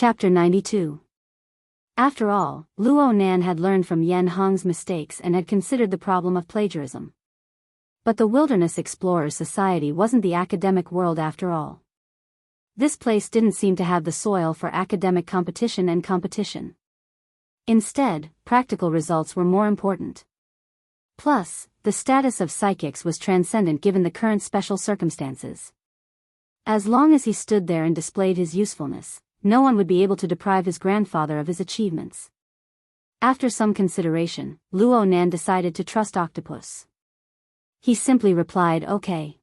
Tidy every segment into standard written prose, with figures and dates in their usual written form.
Chapter 92. After all, Luo Nan had learned from Yen Hong's mistakes and had considered the problem of plagiarism. But the Wilderness Explorers Society wasn't the academic world after all. This place didn't seem to have the soil for academic competition. Instead, practical results were more important. Plus, the status of psychics was transcendent given the current special circumstances. As long as he stood there and displayed his usefulness, no one would be able to deprive his grandfather of his achievements. After some consideration, Luo Nan decided to trust Octopus. He simply replied, "Okay."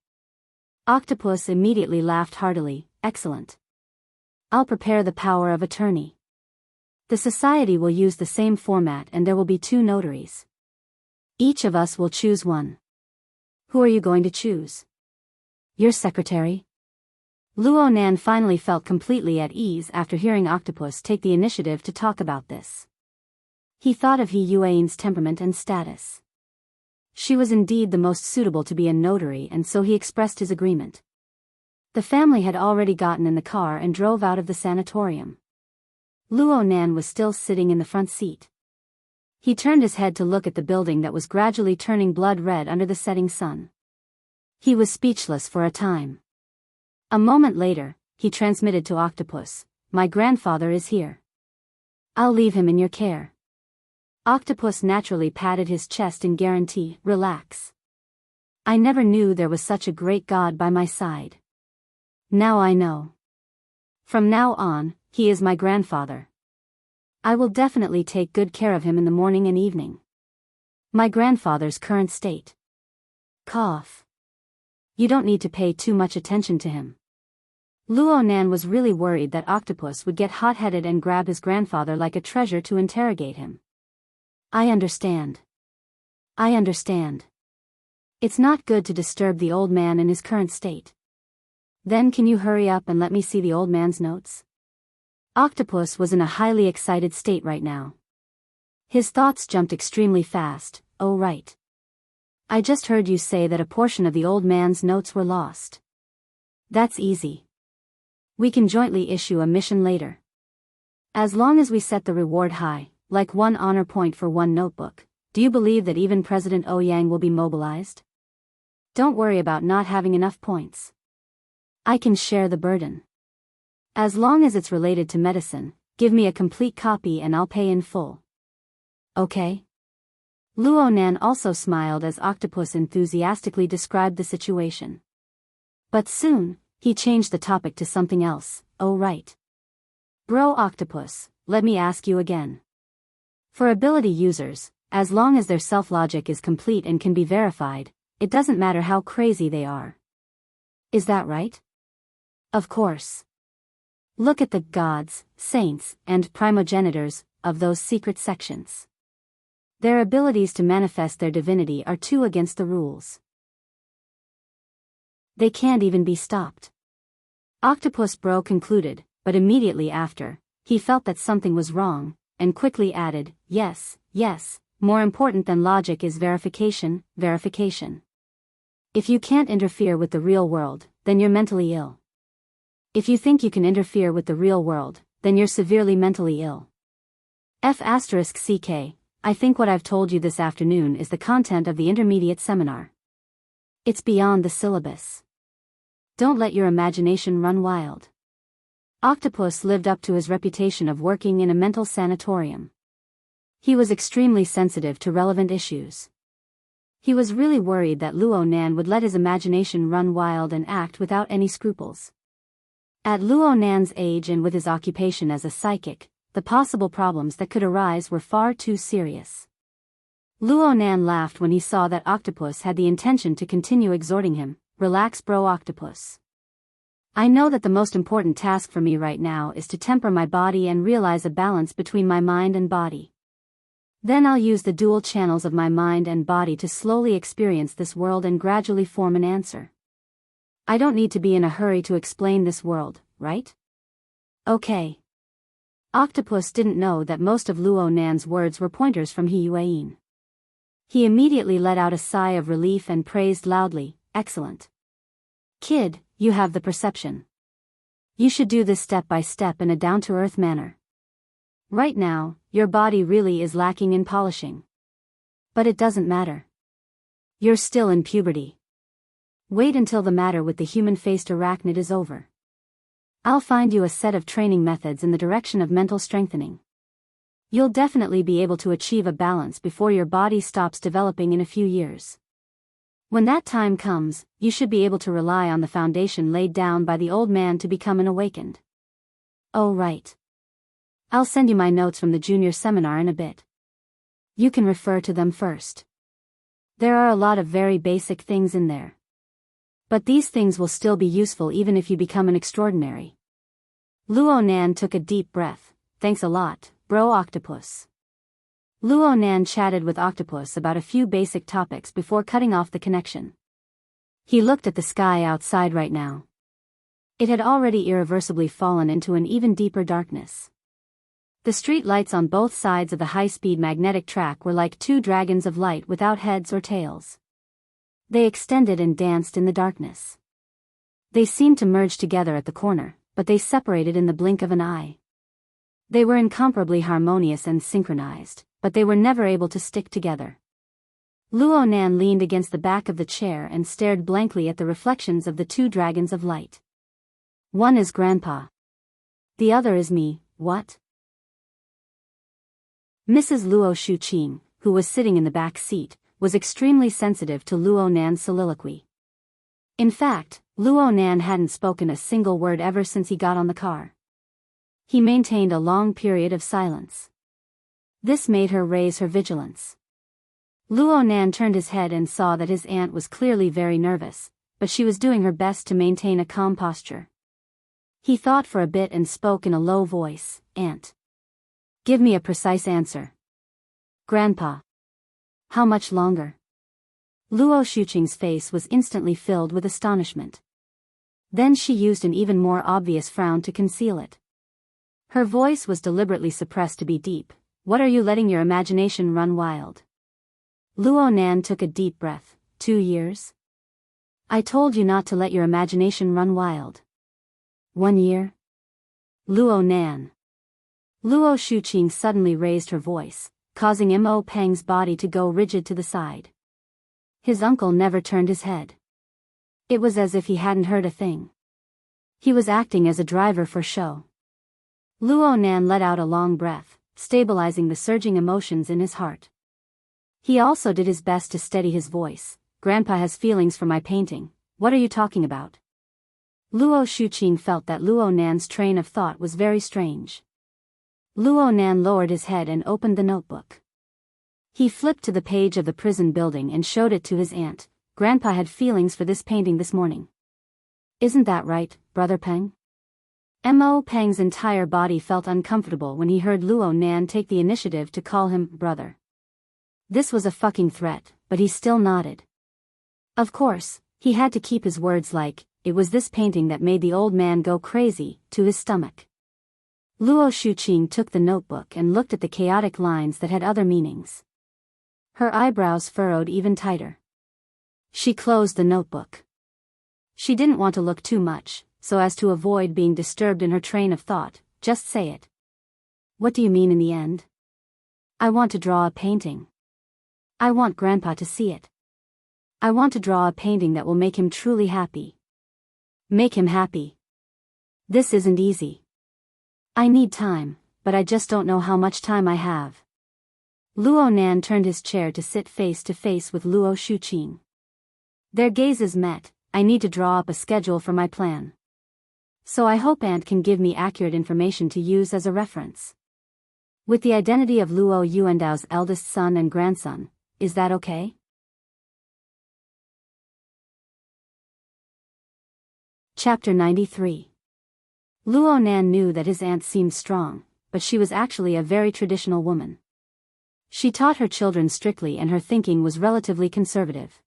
Octopus immediately laughed heartily, "Excellent. I'll prepare the power of attorney. The society will use the same format and there will be 2 notaries. Each of us will choose one. Who are you going to choose?" "Your secretary." Luo Nan finally felt completely at ease after hearing Octopus take the initiative to talk about this. He thought of He Yuan's temperament and status. She was indeed the most suitable to be a notary, and so he expressed his agreement. The family had already gotten in the car and drove out of the sanatorium. Luo Nan was still sitting in the front seat. He turned his head to look at the building that was gradually turning blood red under the setting sun. He was speechless for a time. A moment later, he transmitted to Octopus, "My grandfather is here. I'll leave him in your care." Octopus naturally patted his chest in guarantee, "Relax. I never knew there was such a great God by my side. Now I know. From now on, he is my grandfather. I will definitely take good care of him in the morning and evening." My grandfather's current state. Cough. You don't need to pay too much attention to him. Luo Nan was really worried that Octopus would get hot-headed and grab his grandfather like a treasure to interrogate him. I understand. It's not good to disturb the old man in his current state. Then can you hurry up and let me see the old man's notes?" Octopus was in a highly excited state right now. His thoughts jumped extremely fast. "Oh right. I just heard you say that a portion of the old man's notes were lost. That's easy. We can jointly issue a mission later. As long as we set the reward high, like 1 honor point for 1 notebook. Do you believe that even President Ouyang will be mobilized? Don't worry about not having enough points. I can share the burden. As long as it's related to medicine, give me a complete copy and I'll pay in full. Okay?" Luo Nan also smiled as Octopus enthusiastically described the situation. But soon, he changed the topic to something else. "Oh right. Bro Octopus, let me ask you again. For ability users, as long as their self-logic is complete and can be verified, it doesn't matter how crazy they are. Is that right?" "Of course. Look at the gods, saints, and primogenitors of those secret sections. Their abilities to manifest their divinity are too against the rules. They can't even be stopped." Octopus Bro concluded, but immediately after, he felt that something was wrong, and quickly added, yes, more important than logic is verification. If you can't interfere with the real world, then you're mentally ill. If you think you can interfere with the real world, then you're severely mentally ill. F***ck, I think what I've told you this afternoon is the content of the intermediate seminar. It's beyond the syllabus. Don't let your imagination run wild. Octopus lived up to his reputation of working in a mental sanatorium. He was extremely sensitive to relevant issues. He was really worried that Luo Nan would let his imagination run wild and act without any scruples. At Luo Nan's age and with his occupation as a psychic, the possible problems that could arise were far too serious. Luo Nan laughed when he saw that Octopus had the intention to continue exhorting him. "Relax bro Octopus. I know that the most important task for me right now is to temper my body and realize a balance between my mind and body. Then I'll use the dual channels of my mind and body to slowly experience this world and gradually form an answer. I don't need to be in a hurry to explain this world, right? Okay." Octopus didn't know that most of Luo Nan's words were pointers from He Yuan. He immediately let out a sigh of relief and praised loudly, "Excellent. Kid, you have the perception. You should do this step by step in a down-to-earth manner. Right now, your body really is lacking in polishing. But it doesn't matter. You're still in puberty. Wait until the matter with the human-faced arachnid is over. I'll find you a set of training methods in the direction of mental strengthening. You'll definitely be able to achieve a balance before your body stops developing in a few years. When that time comes, you should be able to rely on the foundation laid down by the old man to become an awakened. Oh right. I'll send you my notes from the junior seminar in a bit. You can refer to them first. There are a lot of very basic things in there. But these things will still be useful even if you become an extraordinary. Luo Nan took a deep breath. Thanks a lot, bro octopus. Luo Nan chatted with Octopus about a few basic topics before cutting off the connection. He looked at the sky outside right now. It had already irreversibly fallen into an even deeper darkness. The street lights on both sides of the high-speed magnetic track were like two dragons of light without heads or tails. They extended and danced in the darkness. They seemed to merge together at the corner, but they separated in the blink of an eye. They were incomparably harmonious and synchronized, but they were never able to stick together. Luo Nan leaned against the back of the chair and stared blankly at the reflections of the two dragons of light. One is Grandpa. The other is me, what? Mrs. Luo Shuqing, who was sitting in the back seat, was extremely sensitive to Luo Nan's soliloquy. In fact, Luo Nan hadn't spoken a single word ever since he got on the car. He maintained a long period of silence. This made her raise her vigilance. Luo Nan turned his head and saw that his aunt was clearly very nervous, but she was doing her best to maintain a calm posture. He thought for a bit and spoke in a low voice, "Aunt. Give me a precise answer." "Grandpa. How much longer?" Luo Shuqing's face was instantly filled with astonishment. Then she used an even more obvious frown to conceal it. Her voice was deliberately suppressed to be deep. "What are you letting your imagination run wild?" Luo Nan took a deep breath. 2 years? I told you not to let your imagination run wild. 1 year? Luo Nan. Luo Shuqing suddenly raised her voice, causing Mo Peng's body to go rigid to the side. His uncle never turned his head. It was as if he hadn't heard a thing. He was acting as a driver for show. Luo Nan let out a long breath, stabilizing the surging emotions in his heart. He also did his best to steady his voice. "Grandpa has feelings for my painting. What are you talking about?" Luo Shuqing felt that Luo Nan's train of thought was very strange. Luo Nan lowered his head and opened the notebook. He flipped to the page of the prison building and showed it to his aunt. "Grandpa had feelings for this painting this morning. Isn't that right, Brother Peng?" Mo Peng's entire body felt uncomfortable when he heard Luo Nan take the initiative to call him brother. This was a fucking threat, but he still nodded. Of course, he had to keep his words like, "It was this painting that made the old man go crazy," to his stomach. Luo Shuqing took the notebook and looked at the chaotic lines that had other meanings. Her eyebrows furrowed even tighter. She closed the notebook. She didn't want to look too much, so as to avoid being disturbed in her train of thought. "Just say it. What do you mean in the end?" "I want to draw a painting. I want Grandpa to see it. I want to draw a painting that will make him truly happy. Make him happy. This isn't easy. I need time, but I just don't know how much time I have." Luo Nan turned his chair to sit face to face with Luo Shuqing. Their gazes met. "I need to draw up a schedule for my plan. So I hope Aunt can give me accurate information to use as a reference. With the identity of Luo Yuandao's eldest son and grandson, is that okay?" Chapter 93. Luo Nan knew that his aunt seemed strong, but she was actually a very traditional woman. She taught her children strictly and her thinking was relatively conservative.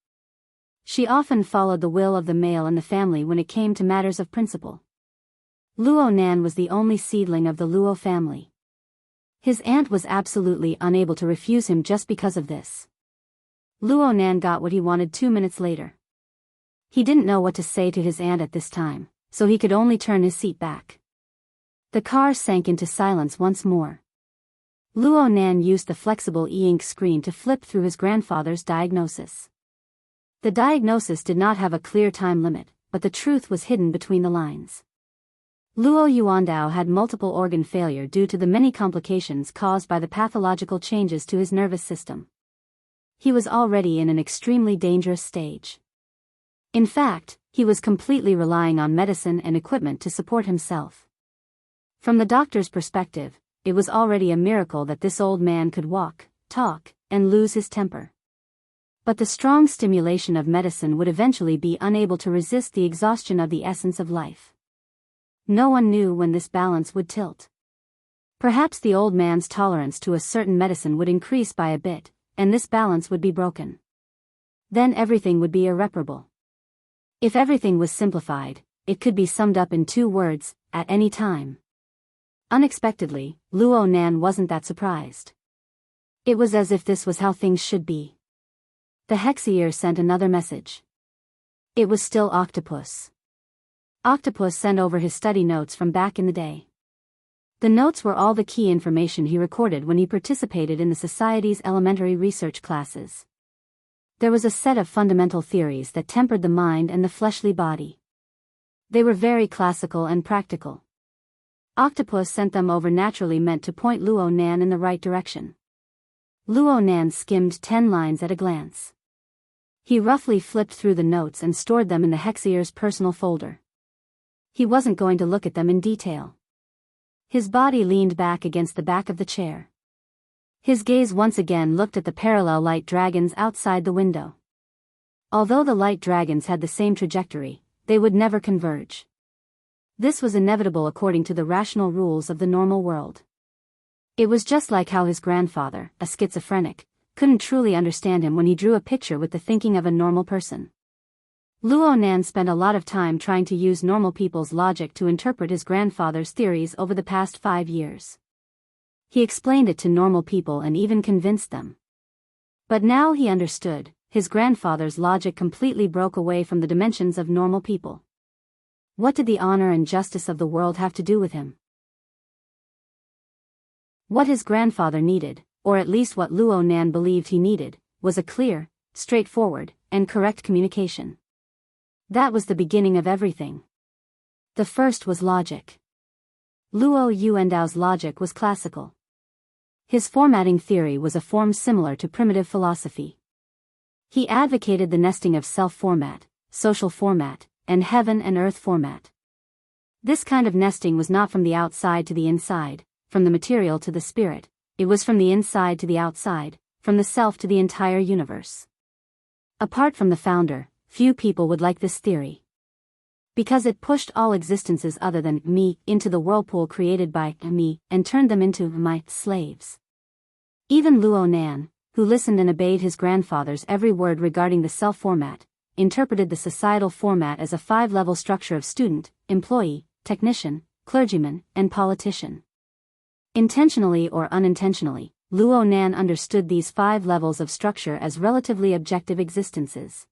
She often followed the will of the male in the family when it came to matters of principle. Luo Nan was the only seedling of the Luo family. His aunt was absolutely unable to refuse him just because of this. Luo Nan got what he wanted 2 minutes later. He didn't know what to say to his aunt at this time, so he could only turn his seat back. The car sank into silence once more. Luo Nan used the flexible e-ink screen to flip through his grandfather's diagnosis. The diagnosis did not have a clear time limit, but the truth was hidden between the lines. Luo Yuandao had multiple organ failure due to the many complications caused by the pathological changes to his nervous system. He was already in an extremely dangerous stage. In fact, he was completely relying on medicine and equipment to support himself. From the doctor's perspective, it was already a miracle that this old man could walk, talk, and lose his temper. But the strong stimulation of medicine would eventually be unable to resist the exhaustion of the essence of life. No one knew when this balance would tilt. Perhaps the old man's tolerance to a certain medicine would increase by a bit, and this balance would be broken. Then everything would be irreparable. If everything was simplified, it could be summed up in 2 words, at any time. Unexpectedly, Luo Nan wasn't that surprised. It was as if this was how things should be. The Hexier sent another message. It was still Octopus. Octopus sent over his study notes from back in the day. The notes were all the key information he recorded when he participated in the Society's elementary research classes. There was a set of fundamental theories that tempered the mind and the fleshly body. They were very classical and practical. Octopus sent them over naturally meant to point Luo Nan in the right direction. Luo Nan skimmed 10 lines at a glance. He roughly flipped through the notes and stored them in the Hexier's personal folder. He wasn't going to look at them in detail. His body leaned back against the back of the chair. His gaze once again looked at the parallel light dragons outside the window. Although the light dragons had the same trajectory, they would never converge. This was inevitable according to the rational rules of the normal world. It was just like how his grandfather, a schizophrenic, couldn't truly understand him when he drew a picture with the thinking of a normal person. Luo Nan spent a lot of time trying to use normal people's logic to interpret his grandfather's theories over the past 5 years. He explained it to normal people and even convinced them. But now he understood, his grandfather's logic completely broke away from the dimensions of normal people. What did the honor and justice of the world have to do with him? What his grandfather needed, or at least what Luo Nan believed he needed, was a clear, straightforward, and correct communication. That was the beginning of everything. The first was logic. Luo Yuandao's logic was classical. His formatting theory was a form similar to primitive philosophy. He advocated the nesting of self-format, social format, and heaven and earth format. This kind of nesting was not from the outside to the inside, from the material to the spirit, it was from the inside to the outside, from the self to the entire universe. Apart from the founder, few people would like this theory. Because it pushed all existences other than me into the whirlpool created by me and turned them into my slaves. Even Luo Nan, who listened and obeyed his grandfather's every word regarding the self-format, interpreted the societal format as a 5-level structure of student, employee, technician, clergyman, and politician. Intentionally or unintentionally, Luo Nan understood these 5 levels of structure as relatively objective existences.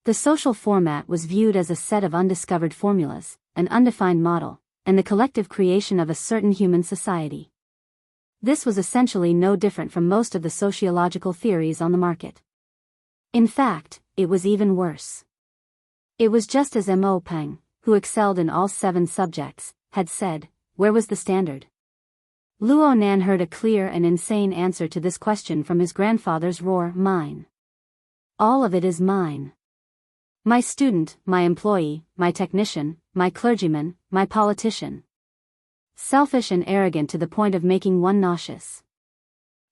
The social format was viewed as a set of undiscovered formulas, an undefined model, and the collective creation of a certain human society. This was essentially no different from most of the sociological theories on the market. In fact, it was even worse. It was just as Mo Peng, who excelled in all 7 subjects, had said, where was the standard? Luo Nan heard a clear and insane answer to this question from his grandfather's roar, mine. All of it is mine. My student, my employee, my technician, my clergyman, my politician. Selfish and arrogant to the point of making one nauseous.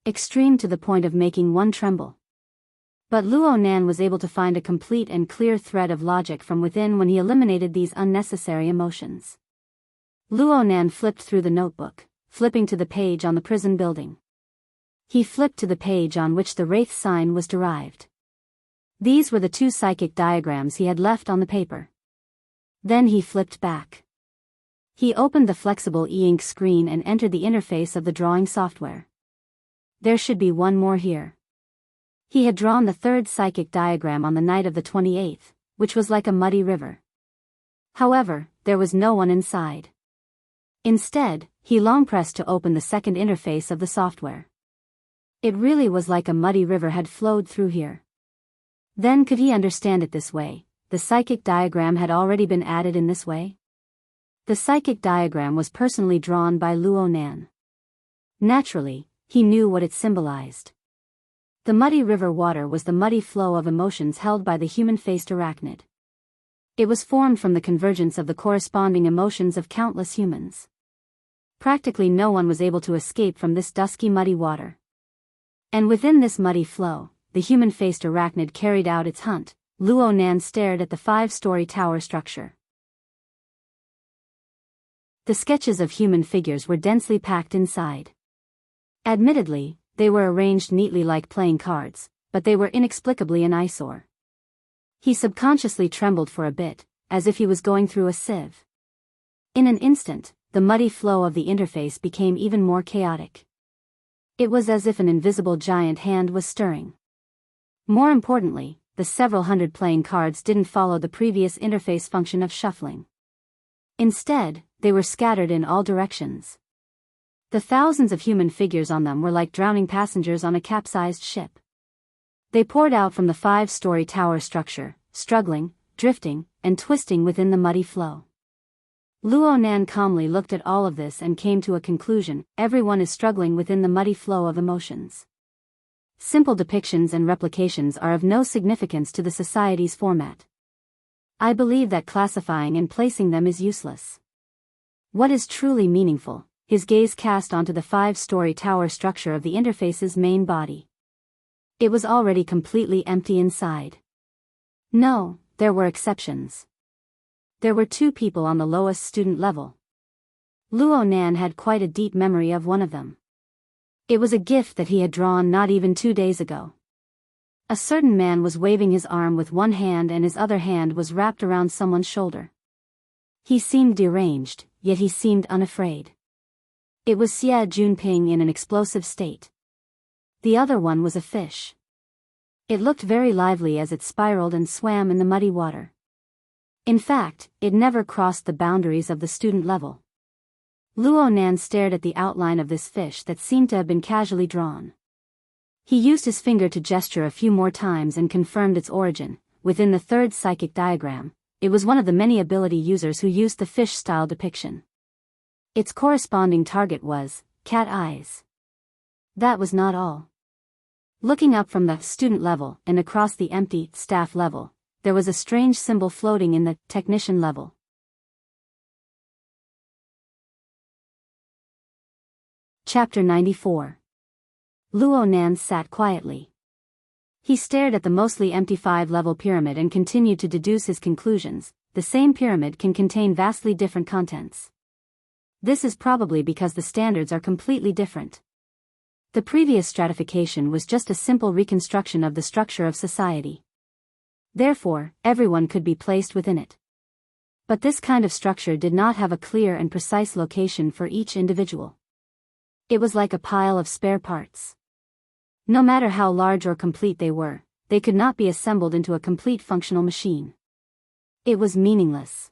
Extreme to the point of making one tremble. But Luo Nan was able to find a complete and clear thread of logic from within when he eliminated these unnecessary emotions. Luo Nan flipped through the notebook, flipping to the page on the prison building. He flipped to the page on which the wraith sign was derived. These were the 2 psychic diagrams he had left on the paper. Then he flipped back. He opened the flexible e-ink screen and entered the interface of the drawing software. There should be one more here. He had drawn the 3rd psychic diagram on the night of the 28th, which was like a muddy river. However, there was no one inside. Instead, he long pressed to open the second interface of the software. It really was like a muddy river had flowed through here. Then could he understand it this way? The psychic diagram had already been added in this way? The psychic diagram was personally drawn by Luo Nan. Naturally, he knew what it symbolized. The muddy river water was the muddy flow of emotions held by the human-faced arachnid. It was formed from the convergence of the corresponding emotions of countless humans. Practically no one was able to escape from this dusky muddy water. And within this muddy flow, the human-faced arachnid carried out its hunt. Luo Nan stared at the 5-story tower structure. The sketches of human figures were densely packed inside. Admittedly, they were arranged neatly like playing cards, but they were inexplicably an eyesore. He subconsciously trembled for a bit, as if he was going through a sieve. In an instant, the muddy flow of the interface became even more chaotic. It was as if an invisible giant hand was stirring. More importantly, the several hundred playing cards didn't follow the previous interface function of shuffling. Instead, they were scattered in all directions. The thousands of human figures on them were like drowning passengers on a capsized ship. They poured out from the 5-story tower structure, struggling, drifting, and twisting within the muddy flow. Luo Nan calmly looked at all of this and came to a conclusion: everyone is struggling within the muddy flow of emotions. Simple depictions and replications are of no significance to the society's format. I believe that classifying and placing them is useless. What is truly meaningful? His gaze cast onto the 5-story tower structure of the interface's main body. It was already completely empty inside. No, there were exceptions. There were 2 people on the lowest student level. Luo Nan had quite a deep memory of one of them. It was a gift that he had drawn not even 2 days ago. A certain man was waving his arm with one hand and his other hand was wrapped around someone's shoulder. He seemed deranged, yet he seemed unafraid. It was Xie Junping in an explosive state. The other one was a fish. It looked very lively as it spiraled and swam in the muddy water. In fact, it never crossed the boundaries of the student level. Luo Nan stared at the outline of this fish that seemed to have been casually drawn. He used his finger to gesture a few more times and confirmed its origin. Within the 3rd psychic diagram, it was one of the many ability users who used the fish-style depiction. Its corresponding target was cat eyes. That was not all. Looking up from the student level and across the empty staff level, there was a strange symbol floating in the technician level. Chapter 94. Luo Nan sat quietly. He stared at the mostly empty 5-level pyramid and continued to deduce his conclusions. The same pyramid can contain vastly different contents. This is probably because the standards are completely different. The previous stratification was just a simple reconstruction of the structure of society. Therefore, everyone could be placed within it. But this kind of structure did not have a clear and precise location for each individual. It was like a pile of spare parts. No matter how large or complete they were, they could not be assembled into a complete functional machine. It was meaningless.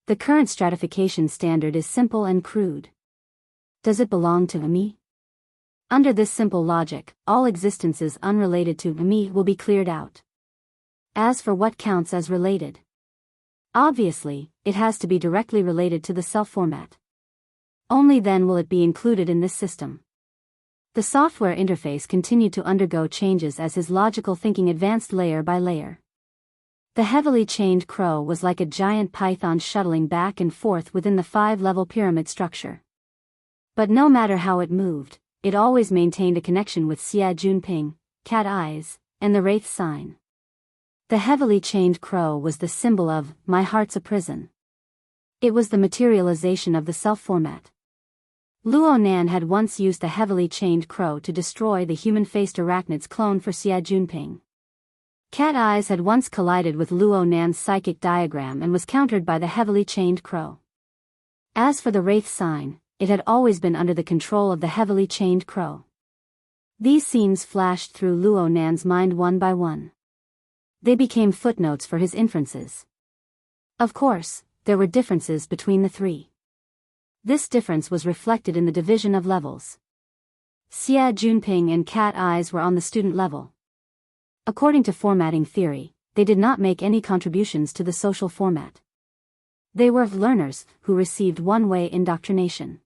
The current stratification standard is simple and crude. Does it belong to me? Under this simple logic, all existences unrelated to me will be cleared out. As for what counts as related, obviously, it has to be directly related to the self-format. Only then will it be included in this system. The software interface continued to undergo changes as his logical thinking advanced layer by layer. The heavily chained crow was like a giant python shuttling back and forth within the 5-level pyramid structure. But no matter how it moved, it always maintained a connection with Xie Junping, cat eyes, and the wraith sign. The heavily chained crow was the symbol of, my heart's a prison. It was the materialization of the self-format. Luo Nan had once used the heavily chained crow to destroy the human-faced arachnid's clone for Xie Junping. Cat eyes had once collided with Luo Nan's psychic diagram and was countered by the heavily chained crow. As for the wraith sign, it had always been under the control of the heavily chained crow. These scenes flashed through Luo Nan's mind one by one. They became footnotes for his inferences. Of course, there were differences between the three. This difference was reflected in the division of levels. Xia Junping and Cat Eyes were on the student level. According to formatting theory, they did not make any contributions to the social format. They were learners who received one-way indoctrination.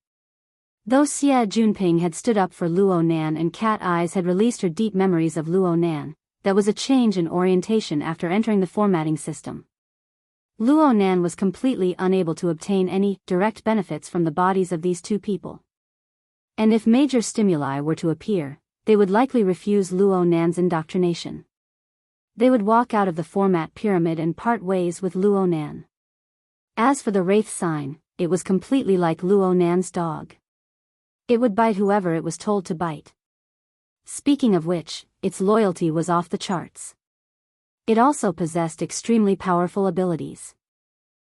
Though Xia Junping had stood up for Luo Nan and Cat Eyes had released her deep memories of Luo Nan, that was a change in orientation after entering the formatting system. Luo Nan was completely unable to obtain any direct benefits from the bodies of these two people. And if major stimuli were to appear, they would likely refuse Luo Nan's indoctrination. They would walk out of the format pyramid and part ways with Luo Nan. As for the wraith sign, it was completely like Luo Nan's dog. It would bite whoever it was told to bite. Speaking of which, its loyalty was off the charts. It also possessed extremely powerful abilities.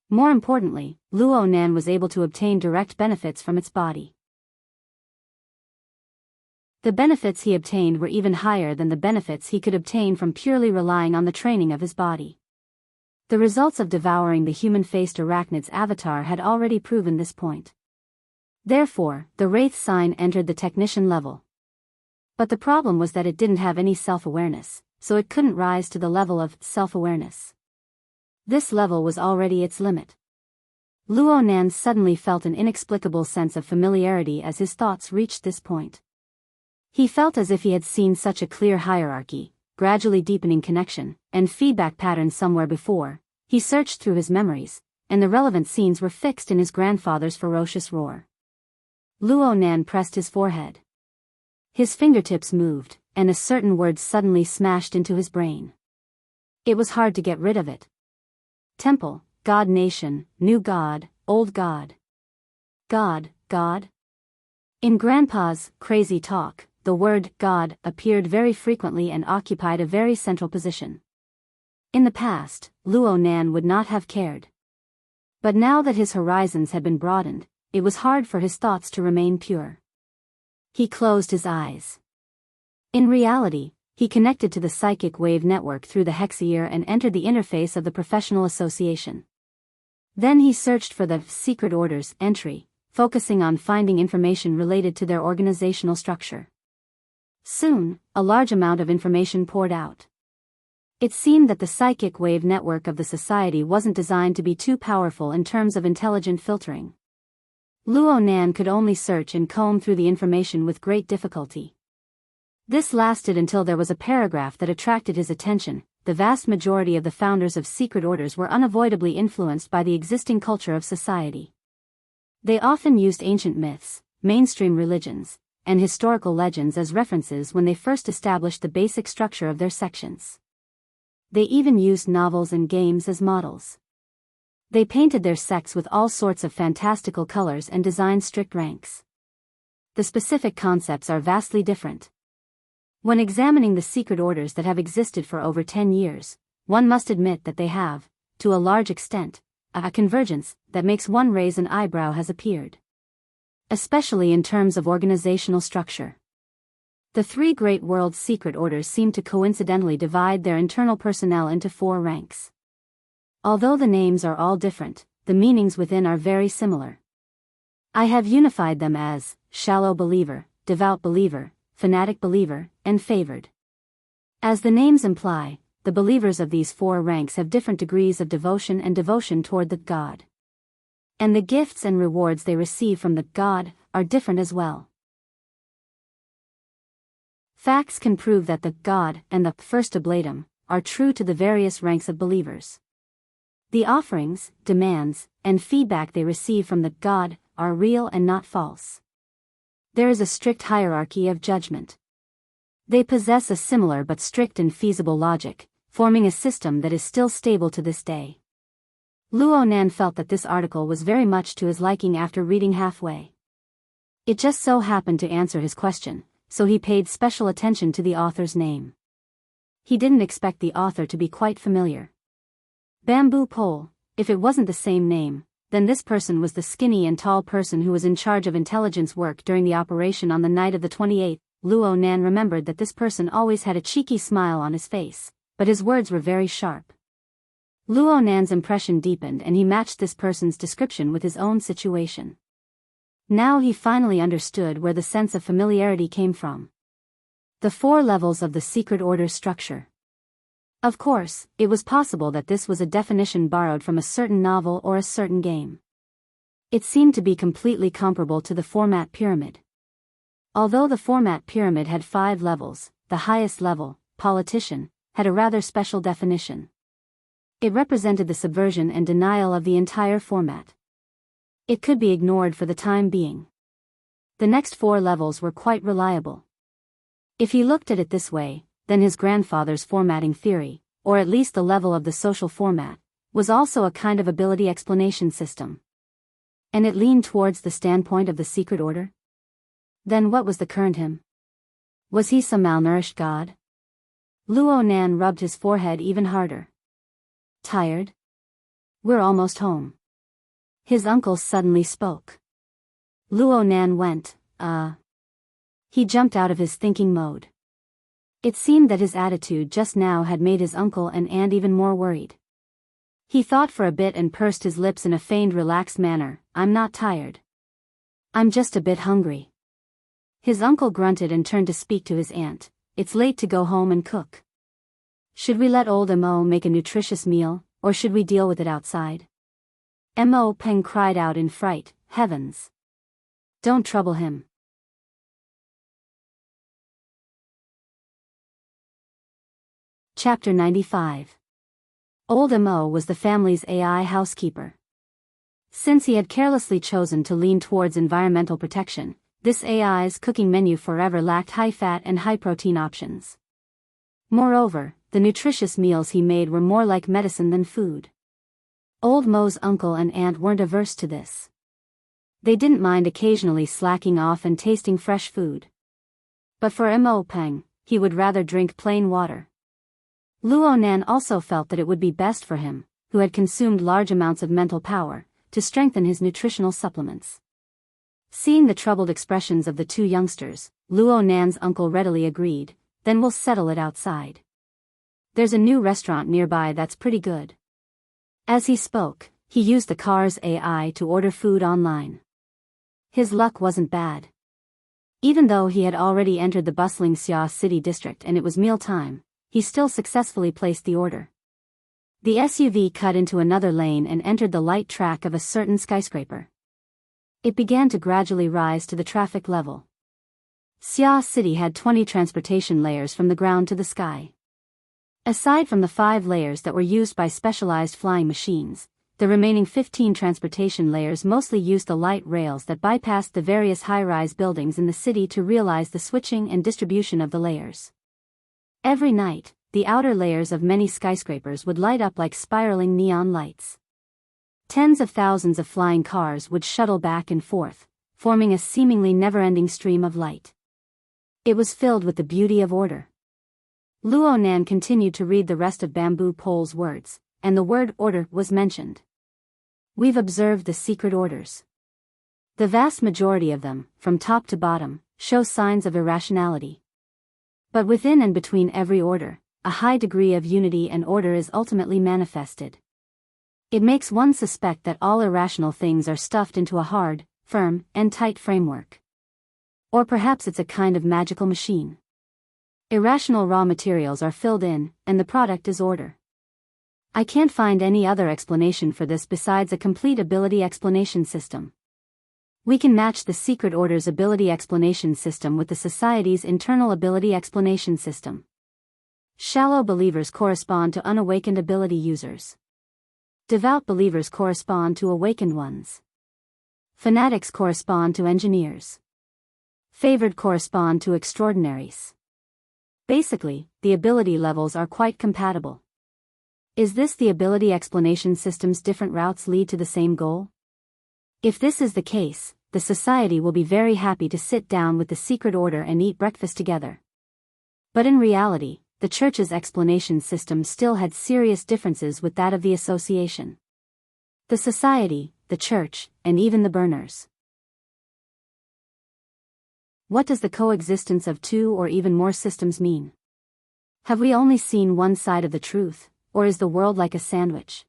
More importantly, Luo Nan was able to obtain direct benefits from its body. The benefits he obtained were even higher than the benefits he could obtain from purely relying on the training of his body. The results of devouring the human-faced arachnid's avatar had already proven this point. Therefore, the wraith sign entered the technician level. But the problem was that it didn't have any self-awareness, so it couldn't rise to the level of self-awareness. This level was already its limit. Luo Nan suddenly felt an inexplicable sense of familiarity as his thoughts reached this point. He felt as if he had seen such a clear hierarchy, gradually deepening connection, and feedback pattern somewhere before. He searched through his memories, and the relevant scenes were fixed in his grandfather's ferocious roar. Luo Nan pressed his forehead. His fingertips moved, and a certain word suddenly smashed into his brain. It was hard to get rid of it. Temple, God Nation, New God, Old God. God, God. In Grandpa's crazy talk, the word God appeared very frequently and occupied a very central position. In the past, Luo Nan would not have cared. But now that his horizons had been broadened, it was hard for his thoughts to remain pure. He closed his eyes. In reality, he connected to the psychic wave network through the hexaear and entered the interface of the professional association. Then he searched for the secret order's entry, focusing on finding information related to their organizational structure. Soon, a large amount of information poured out. It seemed that the psychic wave network of the society wasn't designed to be too powerful in terms of intelligent filtering. Luo Nan could only search and comb through the information with great difficulty. This lasted until there was a paragraph that attracted his attention. The vast majority of the founders of secret orders were unavoidably influenced by the existing culture of society. They often used ancient myths, mainstream religions, and historical legends as references when they first established the basic structure of their sections. They even used novels and games as models. They painted their sects with all sorts of fantastical colors and designed strict ranks. The specific concepts are vastly different. When examining the secret orders that have existed for over 10 years, one must admit that they have, to a large extent, a convergence that makes one raise an eyebrow has appeared. Especially in terms of organizational structure. The three great world secret orders seem to coincidentally divide their internal personnel into 4 ranks. Although the names are all different, the meanings within are very similar. I have unified them as shallow believer, devout believer, fanatic believer, and favored. As the names imply, the believers of these 4 ranks have different degrees of devotion and devotion toward the God. And the gifts and rewards they receive from the God are different as well. Facts can prove that the God and the first oblatum are true to the various ranks of believers. The offerings, demands, and feedback they receive from the God are real and not false. There is a strict hierarchy of judgment. They possess a similar but strict and feasible logic, forming a system that is still stable to this day. Luo Nan felt that this article was very much to his liking after reading halfway. It just so happened to answer his question, so he paid special attention to the author's name. He didn't expect the author to be quite familiar. Bamboo Pole, if it wasn't the same name, then this person was the skinny and tall person who was in charge of intelligence work during the operation on the night of the 28th. Luo Nan remembered that this person always had a cheeky smile on his face, but his words were very sharp. Luo Nan's impression deepened and he matched this person's description with his own situation. Now he finally understood where the sense of familiarity came from. The 4 levels of the secret order structure. Of course, it was possible that this was a definition borrowed from a certain novel or a certain game. It seemed to be completely comparable to the format pyramid. Although the format pyramid had 5 levels, the highest level, politician, had a rather special definition. It represented the subversion and denial of the entire format. It could be ignored for the time being. The next 4 levels were quite reliable. If he looked at it this way, then his grandfather's formatting theory, or at least the level of the social format, was also a kind of ability explanation system. And it leaned towards the standpoint of the secret order? Then what was the current him? Was he some malnourished god? Luo Nan rubbed his forehead even harder. Tired? We're almost home. His uncle suddenly spoke. Luo Nan went, He jumped out of his thinking mode. It seemed that his attitude just now had made his uncle and aunt even more worried. He thought for a bit and pursed his lips in a feigned relaxed manner. I'm not tired. I'm just a bit hungry. His uncle grunted and turned to speak to his aunt. It's late to go home and cook. Should we let old Mo make a nutritious meal, or should we deal with it outside? Mo Peng cried out in fright. Heavens! Don't trouble him. Chapter 95. Old Mo was the family's AI housekeeper. Since he had carelessly chosen to lean towards environmental protection, this AI's cooking menu forever lacked high-fat and high-protein options. Moreover, the nutritious meals he made were more like medicine than food. Old Mo's uncle and aunt weren't averse to this. They didn't mind occasionally slacking off and tasting fresh food. But for Mo Peng, he would rather drink plain water. Luo Nan also felt that it would be best for him, who had consumed large amounts of mental power, to strengthen his nutritional supplements. Seeing the troubled expressions of the 2 youngsters, Luo Nan's uncle readily agreed. Then we'll settle it outside. There's a new restaurant nearby that's pretty good. As he spoke, he used the car's AI to order food online. His luck wasn't bad. Even though he had already entered the bustling Xia City district and it was mealtime, he still successfully placed the order. The SUV cut into another lane and entered the light track of a certain skyscraper. It began to gradually rise to the traffic level. Xia City had 20 transportation layers from the ground to the sky. Aside from the 5 layers that were used by specialized flying machines, the remaining 15 transportation layers mostly used the light rails that bypassed the various high-rise buildings in the city to realize the switching and distribution of the layers. Every night, the outer layers of many skyscrapers would light up like spiraling neon lights. Tens of thousands of flying cars would shuttle back and forth, forming a seemingly never-ending stream of light. It was filled with the beauty of order. Luo Nan continued to read the rest of Bamboo Pole's words, and the word order was mentioned. We've observed the secret orders. The vast majority of them, from top to bottom, show signs of irrationality. But within and between every order, a high degree of unity and order is ultimately manifested. It makes one suspect that all irrational things are stuffed into a hard, firm, and tight framework. Or perhaps it's a kind of magical machine. Irrational raw materials are filled in, and the product is order. I can't find any other explanation for this besides a complete ability explanation system. We can match the secret order's ability explanation system with the society's internal ability explanation system. Shallow believers correspond to unawakened ability users. Devout believers correspond to awakened ones. Fanatics correspond to engineers. Favored correspond to extraordinaries. Basically, the ability levels are quite compatible. Is this the ability explanation system's different routes lead to the same goal? If this is the case, the society will be very happy to sit down with the secret order and eat breakfast together. But in reality, the church's explanation system still had serious differences with that of the association. The society, the church, and even the burners. What does the coexistence of 2 or even more systems mean? Have we only seen one side of the truth, Or is the world like a sandwich?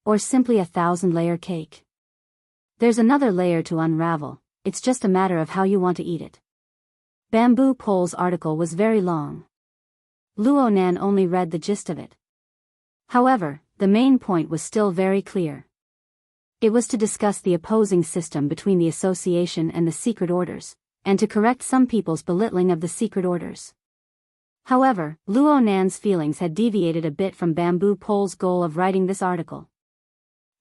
Or simply a 1,000-layer cake? There's another layer to unravel, it's just a matter of how you want to eat it. Bamboo Pole's article was very long. Luo Nan only read the gist of it. However, the main point was still very clear. It was to discuss the opposing system between the association and the secret orders, and to correct some people's belittling of the secret orders. However, Luo Nan's feelings had deviated a bit from Bamboo Pole's goal of writing this article.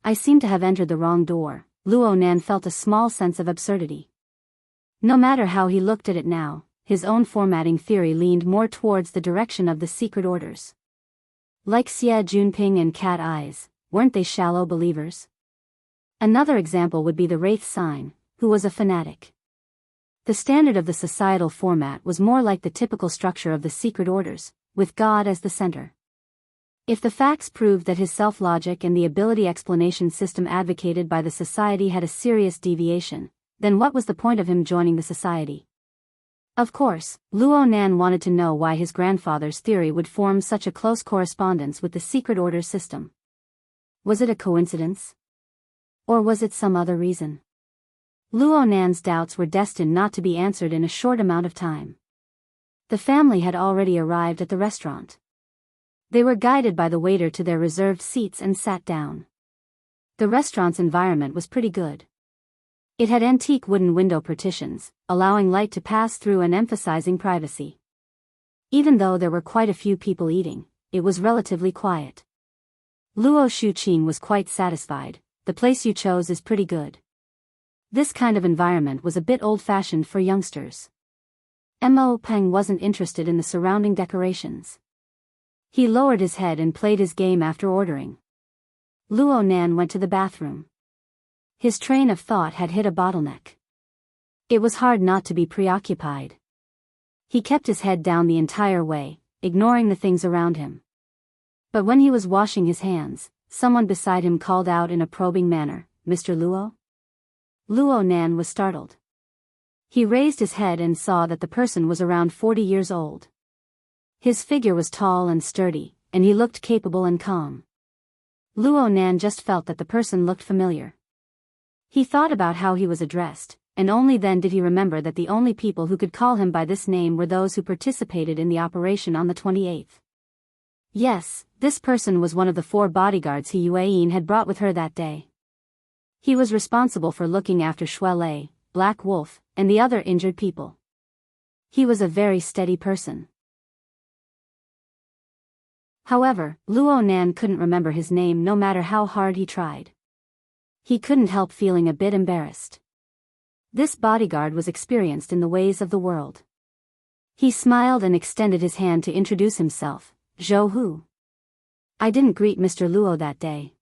I seem to have entered the wrong door. Luo Nan felt a small sense of absurdity. No matter how he looked at it now, his own formatting theory leaned more towards the direction of the secret orders. Like Xie Junping and Cat Eyes, weren't they shallow believers? Another example would be the Wraith Sign, who was a fanatic. The standard of the societal format was more like the typical structure of the secret orders, with God as the center. If the facts proved that his self-logic and the ability explanation system advocated by the society had a serious deviation, then what was the point of him joining the society? Of course, Luo Nan wanted to know why his grandfather's theory would form such a close correspondence with the secret order system. Was it a coincidence? Or was it some other reason? Luo Nan's doubts were destined not to be answered in a short amount of time. The family had already arrived at the restaurant. They were guided by the waiter to their reserved seats and sat down. The restaurant's environment was pretty good. It had antique wooden window partitions, allowing light to pass through and emphasizing privacy. Even though there were quite a few people eating, it was relatively quiet. Luo Shuqing was quite satisfied. The place you chose is pretty good. This kind of environment was a bit old-fashioned for youngsters. Mo Peng wasn't interested in the surrounding decorations. He lowered his head and played his game after ordering. Luo Nan went to the bathroom. His train of thought had hit a bottleneck. It was hard not to be preoccupied. He kept his head down the entire way, ignoring the things around him. But when he was washing his hands, someone beside him called out in a probing manner, "Mr. Luo?" Luo Nan was startled. He raised his head and saw that the person was around 40 years old. His figure was tall and sturdy, and he looked capable and calm. Luo Nan just felt that the person looked familiar. He thought about how he was addressed, and only then did he remember that the only people who could call him by this name were those who participated in the operation on the 28th. Yes, this person was one of the 4 bodyguards He Yueyin had brought with her that day. He was responsible for looking after Shuelei, Black Wolf, and the other injured people. He was a very steady person. However, Luo Nan couldn't remember his name no matter how hard he tried. He couldn't help feeling a bit embarrassed. This bodyguard was experienced in the ways of the world. He smiled and extended his hand to introduce himself. "Zhou Hu. I didn't greet Mr. Luo that day.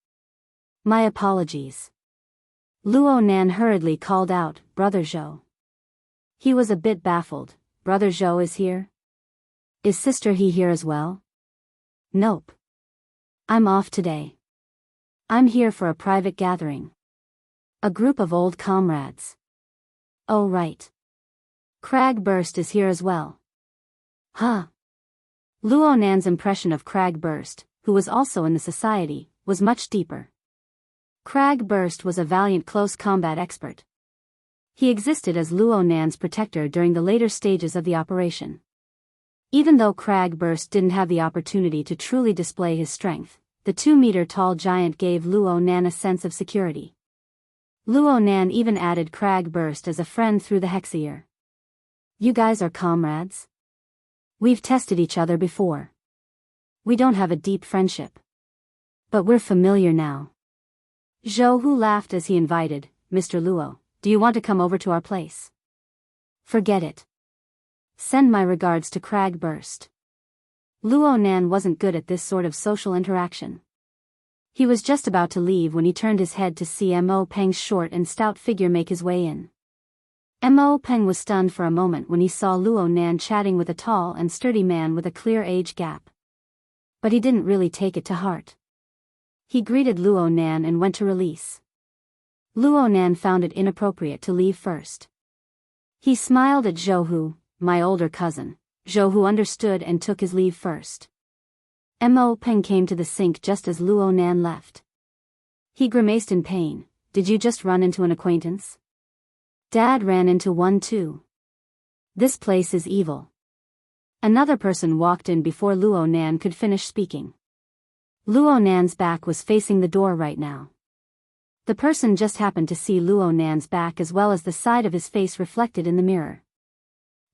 My apologies." Luo Nan hurriedly called out, "Brother Zhou." He was a bit baffled. "Brother Zhou is here? Is Sister He here as well?" "Nope. I'm off today. I'm here for a private gathering. A group of old comrades." "Oh right. Crag Burst is here as well." "Huh." Luo Nan's impression of Crag Burst, who was also in the society, was much deeper. Crag Burst was a valiant close combat expert. He existed as Luo Nan's protector during the later stages of the operation. Even though Crag Burst didn't have the opportunity to truly display his strength, the 2-meter-tall giant gave Luo Nan a sense of security. Luo Nan even added Crag Burst as a friend through the Hexier. "You guys are comrades? We've tested each other before. We don't have a deep friendship. But we're familiar now." Zhou Hu laughed as he invited, "Mr. Luo, do you want to come over to our place?" "Forget it. Send my regards to Crag Burst." Luo Nan wasn't good at this sort of social interaction. He was just about to leave when he turned his head to see Mo Peng's short and stout figure make his way in. Mo Peng was stunned for a moment when he saw Luo Nan chatting with a tall and sturdy man with a clear age gap. But he didn't really take it to heart. He greeted Luo Nan and went to release. Luo Nan found it inappropriate to leave first. He smiled at Zhou Hu, my older cousin. Zhou Hu understood and took his leave first. Mo Peng came to the sink just as Luo Nan left. He grimaced in pain. Did you just run into an acquaintance? Dad ran into one too. This place is evil. Another person walked in before Luo Nan could finish speaking. Luo Nan's back was facing the door right now. The person just happened to see Luo Nan's back as well as the side of his face reflected in the mirror.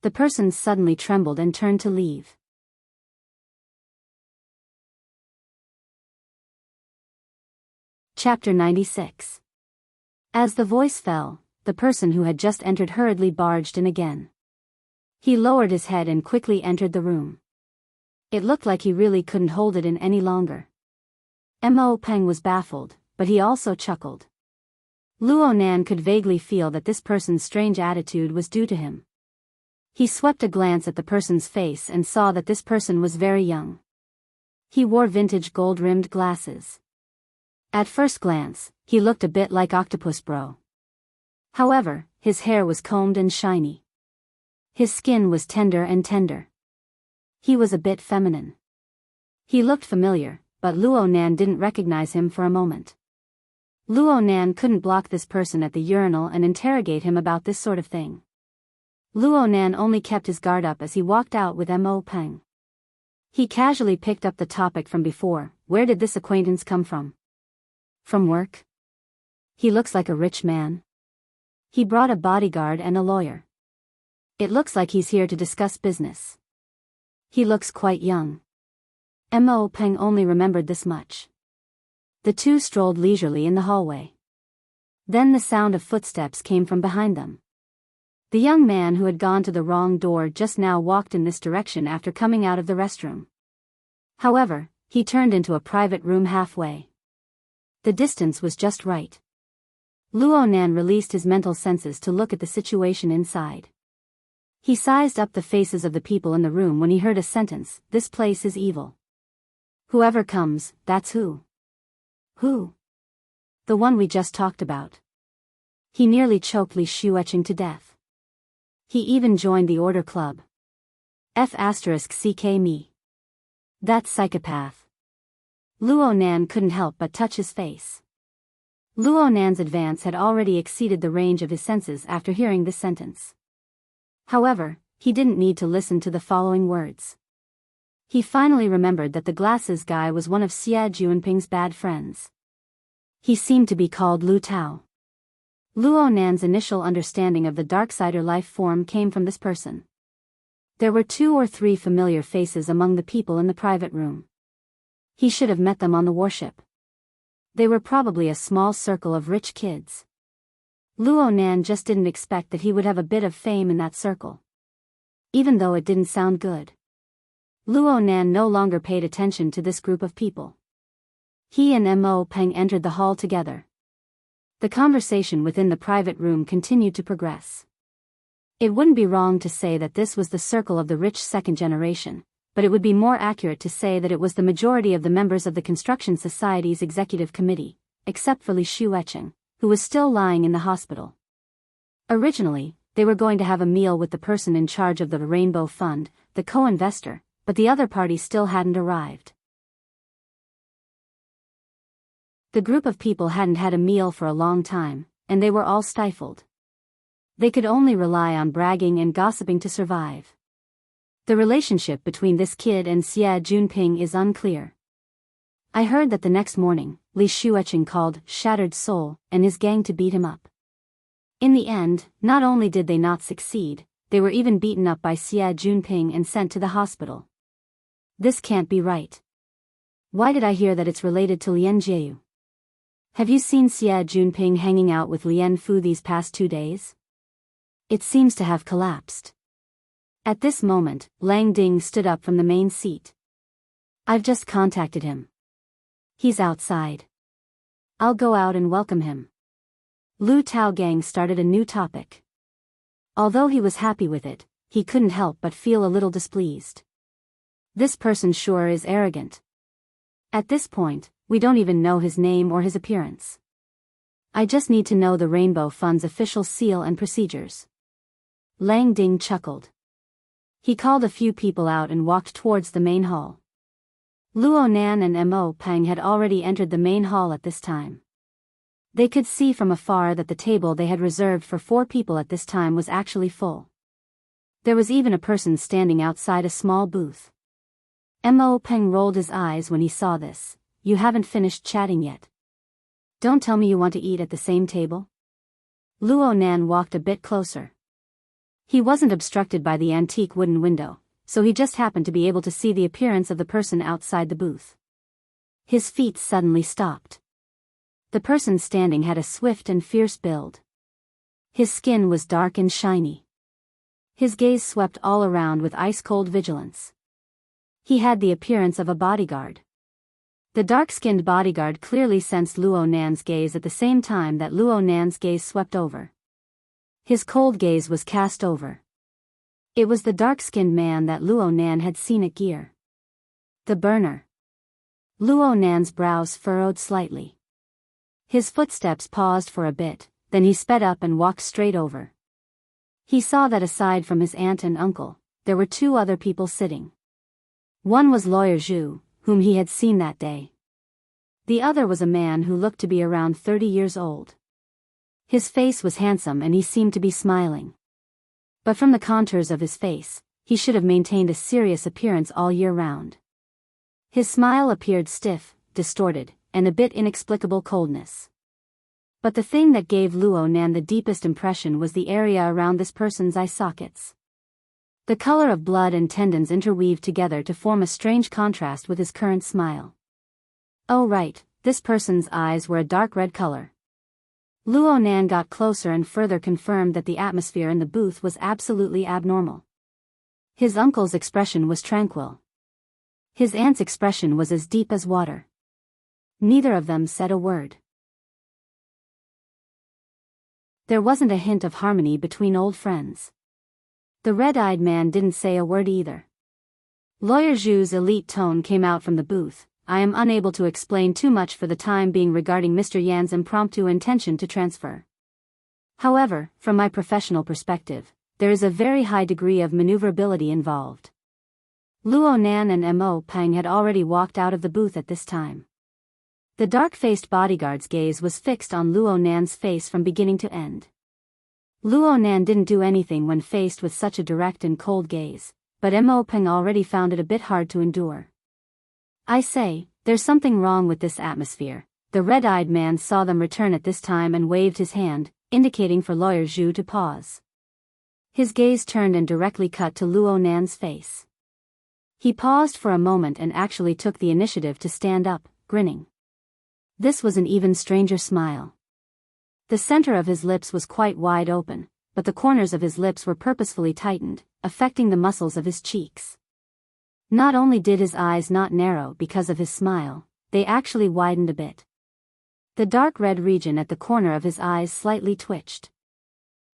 The person suddenly trembled and turned to leave. Chapter 96. As the voice fell, the person who had just entered hurriedly barged in again. He lowered his head and quickly entered the room. It looked like he really couldn't hold it in any longer. Mo Peng was baffled, but he also chuckled. Luo Nan could vaguely feel that this person's strange attitude was due to him. He swept a glance at the person's face and saw that this person was very young. He wore vintage gold-rimmed glasses. At first glance, he looked a bit like Octopus Bro. However, his hair was combed and shiny. His skin was tender. He was a bit feminine. He looked familiar, but Luo Nan didn't recognize him for a moment. Luo Nan couldn't block this person at the urinal and interrogate him about this sort of thing. Luo Nan only kept his guard up as he walked out with Mo Peng. He casually picked up the topic from before. Where did this acquaintance come from? From work? He looks like a rich man. He brought a bodyguard and a lawyer. It looks like he's here to discuss business. He looks quite young. Mo Peng only remembered this much. The two strolled leisurely in the hallway. Then the sound of footsteps came from behind them. The young man who had gone to the wrong door just now walked in this direction after coming out of the restroom. However, he turned into a private room halfway. The distance was just right. Luo Nan released his mental senses to look at the situation inside. He sized up the faces of the people in the room when he heard a sentence, "This place is evil. Whoever comes, that's who." Who? The one we just talked about. He nearly choked Li Shueching to death. He even joined the Order Club. F***ck me. That psychopath. Luo Nan couldn't help but touch his face. Luo Nan's advance had already exceeded the range of his senses after hearing this sentence. However, he didn't need to listen to the following words. He finally remembered that the glasses guy was one of Xie Junping's bad friends. He seemed to be called Lu Tao. Luo Nan's initial understanding of the Darksider life form came from this person. There were 2 or 3 familiar faces among the people in the private room. He should have met them on the warship. They were probably a small circle of rich kids. Luo Nan just didn't expect that he would have a bit of fame in that circle. Even though it didn't sound good. Luo Nan no longer paid attention to this group of people. He and Mo Peng entered the hall together. The conversation within the private room continued to progress. It wouldn't be wrong to say that this was the circle of the rich second generation, but it would be more accurate to say that it was the majority of the members of the Construction Society's executive committee, except for Li Shueching, who was still lying in the hospital. Originally, they were going to have a meal with the person in charge of the Rainbow Fund, the co-investor, but the other party still hadn't arrived. The group of people hadn't had a meal for a long time, and they were all stifled. They could only rely on bragging and gossiping to survive. The relationship between this kid and Xie Junping is unclear. I heard that the next morning, Li Shueching called Shattered Soul and his gang to beat him up. In the end, not only did they not succeed, they were even beaten up by Xie Junping and sent to the hospital. This can't be right. Why did I hear that it's related to Lien Jiu? Have you seen Xie Junping hanging out with Lien Fu these past 2 days? It seems to have collapsed. At this moment, Lang Ding stood up from the main seat. I've just contacted him. He's outside. I'll go out and welcome him. Lu Tao Gang started a new topic. Although he was happy with it, he couldn't help but feel a little displeased. This person sure is arrogant. At this point, we don't even know his name or his appearance. I just need to know the Rainbow Fund's official seal and procedures. Lang Ding chuckled. He called a few people out and walked towards the main hall. Luo Nan and Mo Peng had already entered the main hall at this time. They could see from afar that the table they had reserved for 4 people at this time was actually full. There was even a person standing outside a small booth. Mo Peng rolled his eyes when he saw this. "You haven't finished chatting yet. Don't tell me you want to eat at the same table?" Luo Nan walked a bit closer. He wasn't obstructed by the antique wooden window, so he just happened to be able to see the appearance of the person outside the booth. His feet suddenly stopped. The person standing had a swift and fierce build. His skin was dark and shiny. His gaze swept all around with ice-cold vigilance. He had the appearance of a bodyguard. The dark-skinned bodyguard clearly sensed Luo Nan's gaze at the same time that Luo Nan's gaze swept over. His cold gaze was cast over. It was the dark-skinned man that Luo Nan had seen at Gear. The burner. Luo Nan's brows furrowed slightly. His footsteps paused for a bit, then he sped up and walked straight over. He saw that aside from his aunt and uncle, there were 2 other people sitting. One was Lawyer Zhu, whom he had seen that day. The other was a man who looked to be around 30 years old. His face was handsome and he seemed to be smiling. But from the contours of his face, he should have maintained a serious appearance all year round. His smile appeared stiff, distorted, and a bit inexplicable coldness. But the thing that gave Luo Nan the deepest impression was the area around this person's eye sockets. The color of blood and tendons interweaved together to form a strange contrast with his current smile. Oh right, this person's eyes were a dark red color. Luo Nan got closer and further confirmed that the atmosphere in the booth was absolutely abnormal. His uncle's expression was tranquil. His aunt's expression was as deep as water. Neither of them said a word. There wasn't a hint of harmony between old friends. The red-eyed man didn't say a word either. Lawyer Zhu's elite tone came out from the booth. "I am unable to explain too much for the time being regarding Mr. Yan's impromptu intention to transfer. However, from my professional perspective, there is a very high degree of maneuverability involved." Luo Nan and Mo Peng had already walked out of the booth at this time. The dark-faced bodyguard's gaze was fixed on Luo Nan's face from beginning to end. Luo Nan didn't do anything when faced with such a direct and cold gaze, but Mo Peng already found it a bit hard to endure. "I say, there's something wrong with this atmosphere." The red-eyed man saw them return at this time and waved his hand, indicating for Lawyer Zhu to pause. His gaze turned and directly cut to Luo Nan's face. He paused for a moment and actually took the initiative to stand up, grinning. This was an even stranger smile. The center of his lips was quite wide open, but the corners of his lips were purposefully tightened, affecting the muscles of his cheeks. Not only did his eyes not narrow because of his smile, they actually widened a bit. The dark red region at the corner of his eyes slightly twitched.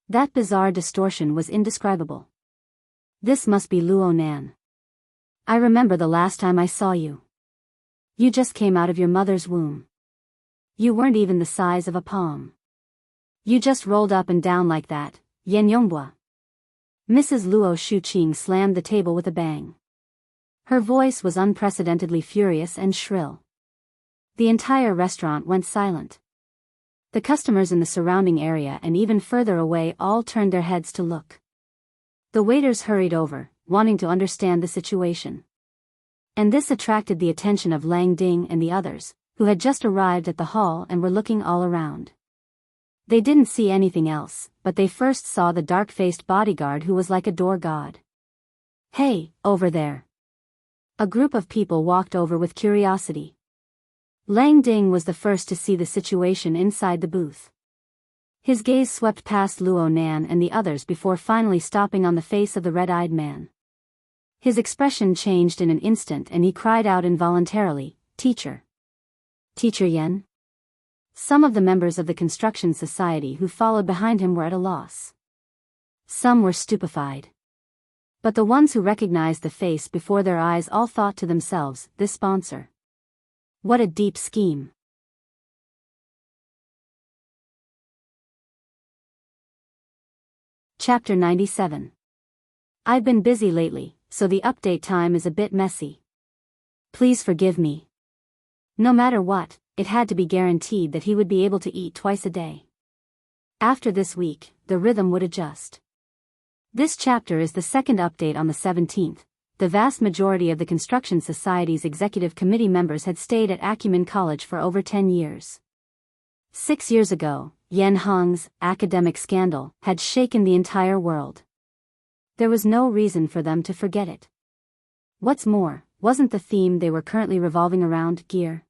That bizarre distortion was indescribable. "This must be Luo Nan. I remember the last time I saw you. You just came out of your mother's womb. You weren't even the size of a palm. You just rolled up and down like that, Yan Yonghua." Mrs. Luo Shuqing slammed the table with a bang. Her voice was unprecedentedly furious and shrill. The entire restaurant went silent. The customers in the surrounding area and even further away all turned their heads to look. The waiters hurried over, wanting to understand the situation. And this attracted the attention of Lang Ding and the others, who had just arrived at the hall and were looking all around. They didn't see anything else, but they first saw the dark-faced bodyguard who was like a door god. "Hey, over there." A group of people walked over with curiosity. Lang Ding was the first to see the situation inside the booth. His gaze swept past Luo Nan and the others before finally stopping on the face of the red-eyed man. His expression changed in an instant and he cried out involuntarily, "Teacher! Teacher Yan?" Some of the members of the construction society who followed behind him were at a loss. Some were stupefied. But the ones who recognized the face before their eyes all thought to themselves, "This sponsor. What a deep scheme." Chapter 97. I've been busy lately, so the update time is a bit messy. Please forgive me. No matter what, it had to be guaranteed that he would be able to eat twice a day. After this week, the rhythm would adjust. This chapter is the second update on the 17th. The vast majority of the Construction Society's executive committee members had stayed at Acumen College for over 10 years. 6 years ago, Yen Hong's academic scandal had shaken the entire world. There was no reason for them to forget it. What's more, wasn't the theme they were currently revolving around gear?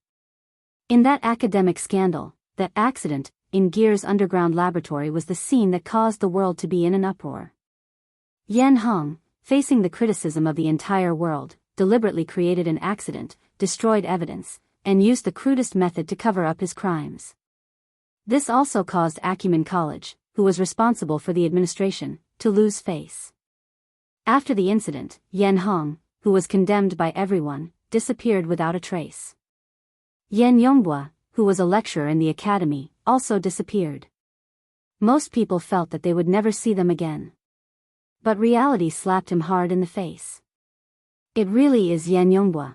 In that academic scandal, that accident in Gear's underground laboratory was the scene that caused the world to be in an uproar. Yen Hong, facing the criticism of the entire world, deliberately created an accident, destroyed evidence, and used the crudest method to cover up his crimes. This also caused Acumen College, who was responsible for the administration, to lose face. After the incident, Yen Hong, who was condemned by everyone, disappeared without a trace. Yen Yonghua, who was a lecturer in the academy, also disappeared. Most people felt that they would never see them again. But reality slapped him hard in the face. It really is Yen Yonghua.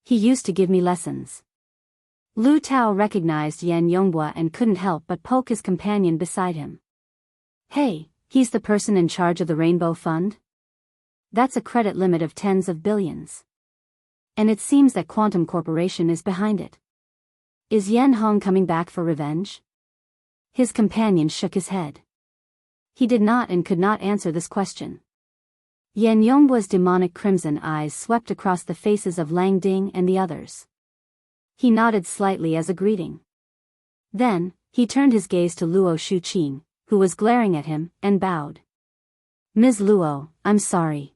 He used to give me lessons. Lu Tao recognized Yen Yonghua and couldn't help but poke his companion beside him. Hey, he's the person in charge of the Rainbow Fund? That's a credit limit of tens of billions. And it seems that Quantum Corporation is behind it. Is Yen Hong coming back for revenge? His companion shook his head. He did not and could not answer this question. Yen Yonghua's demonic crimson eyes swept across the faces of Lang Ding and the others. He nodded slightly as a greeting. Then, he turned his gaze to Luo Shuqing, who was glaring at him, and bowed. Ms. Luo, I'm sorry.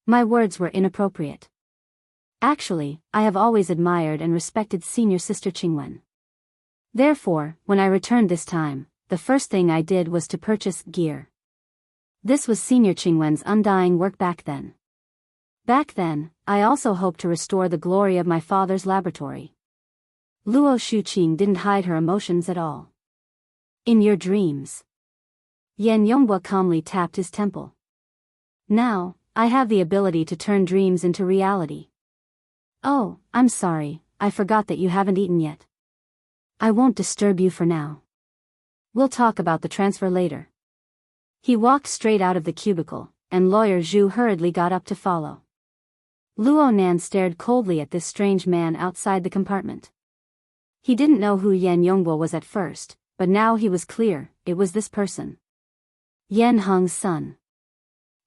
My words were inappropriate. Actually, I have always admired and respected Senior Sister Qingwen. Therefore, when I returned this time, the first thing I did was to purchase gear. This was Senior Qingwen's undying work back then. Back then, I also hoped to restore the glory of my father's laboratory. Luo Shuqing didn't hide her emotions at all. In your dreams. Yen Yonghua calmly tapped his temple. Now, I have the ability to turn dreams into reality. Oh, I'm sorry, I forgot that you haven't eaten yet. I won't disturb you for now. We'll talk about the transfer later. He walked straight out of the cubicle, and Lawyer Zhu hurriedly got up to follow. Luo Nan stared coldly at this strange man outside the compartment. He didn't know who Yen Yonghua was at first, but now he was clear, it was this person. Yen Hong's son.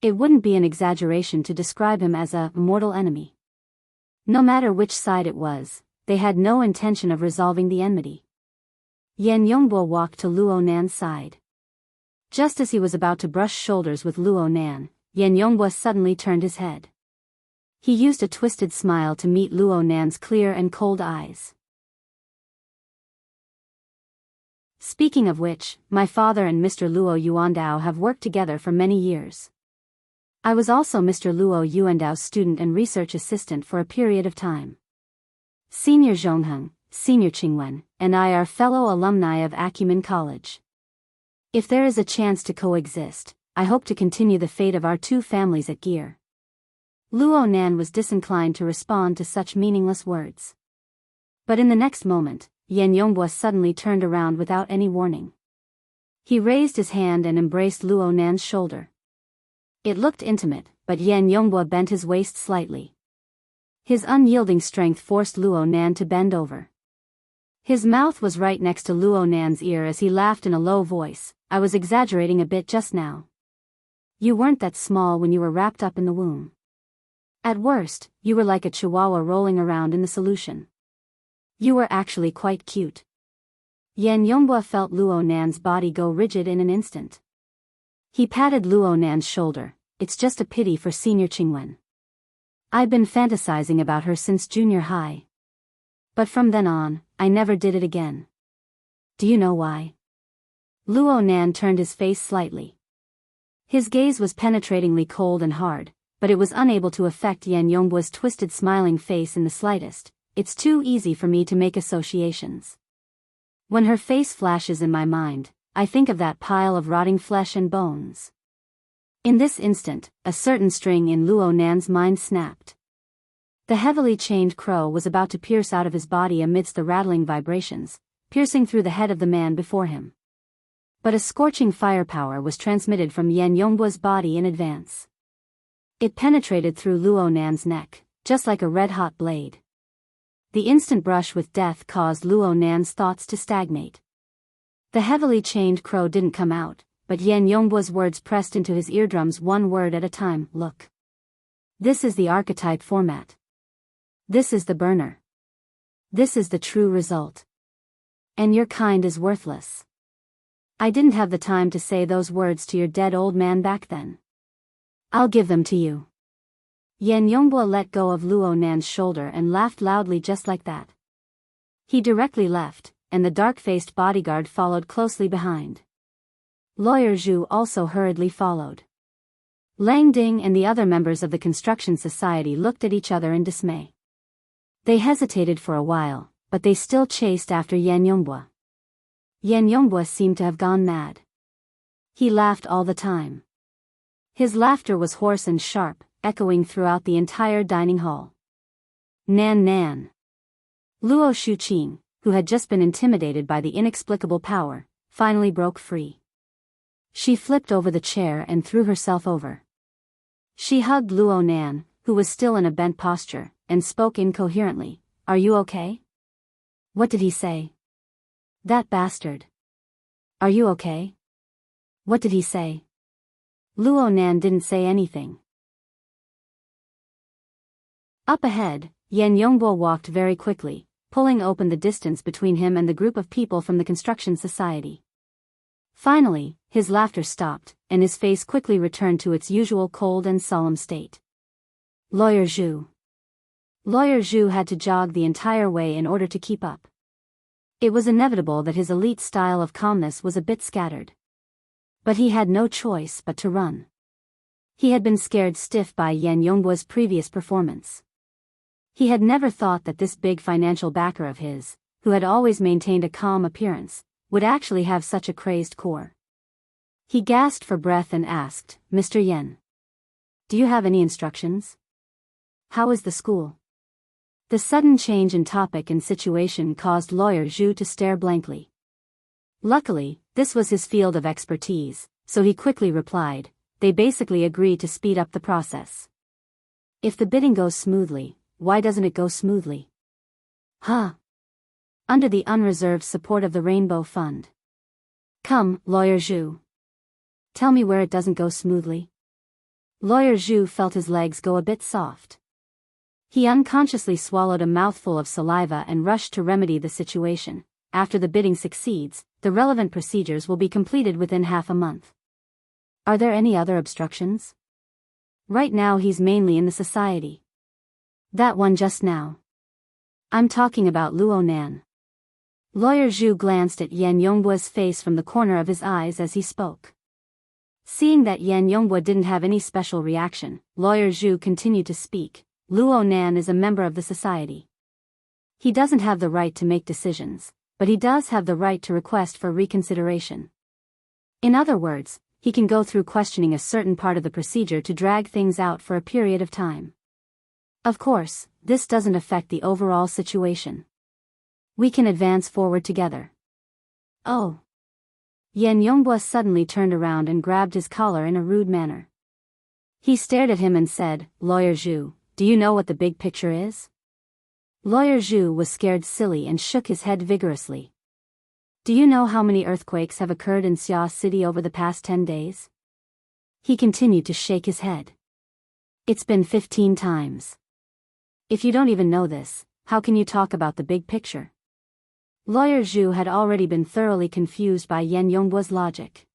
It wouldn't be an exaggeration to describe him as a mortal enemy. No matter which side it was, they had no intention of resolving the enmity. Yen Yonghua walked to Luo Nan's side. Just as he was about to brush shoulders with Luo Nan, Yen Yonghua suddenly turned his head. He used a twisted smile to meet Luo Nan's clear and cold eyes. Speaking of which, my father and Mr. Luo Yuandao have worked together for many years. I was also Mr. Luo Yuandao's student and research assistant for a period of time. Senior Zhongheng, Senior Qingwen, and I are fellow alumni of Acumen College. If there is a chance to coexist, I hope to continue the fate of our two families at Gear. Luo Nan was disinclined to respond to such meaningless words. But in the next moment, Yen Yonghua suddenly turned around without any warning. He raised his hand and embraced Luo Nan's shoulder. It looked intimate, but Yen Yonghua bent his waist slightly. His unyielding strength forced Luo Nan to bend over. His mouth was right next to Luo Nan's ear as he laughed in a low voice. I was exaggerating a bit just now. You weren't that small when you were wrapped up in the womb. At worst, you were like a chihuahua rolling around in the solution. You were actually quite cute. Yen Yonghua felt Luo Nan's body go rigid in an instant. He patted Luo Nan's shoulder. It's just a pity for Senior Qingwen. I've been fantasizing about her since junior high. But from then on, I never did it again. Do you know why? Luo Nan turned his face slightly. His gaze was penetratingly cold and hard, but it was unable to affect Yen Yonghua's twisted smiling face in the slightest. It's too easy for me to make associations. When her face flashes in my mind, I think of that pile of rotting flesh and bones. In this instant, a certain string in Luo Nan's mind snapped. The heavily chained crow was about to pierce out of his body amidst the rattling vibrations, piercing through the head of the man before him. But a scorching firepower was transmitted from Yan Yongbo's body in advance. It penetrated through Luo Nan's neck, just like a red-hot blade. The instant brush with death caused Luo Nan's thoughts to stagnate. The heavily chained crow didn't come out, but Yan Yongbo's words pressed into his eardrums one word at a time. Look. This is the archetype format. This is the burner. This is the true result. And your kind is worthless. I didn't have the time to say those words to your dead old man back then. I'll give them to you. Yan Yongbo let go of Luo Nan's shoulder and laughed loudly just like that. He directly left, and the dark-faced bodyguard followed closely behind. Lawyer Zhu also hurriedly followed. Lang Ding and the other members of the construction society looked at each other in dismay. They hesitated for a while, but they still chased after Yan Yongbo. Yan Yongbo seemed to have gone mad. He laughed all the time. His laughter was hoarse and sharp, echoing throughout the entire dining hall. Nan Nan. Luo Shuqing, who had just been intimidated by the inexplicable power, finally broke free. She flipped over the chair and threw herself over. She hugged Luo Nan, who was still in a bent posture, and spoke incoherently. Are you okay? What did he say? That bastard. Are you okay? What did he say? Luo Nan didn't say anything. Up ahead, Yan Yongbo walked very quickly, pulling open the distance between him and the group of people from the construction society. Finally, his laughter stopped, and his face quickly returned to its usual cold and solemn state. Lawyer Zhu. Lawyer Zhu had to jog the entire way in order to keep up. It was inevitable that his elite style of calmness was a bit scattered. But he had no choice but to run. He had been scared stiff by Yan Yongbo's previous performance. He had never thought that this big financial backer of his, who had always maintained a calm appearance, would actually have such a crazed core. He gasped for breath and asked, Mr. Yen. Do you have any instructions? How is the school? The sudden change in topic and situation caused Lawyer Zhu to stare blankly. Luckily, this was his field of expertise, so he quickly replied, they basically agreed to speed up the process. If the bidding goes smoothly, why doesn't it go smoothly? Huh? Under the unreserved support of the Rainbow Fund. Come, Lawyer Zhu. Tell me where it doesn't go smoothly. Lawyer Zhu felt his legs go a bit soft. He unconsciously swallowed a mouthful of saliva and rushed to remedy the situation. After the bidding succeeds, the relevant procedures will be completed within half a month. Are there any other obstructions? Right now he's mainly in the society. That one just now. I'm talking about Luo Nan. Lawyer Zhu glanced at Yan Yongbo's face from the corner of his eyes as he spoke. Seeing that Yan Yongbo didn't have any special reaction, Lawyer Zhu continued to speak. Luo Nan is a member of the society. He doesn't have the right to make decisions, but he does have the right to request for reconsideration. In other words, he can go through questioning a certain part of the procedure to drag things out for a period of time. Of course, this doesn't affect the overall situation. We can advance forward together. Oh. Yan Yongbo suddenly turned around and grabbed his collar in a rude manner. He stared at him and said, Lawyer Zhu, do you know what the big picture is? Lawyer Zhu was scared silly and shook his head vigorously. Do you know how many earthquakes have occurred in Xia City over the past 10 days? He continued to shake his head. It's been 15 times. If you don't even know this, how can you talk about the big picture? Lawyer Zhu had already been thoroughly confused by Yan Yongbo's logic.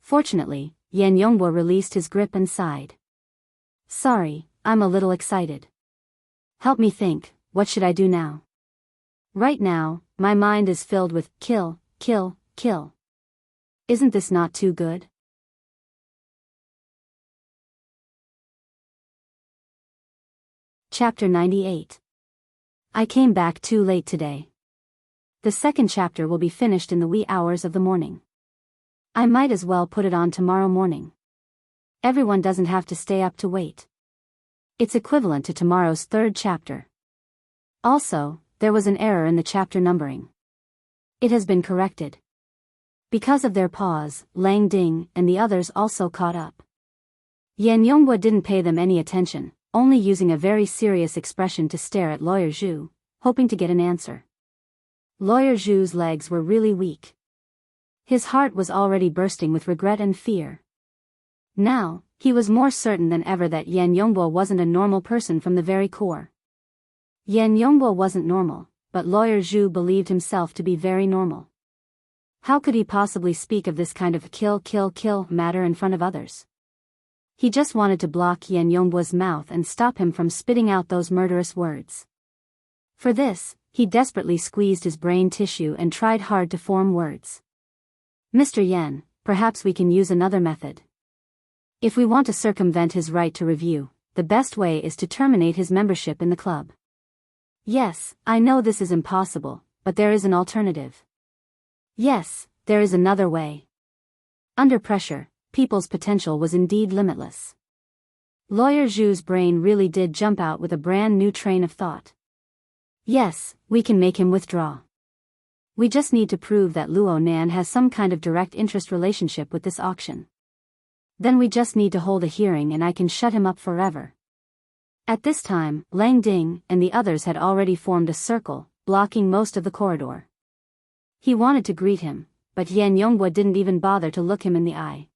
Fortunately, Yan Yongbo released his grip and sighed. Sorry, I'm a little excited. Help me think, what should I do now? Right now, my mind is filled with kill, kill, kill. Isn't this not too good? Chapter 98. I came back too late today. The second chapter will be finished in the wee hours of the morning. I might as well put it on tomorrow morning. Everyone doesn't have to stay up to wait. It's equivalent to tomorrow's third chapter. Also, there was an error in the chapter numbering. It has been corrected. Because of their pause, Lang Ding and the others also caught up. Yan Yonghua didn't pay them any attention, only using a very serious expression to stare at Lawyer Zhu, hoping to get an answer. Lawyer Zhu's legs were really weak. His heart was already bursting with regret and fear. Now, he was more certain than ever that Yan Yonghua wasn't a normal person from the very core. Yan Yonghua wasn't normal, but Lawyer Zhu believed himself to be very normal. How could he possibly speak of this kind of kill matter in front of others? He just wanted to block Yan Yonghua's mouth and stop him from spitting out those murderous words. For this, he desperately squeezed his brain tissue and tried hard to form words. Mr. Yan, perhaps we can use another method. If we want to circumvent his right to review, the best way is to terminate his membership in the club. Yes, I know this is impossible, but there is an alternative. Yes, there is another way. Under pressure, people's potential was indeed limitless. Lawyer Zhu's brain really did jump out with a brand new train of thought. Yes, we can make him withdraw. We just need to prove that Luo Nan has some kind of direct interest relationship with this auction. Then we just need to hold a hearing and I can shut him up forever. At this time, Lang Ding and the others had already formed a circle, blocking most of the corridor. He wanted to greet him, but Yan Yonghua didn't even bother to look him in the eye.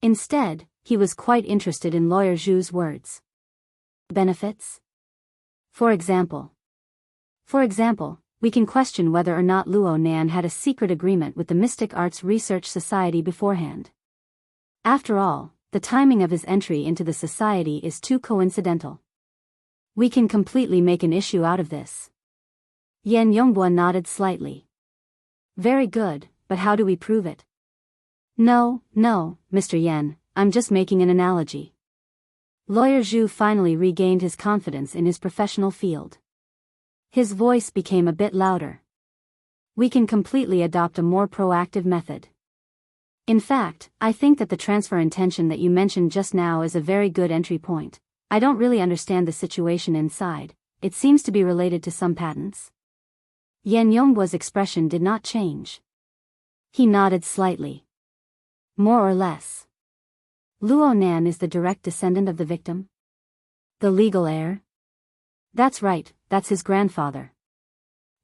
Instead, he was quite interested in Lawyer Zhu's words. Benefits? For example, we can question whether or not Luo Nan had a secret agreement with the Mystic Arts Research Society beforehand. After all, the timing of his entry into the society is too coincidental. We can completely make an issue out of this. Yan Yonghua nodded slightly. Very good, but how do we prove it? No, Mr. Yan, I'm just making an analogy. Lawyer Zhu finally regained his confidence in his professional field. His voice became a bit louder. We can completely adopt a more proactive method. In fact, I think that the transfer intention that you mentioned just now is a very good entry point. I don't really understand the situation inside. It seems to be related to some patents. Yan Yonghua's expression did not change. He nodded slightly. More or less. Luo Nan is the direct descendant of the victim? The legal heir? That's right, that's his grandfather.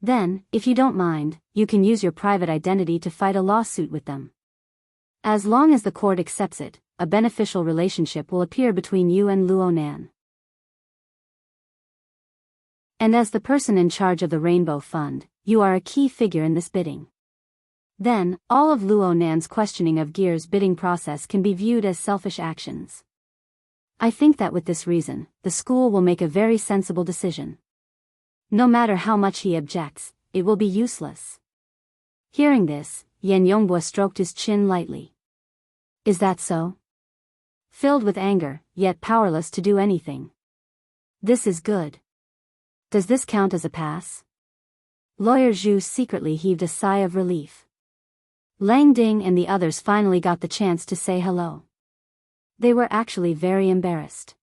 Then, if you don't mind, you can use your private identity to fight a lawsuit with them. As long as the court accepts it, a beneficial relationship will appear between you and Luo Nan. And as the person in charge of the Rainbow Fund, you are a key figure in this bidding. Then, all of Luo Nan's questioning of Gear's bidding process can be viewed as selfish actions. I think that with this reason, the school will make a very sensible decision. No matter how much he objects, it will be useless. Hearing this, Yan Yonghua stroked his chin lightly. Is that so? Filled with anger, yet powerless to do anything. This is good. Does this count as a pass? Lawyer Zhu secretly heaved a sigh of relief. Lang Ding and the others finally got the chance to say hello. They were actually very embarrassed.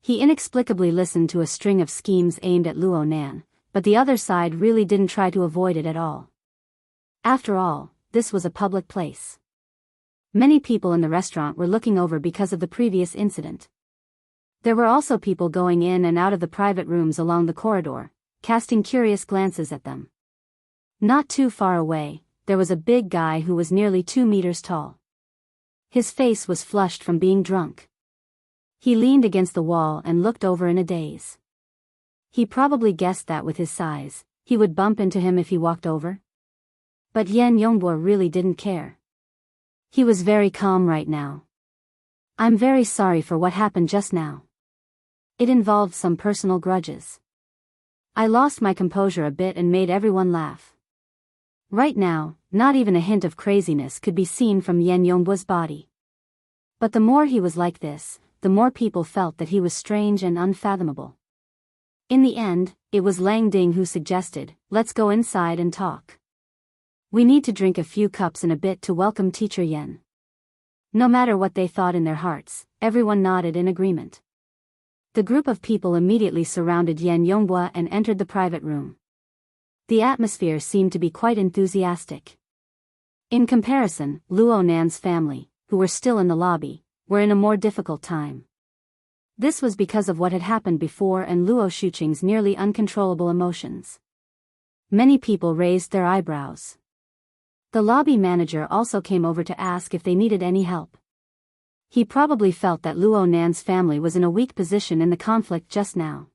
He inexplicably listened to a string of schemes aimed at Luo Nan, but the other side really didn't try to avoid it at all. After all, this was a public place. Many people in the restaurant were looking over because of the previous incident. There were also people going in and out of the private rooms along the corridor, casting curious glances at them. Not too far away, there was a big guy who was nearly 2 meters tall. His face was flushed from being drunk. He leaned against the wall and looked over in a daze. He probably guessed that with his size, he would bump into him if he walked over. But Yan Yonghua really didn't care. He was very calm right now. I'm very sorry for what happened just now. It involved some personal grudges. I lost my composure a bit and made everyone laugh. Right now, not even a hint of craziness could be seen from Yan Yonghua's body. But the more he was like this, the more people felt that he was strange and unfathomable. In the end, it was Lang Ding who suggested, let's go inside and talk. We need to drink a few cups in a bit to welcome Teacher Yan. No matter what they thought in their hearts, everyone nodded in agreement. The group of people immediately surrounded Yan Yonghua and entered the private room. The atmosphere seemed to be quite enthusiastic. In comparison, Luo Nan's family, who were still in the lobby, were in a more difficult time. This was because of what had happened before and Luo Shuqing's nearly uncontrollable emotions. Many people raised their eyebrows. The lobby manager also came over to ask if they needed any help. He probably felt that Luo Nan's family was in a weak position in the conflict just now.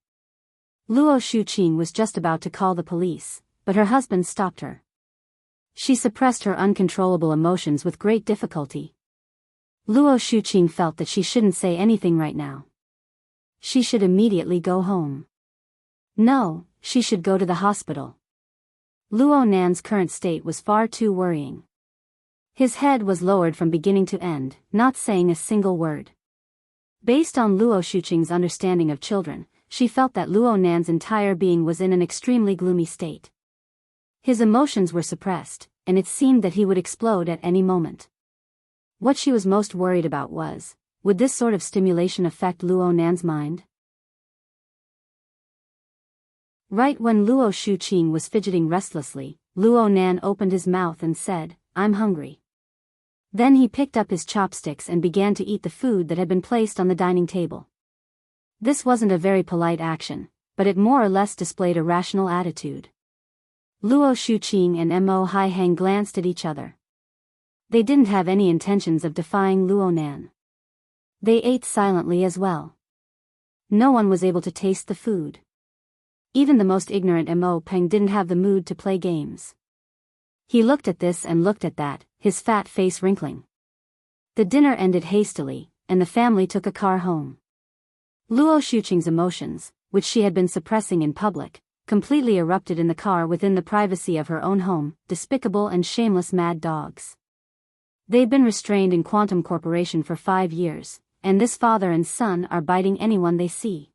Luo Shuqing was just about to call the police, but her husband stopped her. She suppressed her uncontrollable emotions with great difficulty. Luo Shuqing felt that she shouldn't say anything right now. She should immediately go home. No, she should go to the hospital. Luo Nan's current state was far too worrying. His head was lowered from beginning to end, not saying a single word. Based on Luo Shuqing's understanding of children, she felt that Luo Nan's entire being was in an extremely gloomy state. His emotions were suppressed, and it seemed that he would explode at any moment. What she was most worried about was, would this sort of stimulation affect Luo Nan's mind? Right when Luo Shuqing was fidgeting restlessly, Luo Nan opened his mouth and said, "I'm hungry." Then he picked up his chopsticks and began to eat the food that had been placed on the dining table. This wasn't a very polite action, but it more or less displayed a rational attitude. Luo Shuqing and Mo Haiheng glanced at each other. They didn't have any intentions of defying Luo Nan. They ate silently as well. No one was able to taste the food. Even the most ignorant Mo Peng didn't have the mood to play games. He looked at this and looked at that, his fat face wrinkling. The dinner ended hastily, and the family took a car home. Luo Shuqing's emotions, which she had been suppressing in public, completely erupted in the car within the privacy of her own home, despicable and shameless mad dogs. They'd been restrained in Quantum Corporation for 5 years, and this father and son are biting anyone they see.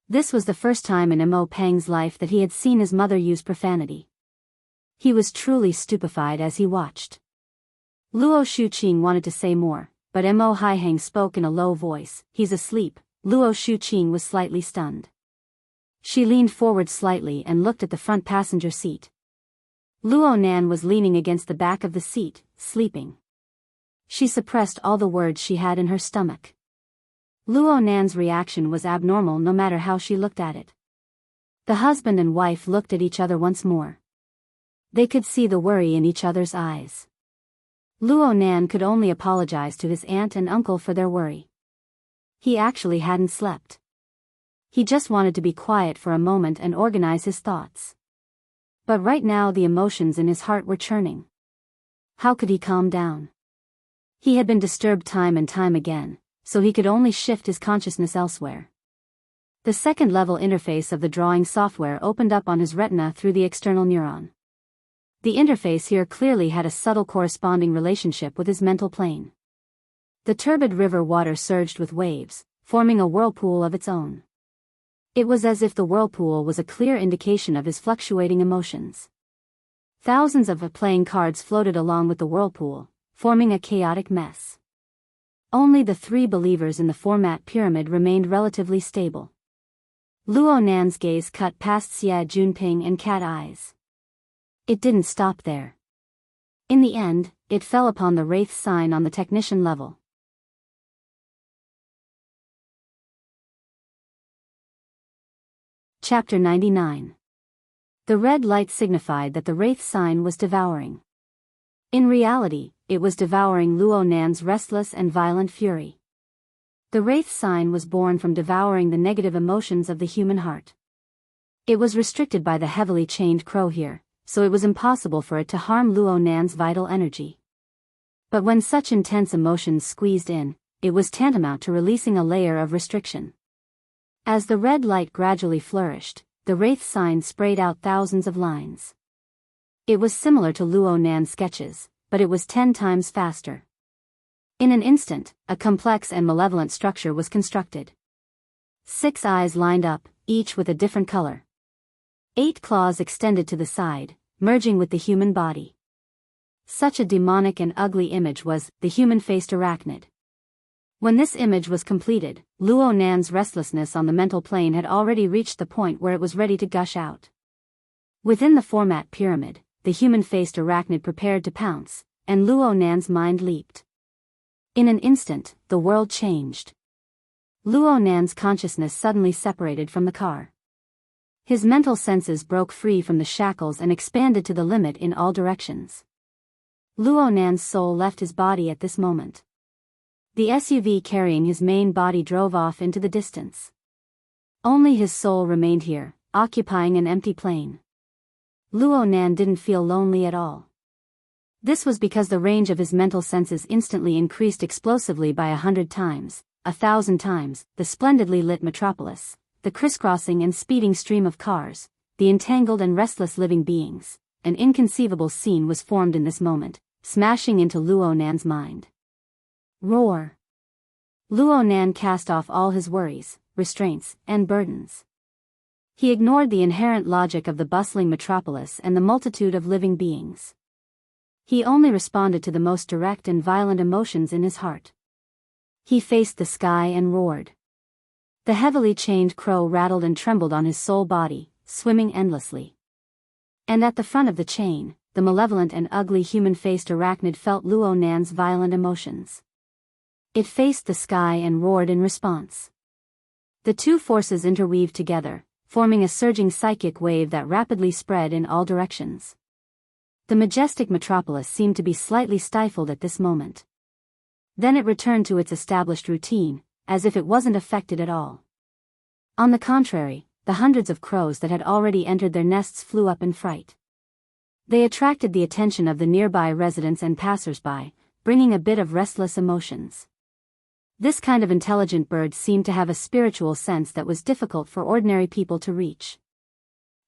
This was the first time in Mo Peng's life that he had seen his mother use profanity. He was truly stupefied as he watched. Luo Shuqing wanted to say more, but Mo Haiheng spoke in a low voice, "He's asleep." Luo Shuqing was slightly stunned. She leaned forward slightly and looked at the front passenger seat. Luo Nan was leaning against the back of the seat, sleeping. She suppressed all the words she had in her stomach. Luo Nan's reaction was abnormal no matter how she looked at it. The husband and wife looked at each other once more. They could see the worry in each other's eyes. Luo Nan could only apologize to his aunt and uncle for their worry. He actually hadn't slept. He just wanted to be quiet for a moment and organize his thoughts. But right now the emotions in his heart were churning. How could he calm down? He had been disturbed time and time again, so he could only shift his consciousness elsewhere. The second-level interface of the drawing software opened up on his retina through the external neuron. The interface here clearly had a subtle corresponding relationship with his mental plane. The turbid river water surged with waves, forming a whirlpool of its own. It was as if the whirlpool was a clear indication of his fluctuating emotions. Thousands of playing cards floated along with the whirlpool, forming a chaotic mess. Only the 3 believers in the format pyramid remained relatively stable. Luo Nan's gaze cut past Xia Junping and Cat Eyes. It didn't stop there. In the end, it fell upon the Wraith sign on the technician level. Chapter 99. The red light signified that the Wraith sign was devouring. In reality, it was devouring Luo Nan's restless and violent fury. The Wraith sign was born from devouring the negative emotions of the human heart. It was restricted by the heavily chained crow here, so it was impossible for it to harm Luo Nan's vital energy. But when such intense emotions squeezed in, it was tantamount to releasing a layer of restriction. As the red light gradually flourished, the Wraith sign sprayed out thousands of lines. It was similar to Luo Nan's sketches, but it was 10 times faster. In an instant, a complex and malevolent structure was constructed. 6 eyes lined up, each with a different color. 8 claws extended to the side, merging with the human body. Such a demonic and ugly image was the human-faced arachnid. When this image was completed, Luo Nan's restlessness on the mental plane had already reached the point where it was ready to gush out. Within the format pyramid, the human-faced arachnid prepared to pounce, and Luo Nan's mind leaped. In an instant, the world changed. Luo Nan's consciousness suddenly separated from the car. His mental senses broke free from the shackles and expanded to the limit in all directions. Luo Nan's soul left his body at this moment. The SUV carrying his main body drove off into the distance. Only his soul remained here, occupying an empty plane. Luo Nan didn't feel lonely at all. This was because the range of his mental senses instantly increased explosively by 100 times, 1,000 times, the splendidly lit metropolis, the crisscrossing and speeding stream of cars, the entangled and restless living beings. An inconceivable scene was formed in this moment, smashing into Luo Nan's mind. Roar! Luo Nan cast off all his worries, restraints, and burdens. He ignored the inherent logic of the bustling metropolis and the multitude of living beings. He only responded to the most direct and violent emotions in his heart. He faced the sky and roared. The heavily chained crow rattled and trembled on his soul body, swimming endlessly. And at the front of the chain, the malevolent and ugly human-faced arachnid felt Luo Nan's violent emotions. It faced the sky and roared in response. The two forces interweaved together, forming a surging psychic wave that rapidly spread in all directions. The majestic metropolis seemed to be slightly stifled at this moment. Then it returned to its established routine, as if it wasn't affected at all. On the contrary, the hundreds of crows that had already entered their nests flew up in fright. They attracted the attention of the nearby residents and passers-by, bringing a bit of restless emotions. This kind of intelligent bird seemed to have a spiritual sense that was difficult for ordinary people to reach.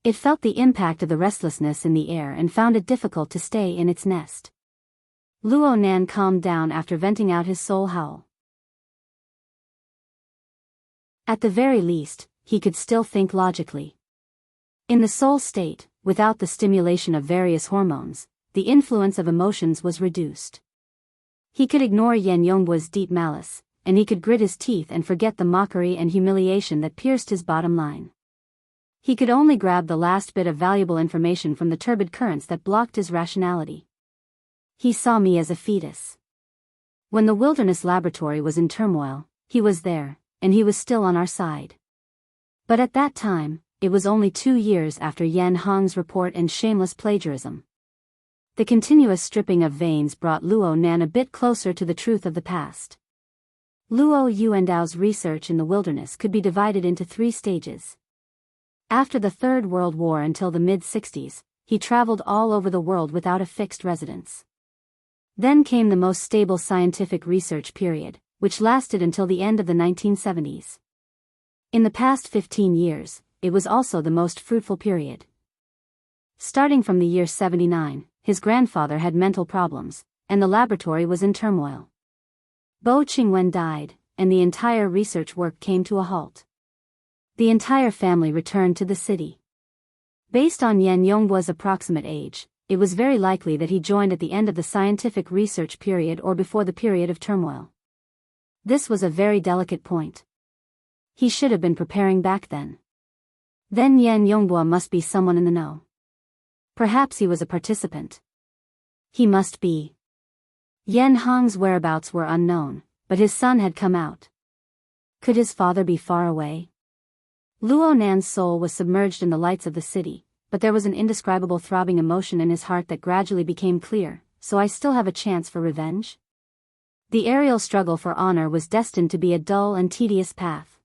It felt the impact of the restlessness in the air and found it difficult to stay in its nest. Luo Nan calmed down after venting out his soul howl. At the very least, he could still think logically. In the soul state, without the stimulation of various hormones, the influence of emotions was reduced. He could ignore Yan Yongbu's deep malice, and he could grit his teeth and forget the mockery and humiliation that pierced his bottom line. He could only grab the last bit of valuable information from the turbid currents that blocked his rationality. He saw me as a fetus. When the wilderness laboratory was in turmoil, he was there, and he was still on our side. But at that time, it was only 2 years after Yan Hong's report and shameless plagiarism. The continuous stripping of veins brought Luo Nan a bit closer to the truth of the past. Luo Yuandao's research in the wilderness could be divided into 3 stages. After the Third World War until the mid-60s, he traveled all over the world without a fixed residence. Then came the most stable scientific research period, which lasted until the end of the 1970s. In the past 15 years, it was also the most fruitful period. Starting from the year 79, his grandfather had mental problems, and the laboratory was in turmoil. Bo Qingwen died, and the entire research work came to a halt. The entire family returned to the city. Based on Yan Yongbu's approximate age, it was very likely that he joined at the end of the scientific research period or before the period of turmoil. This was a very delicate point. He should have been preparing back then. Then Yan Yongbu must be someone in the know. Perhaps he was a participant. He must be. Yan Hong's whereabouts were unknown, but his son had come out. Could his father be far away? Luo Nan's soul was submerged in the lights of the city, but there was an indescribable throbbing emotion in his heart that gradually became clear. So I still have a chance for revenge? The aerial struggle for honor was destined to be a dull and tedious path.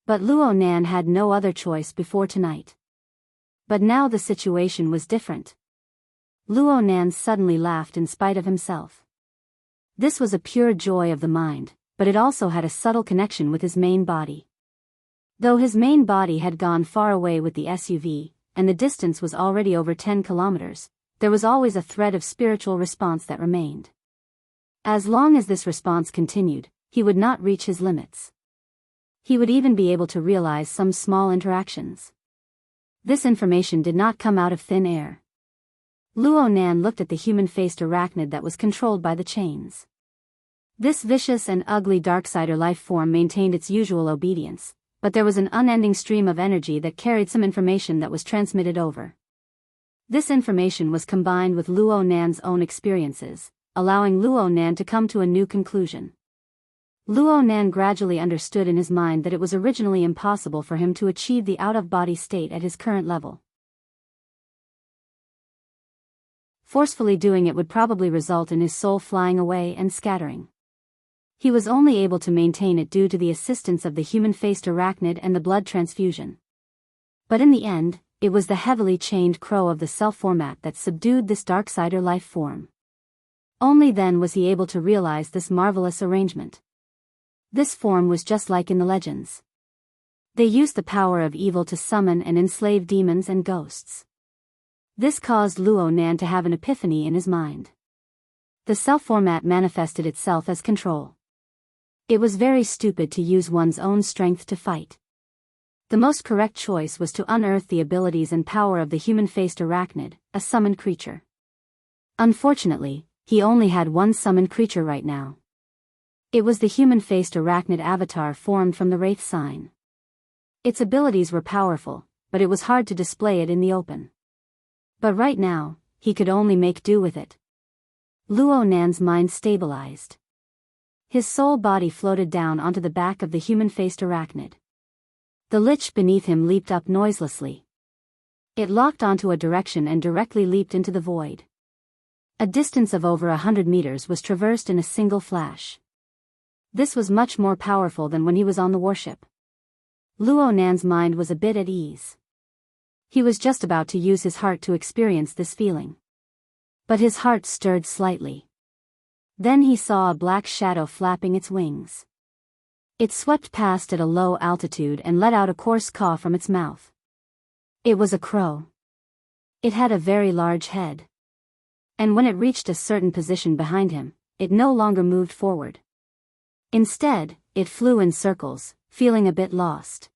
But Luo Nan had no other choice before tonight. But now the situation was different. Luo Nan suddenly laughed in spite of himself. This was a pure joy of the mind, but it also had a subtle connection with his main body. Though his main body had gone far away with the SUV, and the distance was already over 10 kilometers, there was always a thread of spiritual response that remained. As long as this response continued, he would not reach his limits. He would even be able to realize some small interactions. This information did not come out of thin air. Luo Nan looked at the human-faced arachnid that was controlled by the chains. This vicious and ugly Darksider life form maintained its usual obedience, but there was an unending stream of energy that carried some information that was transmitted over. This information was combined with Luo Nan's own experiences, allowing Luo Nan to come to a new conclusion. Luo Nan gradually understood in his mind that it was originally impossible for him to achieve the out-of-body state at his current level. Forcefully doing it would probably result in his soul flying away and scattering. He was only able to maintain it due to the assistance of the human-faced arachnid and the blood transfusion. But in the end, it was the heavily chained crow of the self-format that subdued this Darksider life form. Only then was he able to realize this marvelous arrangement. This form was just like in the legends. They used the power of evil to summon and enslave demons and ghosts. This caused Luo Nan to have an epiphany in his mind. The self-format manifested itself as control. It was very stupid to use one's own strength to fight. The most correct choice was to unearth the abilities and power of the human-faced arachnid, a summoned creature. Unfortunately, he only had one summoned creature right now. It was the human-faced arachnid avatar formed from the Wraith sign. Its abilities were powerful, but it was hard to display it in the open. But right now, he could only make do with it. Luo Nan's mind stabilized. His soul body floated down onto the back of the human-faced arachnid. The lich beneath him leaped up noiselessly. It locked onto a direction and directly leaped into the void. A distance of over 100 meters was traversed in a single flash. This was much more powerful than when he was on the warship. Luo Nan's mind was a bit at ease. He was just about to use his heart to experience this feeling. But his heart stirred slightly. Then he saw a black shadow flapping its wings. It swept past at a low altitude and let out a coarse caw from its mouth. It was a crow. It had a very large head. And when it reached a certain position behind him, it no longer moved forward. Instead, it flew in circles, feeling a bit lost.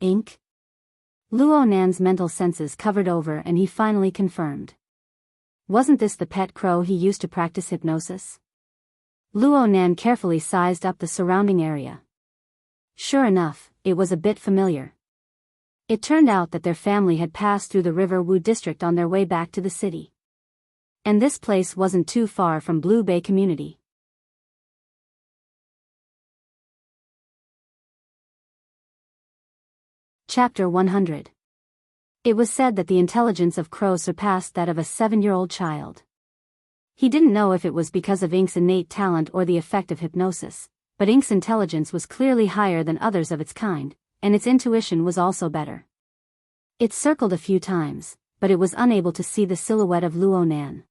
Ink? Luo Nan's mental senses covered over and he finally confirmed. Wasn't this the pet crow he used to practice hypnosis? Luo Nan carefully sized up the surrounding area. Sure enough, it was a bit familiar. It turned out that their family had passed through the River Wu district on their way back to the city. And this place wasn't too far from Blue Bay Community. Chapter 100. It was said that the intelligence of Crow surpassed that of a 7-year-old child. He didn't know if it was because of Ink's innate talent or the effect of hypnosis, but Ink's intelligence was clearly higher than others of its kind, and its intuition was also better. It circled a few times, but it was unable to see the silhouette of Luo Nan.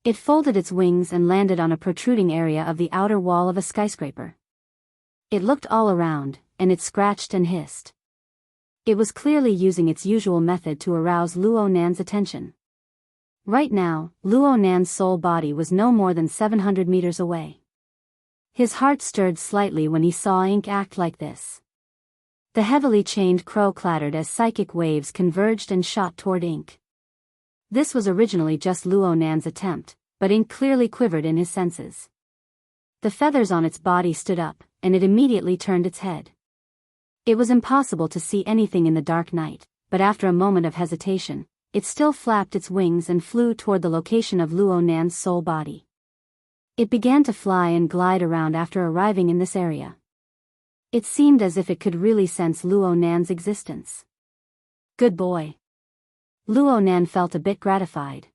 It folded its wings and landed on a protruding area of the outer wall of a skyscraper. It looked all around, and it scratched and hissed. It was clearly using its usual method to arouse Luo Nan's attention. Right now, Luo Nan's soul body was no more than 700 meters away. His heart stirred slightly when he saw Ink act like this. The heavily chained crow clattered as psychic waves converged and shot toward Ink. This was originally just Luo Nan's attempt, but Ink clearly quivered in his senses. The feathers on its body stood up, and it immediately turned its head. It was impossible to see anything in the dark night, but after a moment of hesitation, it still flapped its wings and flew toward the location of Luo Nan's soul body. It began to fly and glide around after arriving in this area. It seemed as if it could really sense Luo Nan's existence. Good boy. Luo Nan felt a bit gratified.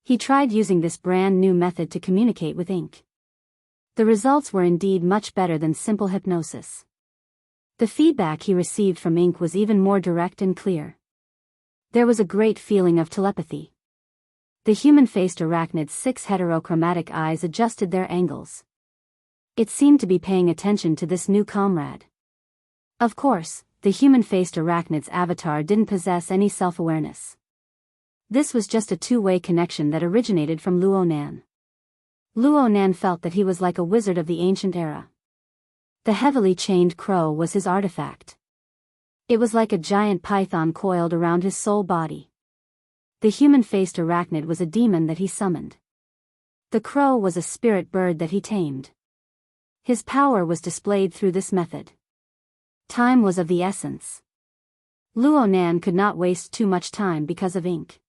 He tried using this brand new method to communicate with Ink. The results were indeed much better than simple hypnosis. The feedback he received from Ink was even more direct and clear. There was a great feeling of telepathy. The human-faced arachnid's 6 heterochromatic eyes adjusted their angles. It seemed to be paying attention to this new comrade. Of course, the human-faced arachnid's avatar didn't possess any self-awareness. This was just a two-way connection that originated from Luo Nan. Luo Nan felt that he was like a wizard of the ancient era. The heavily chained crow was his artifact. It was like a giant python coiled around his soul body. The human-faced arachnid was a demon that he summoned. The crow was a spirit bird that he tamed. His power was displayed through this method. Time was of the essence. Luo Nan could not waste too much time because of ink.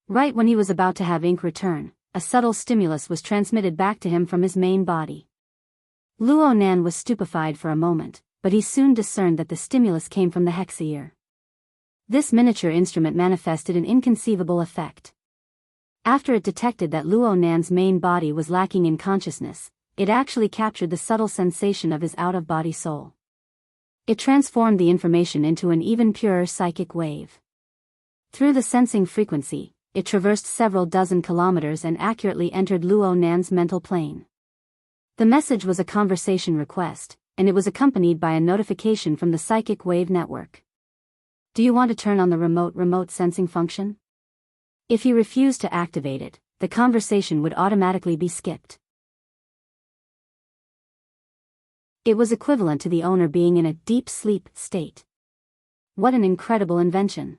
Right when he was about to have ink return, a subtle stimulus was transmitted back to him from his main body. Luo Nan was stupefied for a moment, but he soon discerned that the stimulus came from the hexaear. This miniature instrument manifested an inconceivable effect. After it detected that Luo Nan's main body was lacking in consciousness, it actually captured the subtle sensation of his out-of-body soul. It transformed the information into an even purer psychic wave. Through the sensing frequency, it traversed several dozen kilometers and accurately entered Luo Nan's mental plane. The message was a conversation request, and it was accompanied by a notification from the psychic wave network. Do you want to turn on the remote sensing function? If you refuse to activate it, the conversation would automatically be skipped. It was equivalent to the owner being in a deep sleep state. What an incredible invention.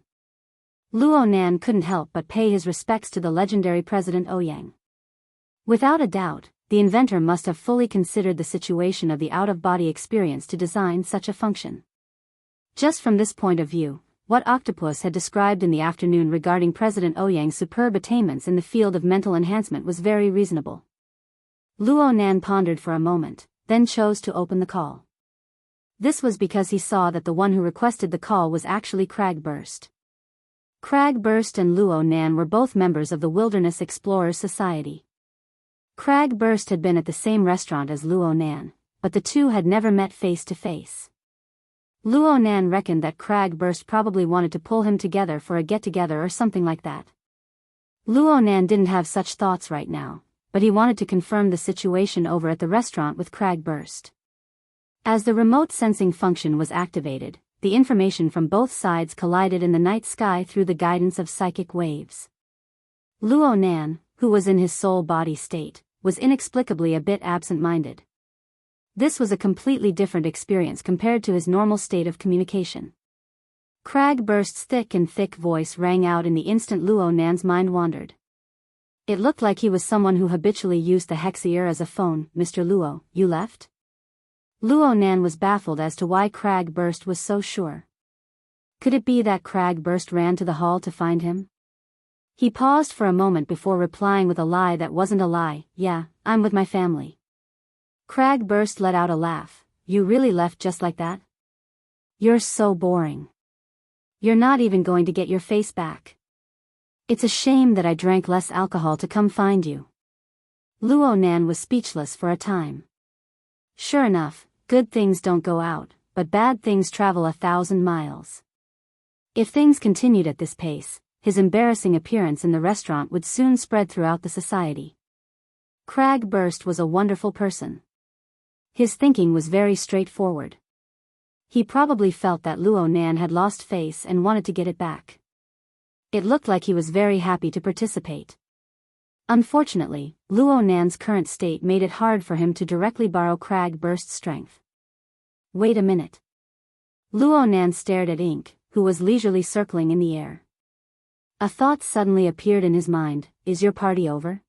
Luo Nan couldn't help but pay his respects to the legendary President Ouyang. Without a doubt, the inventor must have fully considered the situation of the out-of-body experience to design such a function. Just from this point of view, what Octopus had described in the afternoon regarding President Ouyang's superb attainments in the field of mental enhancement was very reasonable. Luo Nan pondered for a moment, then chose to open the call. This was because he saw that the one who requested the call was actually Cragburst. Cragburst and Luo Nan were both members of the Wilderness Explorers Society. Cragburst had been at the same restaurant as Luo Nan, but the two had never met face to face. Luo Nan reckoned that Cragburst probably wanted to pull him together for a get-together or something like that. Luo Nan didn't have such thoughts right now, but he wanted to confirm the situation over at the restaurant with Cragburst. As the remote sensing function was activated, the information from both sides collided in the night sky through the guidance of psychic waves. Luo Nan, who was in his soul-body state, was inexplicably a bit absent-minded. This was a completely different experience compared to his normal state of communication. Cragburst's thick voice rang out in the instant Luo Nan's mind wandered. It looked like he was someone who habitually used the hexaear as a phone. Mr. Luo, you left? Luo Nan was baffled as to why Cragburst was so sure. Could it be that Cragburst ran to the hall to find him? He paused for a moment before replying with a lie that wasn't a lie. Yeah, I'm with my family. Cragburst let out a laugh. You really left just like that? You're so boring. You're not even going to get your face back. It's a shame that I drank less alcohol to come find you. Luo Nan was speechless for a time. Sure enough, good things don't go out, but bad things travel 1,000 miles. If things continued at this pace, his embarrassing appearance in the restaurant would soon spread throughout the society. Cragburst was a wonderful person. His thinking was very straightforward. He probably felt that Luo Nan had lost face and wanted to get it back. It looked like he was very happy to participate. Unfortunately, Luo Nan's current state made it hard for him to directly borrow Cragburst's strength. Wait a minute. Luo Nan stared at Ink, who was leisurely circling in the air. A thought suddenly appeared in his mind. Is your party over?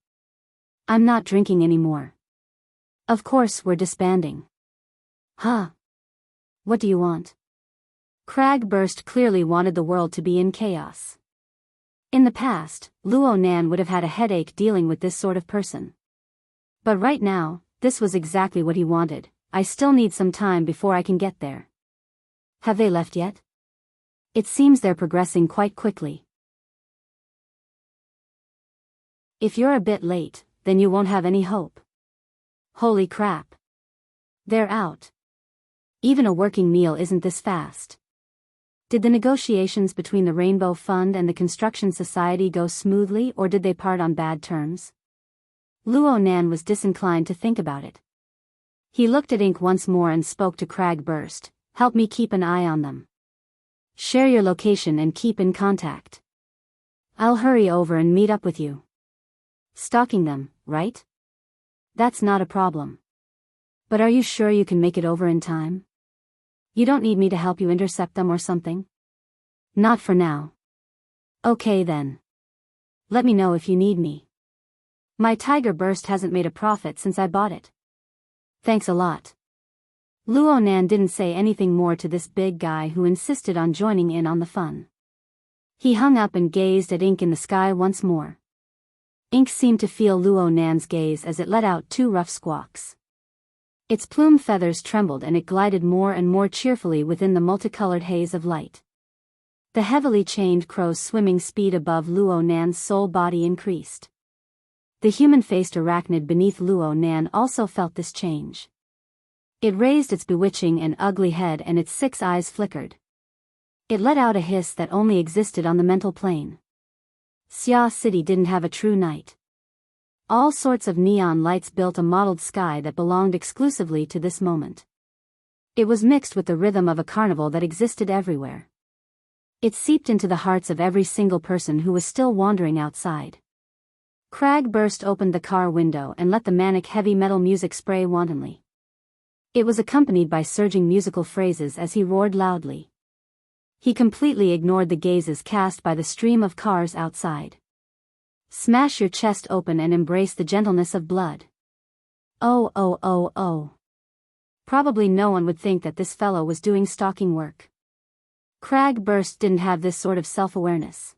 I'm not drinking anymore. Of course we're disbanding. Huh? What do you want? Cragburst clearly wanted the world to be in chaos. In the past, Luo Nan would have had a headache dealing with this sort of person. But right now, this was exactly what he wanted. I still need some time before I can get there. Have they left yet? It seems they're progressing quite quickly. If you're a bit late, then you won't have any hope. Holy crap. They're out. Even a working meal isn't this fast. Did the negotiations between the Rainbow Fund and the Construction Society go smoothly, or did they part on bad terms? Luo Nan was disinclined to think about it. He looked at Ink once more and spoke to Cragburst. Help me keep an eye on them. Share your location and keep in contact. I'll hurry over and meet up with you. Stalking them, right? That's not a problem. But are you sure you can make it over in time? You don't need me to help you intercept them or something? Not for now. Okay then. Let me know if you need me. My Tiger Burst hasn't made a profit since I bought it. Thanks a lot. Luo Nan didn't say anything more to this big guy who insisted on joining in on the fun. He hung up and gazed at Ink in the sky once more. Ink seemed to feel Luo Nan's gaze as it let out two rough squawks. Its plume feathers trembled and it glided more and more cheerfully within the multicolored haze of light. The heavily chained crow's swimming speed above Luo Nan's sole body increased. The human-faced arachnid beneath Luo Nan also felt this change. It raised its bewitching and ugly head and its 6 eyes flickered. It let out a hiss that only existed on the mental plane. Xia City didn't have a true night. All sorts of neon lights built a mottled sky that belonged exclusively to this moment. It was mixed with the rhythm of a carnival that existed everywhere. It seeped into the hearts of every single person who was still wandering outside. Crag Burst opened the car window and let the manic heavy metal music spray wantonly. It was accompanied by surging musical phrases as he roared loudly. He completely ignored the gazes cast by the stream of cars outside. Smash your chest open and embrace the gentleness of blood. Oh oh oh oh. Probably no one would think that this fellow was doing stalking work. Crag Burst didn't have this sort of self-awareness.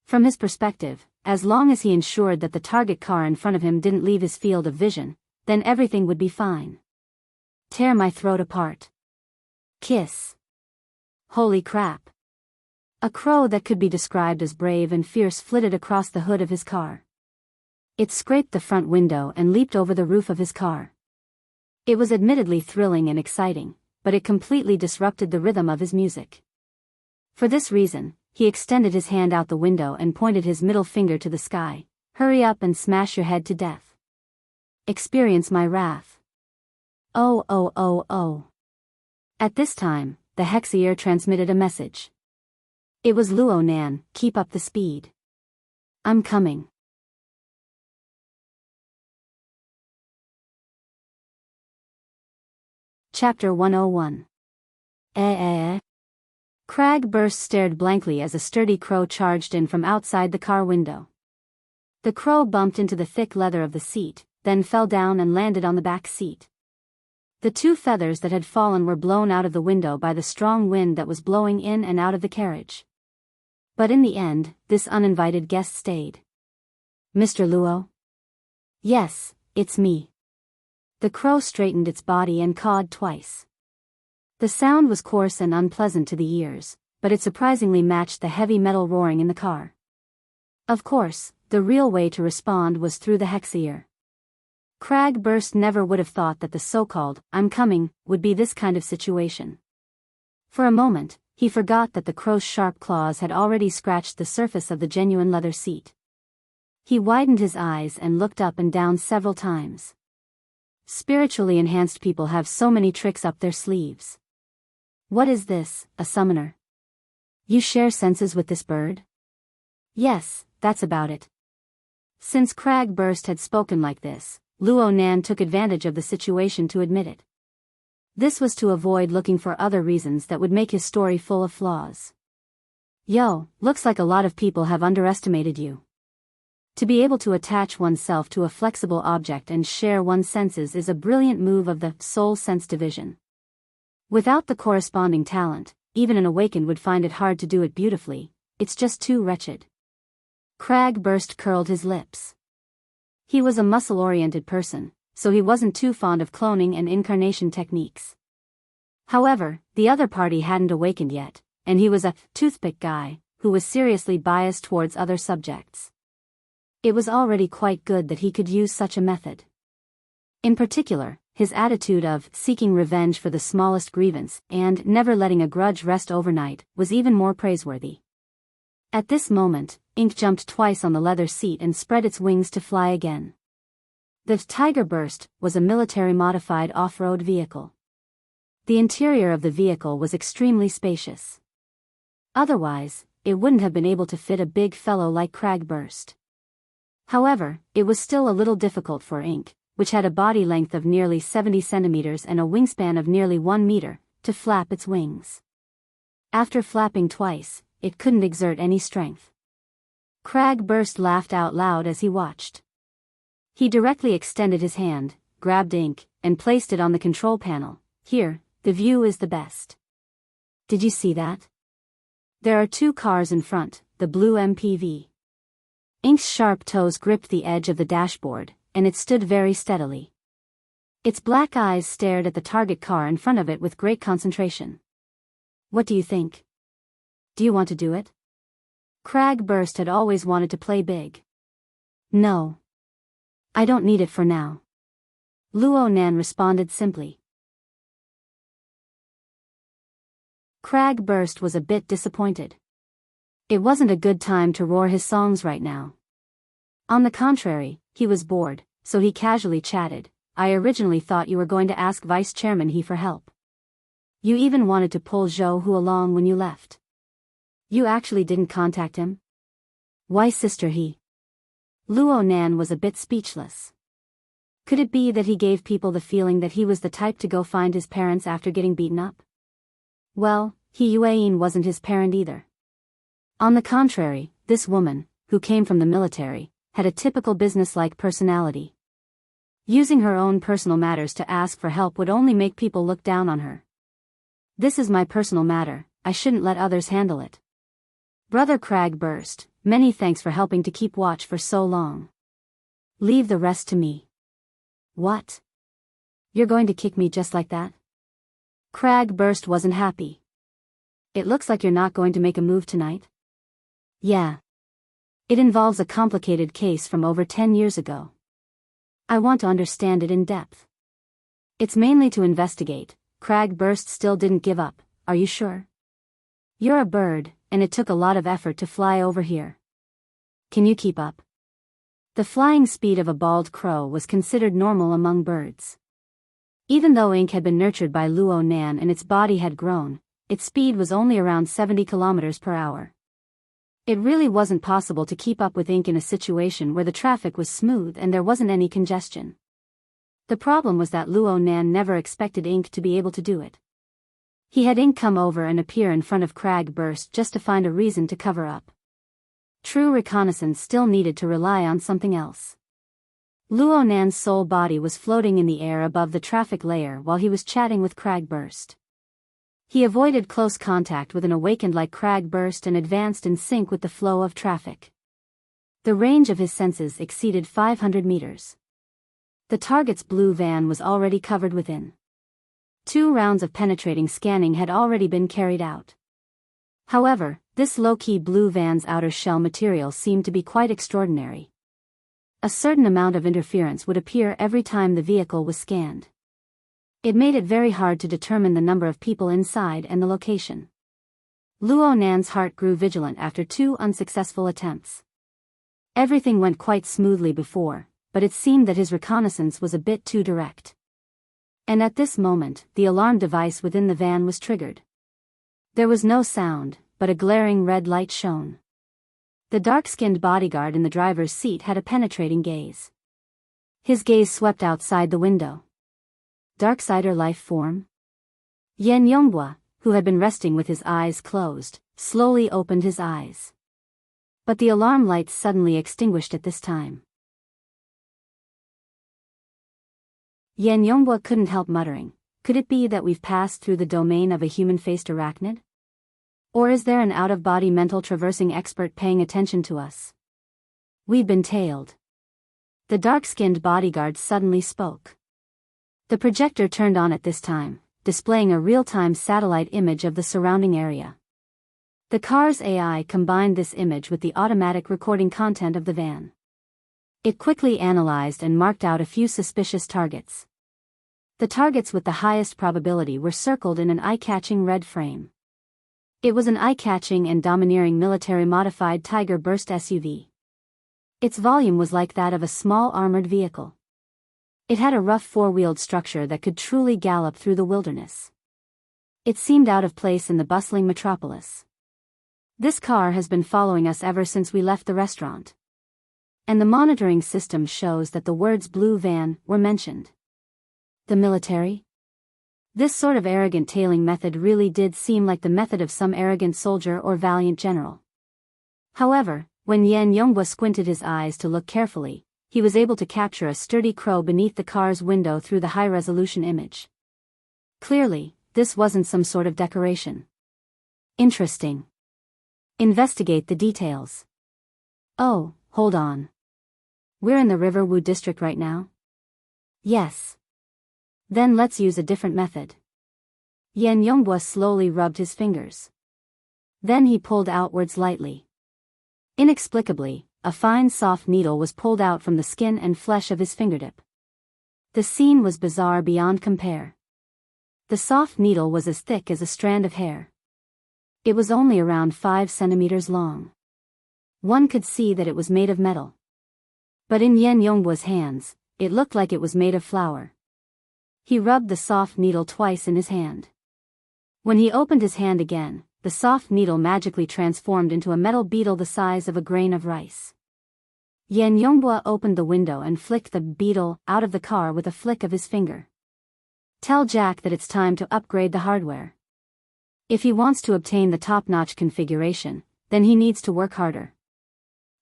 From his perspective, as long as he ensured that the target car in front of him didn't leave his field of vision, then everything would be fine. Tear my throat apart. Kiss. Holy crap. A crow that could be described as brave and fierce flitted across the hood of his car. It scraped the front window and leaped over the roof of his car. It was admittedly thrilling and exciting, but it completely disrupted the rhythm of his music. For this reason, he extended his hand out the window and pointed his middle finger to the sky. Hurry up and smash your head to death. Experience my wrath. Oh oh oh oh. At this time, the Hexier transmitted a message. It was Luo Nan, keep up the speed. I'm coming. Chapter 101. Crag Burst stared blankly as a sturdy crow charged in from outside the car window. The crow bumped into the thick leather of the seat, then fell down and landed on the back seat. The 2 feathers that had fallen were blown out of the window by the strong wind that was blowing in and out of the carriage. But in the end, this uninvited guest stayed. Mr. Luo? Yes, it's me. The crow straightened its body and cawed twice. The sound was coarse and unpleasant to the ears, but it surprisingly matched the heavy metal roaring in the car. Of course, the real way to respond was through the Hexier. Crag Burst never would have thought that the so-called, I'm coming, would be this kind of situation. For a moment, he forgot that the crow's sharp claws had already scratched the surface of the genuine leather seat. He widened his eyes and looked up and down several times. Spiritually enhanced people have so many tricks up their sleeves. What is this, a summoner? You share senses with this bird? Yes, that's about it. Since Crag Burst had spoken like this, Luo Nan took advantage of the situation to admit it. This was to avoid looking for other reasons that would make his story full of flaws. Yo, looks like a lot of people have underestimated you. To be able to attach oneself to a flexible object and share one's senses is a brilliant move of the soul sense division. Without the corresponding talent, even an awakened would find it hard to do it beautifully. It's just too wretched. Crag Burst curled his lips. He was a muscle-oriented person, so he wasn't too fond of cloning and incarnation techniques. However, the other party hadn't awakened yet, and he was a toothpick guy who was seriously biased towards other subjects. It was already quite good that he could use such a method. In particular, his attitude of seeking revenge for the smallest grievance and never letting a grudge rest overnight was even more praiseworthy. At this moment, Ink jumped twice on the leather seat and spread its wings to fly again. The Tiger Burst was a military-modified off-road vehicle. The interior of the vehicle was extremely spacious. Otherwise, it wouldn't have been able to fit a big fellow like Crag Burst. However, it was still a little difficult for Ink, which had a body length of nearly 70 centimeters and a wingspan of nearly 1 meter, to flap its wings. After flapping twice, it couldn't exert any strength. Crag Burst laughed out loud as he watched. He directly extended his hand, grabbed ink, and placed it on the control panel. Here, the view is the best. Did you see that? There are 2 cars in front, the blue MPV. Ink's sharp toes gripped the edge of the dashboard, and it stood very steadily. Its black eyes stared at the target car in front of it with great concentration. What do you think? Do you want to do it? Crag Burst had always wanted to play big. No. I don't need it for now. Luo Nan responded simply. Crag Burst was a bit disappointed. It wasn't a good time to roar his songs right now. On the contrary, he was bored, so he casually chatted. I originally thought you were going to ask Vice Chairman He for help. You even wanted to pull Zhou Hu along when you left. You actually didn't contact him? Why Sister He? Luo Nan was a bit speechless. Could it be that he gave people the feeling that he was the type to go find his parents after getting beaten up? Well, He Yueyin wasn't his parent either. On the contrary, this woman, who came from the military, had a typical business-like personality. Using her own personal matters to ask for help would only make people look down on her. This is my personal matter, I shouldn't let others handle it. Brother Crag Burst, many thanks for helping to keep watch for so long. Leave the rest to me. What? You're going to kick me just like that? Crag Burst wasn't happy. It looks like you're not going to make a move tonight. Yeah. It involves a complicated case from over 10 years ago. I want to understand it in depth. It's mainly to investigate. Crag Burst still didn't give up, are you sure? You're a bird, and it took a lot of effort to fly over here. Can you keep up? The flying speed of a bald crow was considered normal among birds. Even though Ink had been nurtured by Luo Nan and its body had grown, its speed was only around 70 kilometers per hour. It really wasn't possible to keep up with Ink in a situation where the traffic was smooth and there wasn't any congestion. The problem was that Luo Nan never expected Ink to be able to do it. He had Ink come over and appear in front of Crag Burst just to find a reason to cover up. True reconnaissance still needed to rely on something else. Luo Nan's soul body was floating in the air above the traffic layer while he was chatting with Crag Burst. He avoided close contact with an awakened like Crag Burst and advanced in sync with the flow of traffic. The range of his senses exceeded 500 meters. The target's blue van was already covered within. 2 rounds of penetrating scanning had already been carried out. However, this low-key blue van's outer shell material seemed to be quite extraordinary. A certain amount of interference would appear every time the vehicle was scanned. It made it very hard to determine the number of people inside and the location. Luo Nan's heart grew vigilant after 2 unsuccessful attempts. Everything went quite smoothly before, but it seemed that his reconnaissance was a bit too direct. And at this moment, the alarm device within the van was triggered. There was no sound, but a glaring red light shone. The dark-skinned bodyguard in the driver's seat had a penetrating gaze. His gaze swept outside the window. Darksider life form? Yan Yonghua, who had been resting with his eyes closed, slowly opened his eyes. But the alarm lights suddenly extinguished at this time. Yan Yonghua couldn't help muttering, could it be that we've passed through the domain of a human-faced arachnid? Or is there an out-of-body mental traversing expert paying attention to us? We've been tailed. The dark-skinned bodyguard suddenly spoke. The projector turned on at this time, displaying a real-time satellite image of the surrounding area. The car's AI combined this image with the automatic recording content of the van. It quickly analyzed and marked out a few suspicious targets. The targets with the highest probability were circled in an eye-catching red frame. It was an eye-catching and domineering military-modified Tiger Burst SUV. Its volume was like that of a small armored vehicle. It had a rough 4-wheeled structure that could truly gallop through the wilderness. It seemed out of place in the bustling metropolis. This car has been following us ever since we left the restaurant. And the monitoring system shows that the words blue van were mentioned. The military? This sort of arrogant tailing method really did seem like the method of some arrogant soldier or valiant general. However, when Yan Yonghua squinted his eyes to look carefully, he was able to capture a sturdy crow beneath the car's window through the high-resolution image. Clearly, this wasn't some sort of decoration. Interesting. Investigate the details. Oh, hold on. We're in the Riverwood district right now? Yes. Then let's use a different method. Yan Yongbwa slowly rubbed his fingers. Then he pulled outwards lightly. Inexplicably, a fine soft needle was pulled out from the skin and flesh of his fingertip. The scene was bizarre beyond compare. The soft needle was as thick as a strand of hair. It was only around 5 centimeters long. One could see that it was made of metal. But in Yan Yongbwa's hands, it looked like it was made of flour. He rubbed the soft needle twice in his hand. When he opened his hand again, the soft needle magically transformed into a metal beetle the size of a grain of rice. Yan Yongbwa opened the window and flicked the beetle out of the car with a flick of his finger. Tell Jack that it's time to upgrade the hardware. If he wants to obtain the top-notch configuration, then he needs to work harder.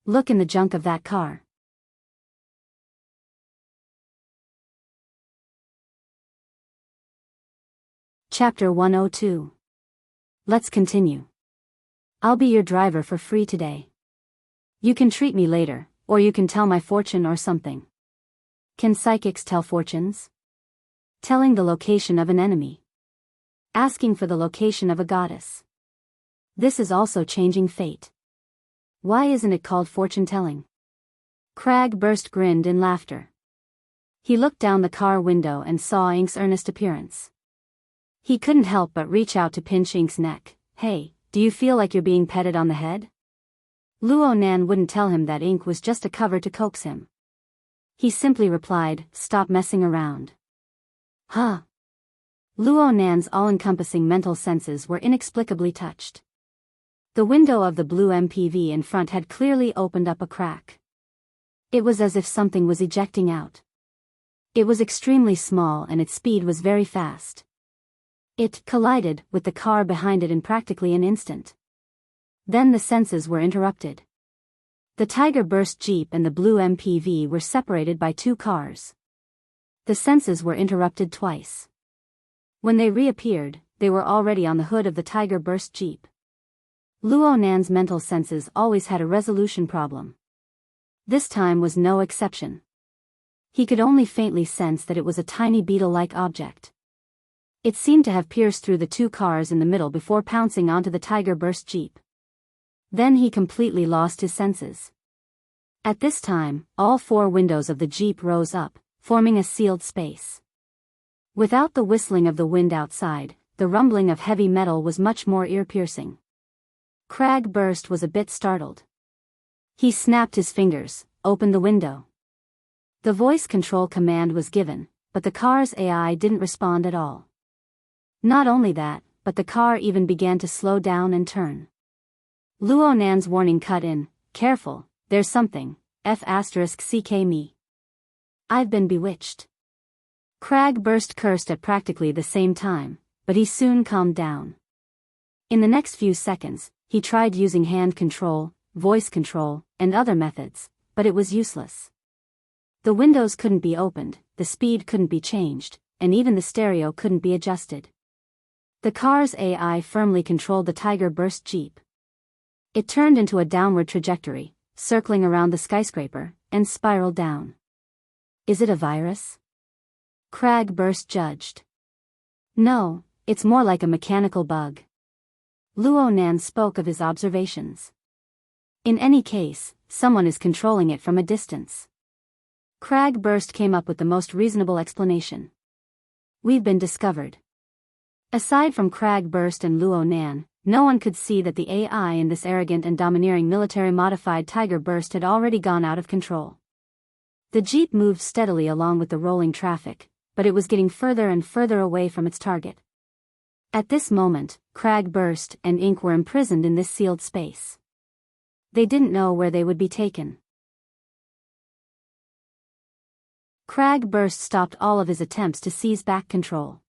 Look in the junk of that car. Chapter 102. Let's continue. I'll be your driver for free today. You can treat me later, or you can tell my fortune or something. Can psychics tell fortunes? Telling the location of an enemy. Asking for the location of a goddess. This is also changing fate. Why isn't it called fortune-telling? Cragburst grinned in laughter. He looked down the car window and saw Ink's earnest appearance. He couldn't help but reach out to pinch Ink's neck. Hey, do you feel like you're being petted on the head? Luo Nan wouldn't tell him that Ink was just a cover to coax him. He simply replied, stop messing around. Huh? Luo Nan's all-encompassing mental senses were inexplicably touched. The window of the blue MPV in front had clearly opened up a crack. It was as if something was ejecting out. It was extremely small and its speed was very fast. It collided with the car behind it in practically an instant. Then the senses were interrupted. The Tiger Burst Jeep and the blue MPV were separated by 2 cars. The senses were interrupted twice. When they reappeared, they were already on the hood of the Tiger Burst Jeep. Luo Nan's mental senses always had a resolution problem. This time was no exception. He could only faintly sense that it was a tiny beetle-like object. It seemed to have pierced through the 2 cars in the middle before pouncing onto the Tiger Burst Jeep. Then he completely lost his senses. At this time, all 4 windows of the Jeep rose up, forming a sealed space. Without the whistling of the wind outside, the rumbling of heavy metal was much more ear-piercing. Cragburst was a bit startled. He snapped his fingers, opened the window. The voice control command was given, but the car's AI didn't respond at all. Not only that, but the car even began to slow down and turn. Luo Nan's warning cut in, careful, there's something, F***ck me. I've been bewitched. Cragburst cursed at practically the same time, but he soon calmed down. In the next few seconds, he tried using hand control, voice control, and other methods, but it was useless. The windows couldn't be opened, the speed couldn't be changed, and even the stereo couldn't be adjusted. The car's AI firmly controlled the Tiger Burst Jeep. It turned into a downward trajectory, circling around the skyscraper, and spiraled down. Is it a virus? Cragburst judged. No, it's more like a mechanical bug. Luo Nan spoke of his observations. In any case, someone is controlling it from a distance. Cragburst came up with the most reasonable explanation. We've been discovered. Aside from Cragburst and Luo Nan, no one could see that the AI in this arrogant and domineering military-modified Tiger Burst had already gone out of control. The Jeep moved steadily along with the rolling traffic, but it was getting further and further away from its target. At this moment, Cragburst and Ink were imprisoned in this sealed space. They didn't know where they would be taken. Cragburst stopped all of his attempts to seize back control.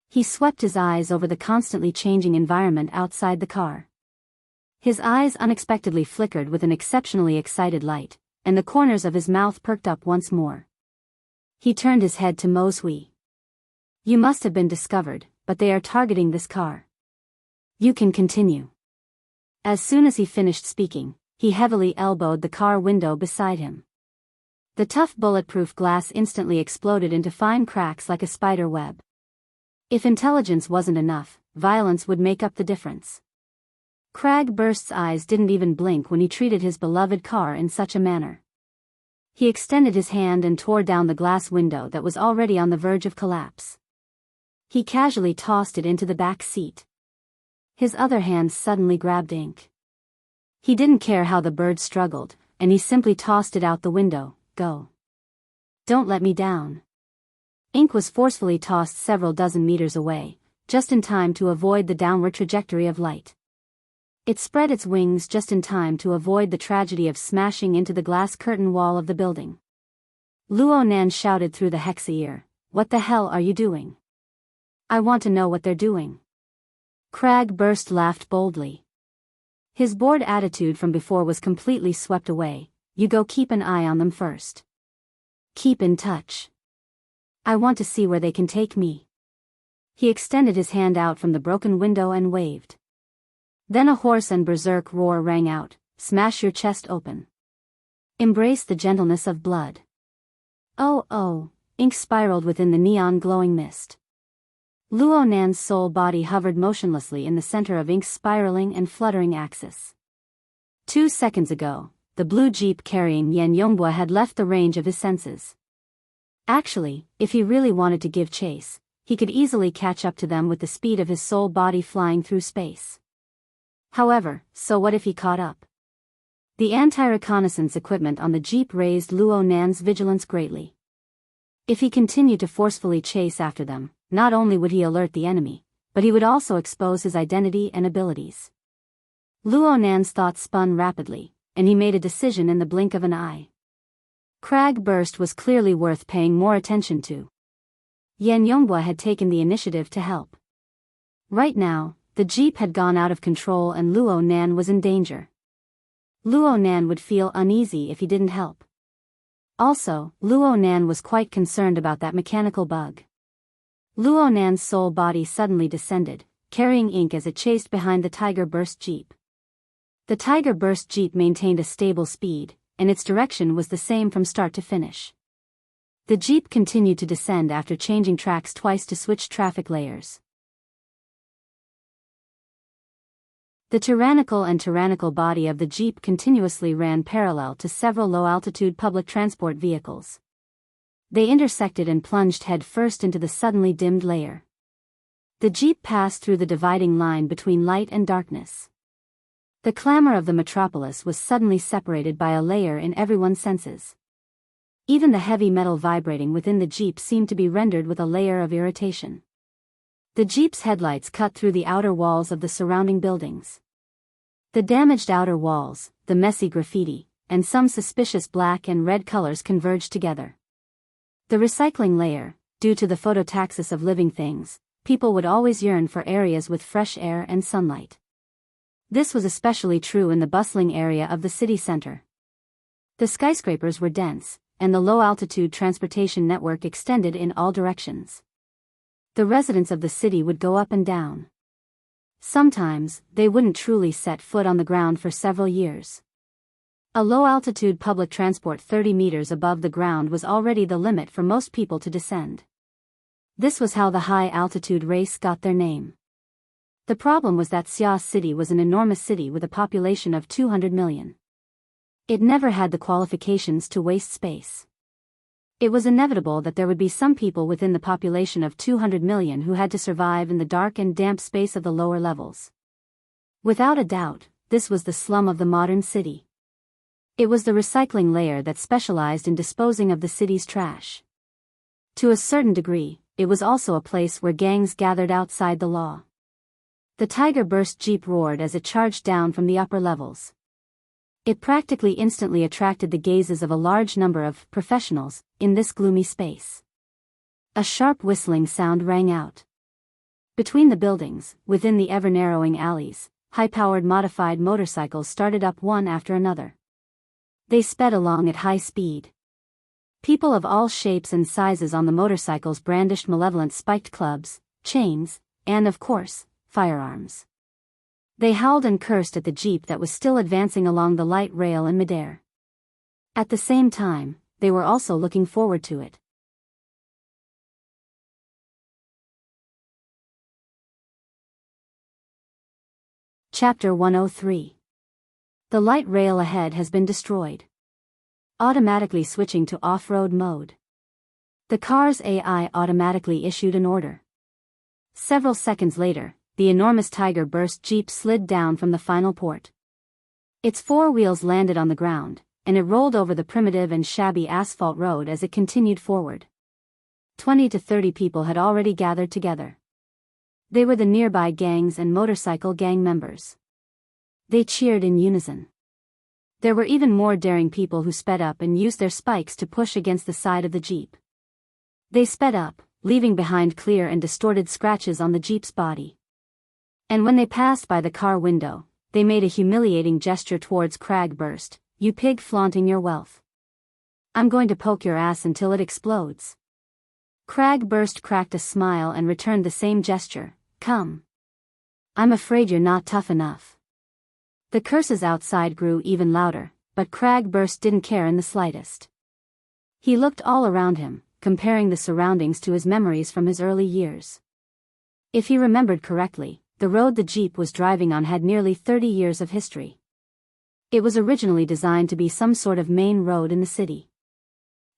He swept his eyes over the constantly changing environment outside the car. His eyes unexpectedly flickered with an exceptionally excited light, and the corners of his mouth perked up once more. He turned his head to Mo Sui. "You must have been discovered, but they are targeting this car. You can continue." As soon as he finished speaking, he heavily elbowed the car window beside him. The tough bulletproof glass instantly exploded into fine cracks like a spider web. If intelligence wasn't enough, violence would make up the difference. Cragburst's eyes didn't even blink when he treated his beloved car in such a manner. He extended his hand and tore down the glass window that was already on the verge of collapse. He casually tossed it into the back seat. His other hand suddenly grabbed ink. He didn't care how the bird struggled, and he simply tossed it out the window. "Go. Don't let me down." Ink was forcefully tossed several dozen meters away, just in time to avoid the downward trajectory of light. It spread its wings just in time to avoid the tragedy of smashing into the glass curtain wall of the building. Luo Nan shouted through the hex ear, "What the hell are you doing? I want to know what they're doing." Cragburst laughed boldly. His bored attitude from before was completely swept away. "You go keep an eye on them first. Keep in touch. I want to see where they can take me." He extended his hand out from the broken window and waved. Then a hoarse and berserk roar rang out, "Smash your chest open. Embrace the gentleness of blood." Oh, ink spiraled within the neon glowing mist. Luo Nan's soul body hovered motionlessly in the center of Ink's spiraling and fluttering axis. 2 seconds ago, the blue jeep carrying Yan Yongbua had left the range of his senses. Actually, if he really wanted to give chase, he could easily catch up to them with the speed of his soul body flying through space. However, so what if he caught up? The anti-reconnaissance equipment on the jeep raised Luo Nan's vigilance greatly. If he continued to forcefully chase after them, not only would he alert the enemy, but he would also expose his identity and abilities. Luo Nan's thoughts spun rapidly, and he made a decision in the blink of an eye. Cragburst was clearly worth paying more attention to. Yan Yongbua had taken the initiative to help. Right now, the jeep had gone out of control and Luo Nan was in danger. Luo Nan would feel uneasy if he didn't help. Also, Luo Nan was quite concerned about that mechanical bug. Luo Nan's soul body suddenly descended, carrying Ink as it chased behind the Tiger Burst jeep. The Tiger Burst jeep maintained a stable speed, and its direction was the same from start to finish. The jeep continued to descend after changing tracks twice to switch traffic layers. The tyrannical body of the jeep continuously ran parallel to several low-altitude public transport vehicles. They intersected and plunged head-first into the suddenly dimmed layer. The jeep passed through the dividing line between light and darkness. The clamor of the metropolis was suddenly separated by a layer in everyone's senses. Even the heavy metal vibrating within the jeep seemed to be rendered with a layer of irritation. The jeep's headlights cut through the outer walls of the surrounding buildings. The damaged outer walls, the messy graffiti, and some suspicious black and red colors converged together. The recycling layer, due to the phototaxis of living things, people would always yearn for areas with fresh air and sunlight. This was especially true in the bustling area of the city center. The skyscrapers were dense, and the low-altitude transportation network extended in all directions. The residents of the city would go up and down. Sometimes, they wouldn't truly set foot on the ground for several years. A low-altitude public transport 30 meters above the ground was already the limit for most people to descend. This was how the high-altitude race got their name. The problem was that Xia City was an enormous city with a population of 200 million. It never had the qualifications to waste space. It was inevitable that there would be some people within the population of 200 million who had to survive in the dark and damp space of the lower levels. Without a doubt, this was the slum of the modern city. It was the recycling layer that specialized in disposing of the city's trash. To a certain degree, it was also a place where gangs gathered outside the law. The Tiger Burst jeep roared as it charged down from the upper levels. It practically instantly attracted the gazes of a large number of professionals in this gloomy space. A sharp whistling sound rang out. Between the buildings, within the ever-narrowing alleys, high-powered modified motorcycles started up one after another. They sped along at high speed. People of all shapes and sizes on the motorcycles brandished malevolent spiked clubs, chains, and of course, firearms. They howled and cursed at the jeep that was still advancing along the light rail in midair. At the same time, they were also looking forward to it. Chapter 103. The light rail ahead has been destroyed. Automatically switching to off-road mode. The car's AI automatically issued an order. Several seconds later, the enormous Tiger Burst Jeep slid down from the final port. Its four wheels landed on the ground, and it rolled over the primitive and shabby asphalt road as it continued forward. 20 to 30 people had already gathered together. They were the nearby gangs and motorcycle gang members. They cheered in unison. There were even more daring people who sped up and used their spikes to push against the side of the Jeep. They sped up, leaving behind clear and distorted scratches on the Jeep's body. And when they passed by the car window, they made a humiliating gesture towards Crag Burst. "You pig flaunting your wealth. I'm going to poke your ass until it explodes." Crag Burst cracked a smile and returned the same gesture. "Come. I'm afraid you're not tough enough." The curses outside grew even louder, but Crag Burst didn't care in the slightest. He looked all around him, comparing the surroundings to his memories from his early years. If he remembered correctly, the road the Jeep was driving on had nearly 30 years of history. It was originally designed to be some sort of main road in the city.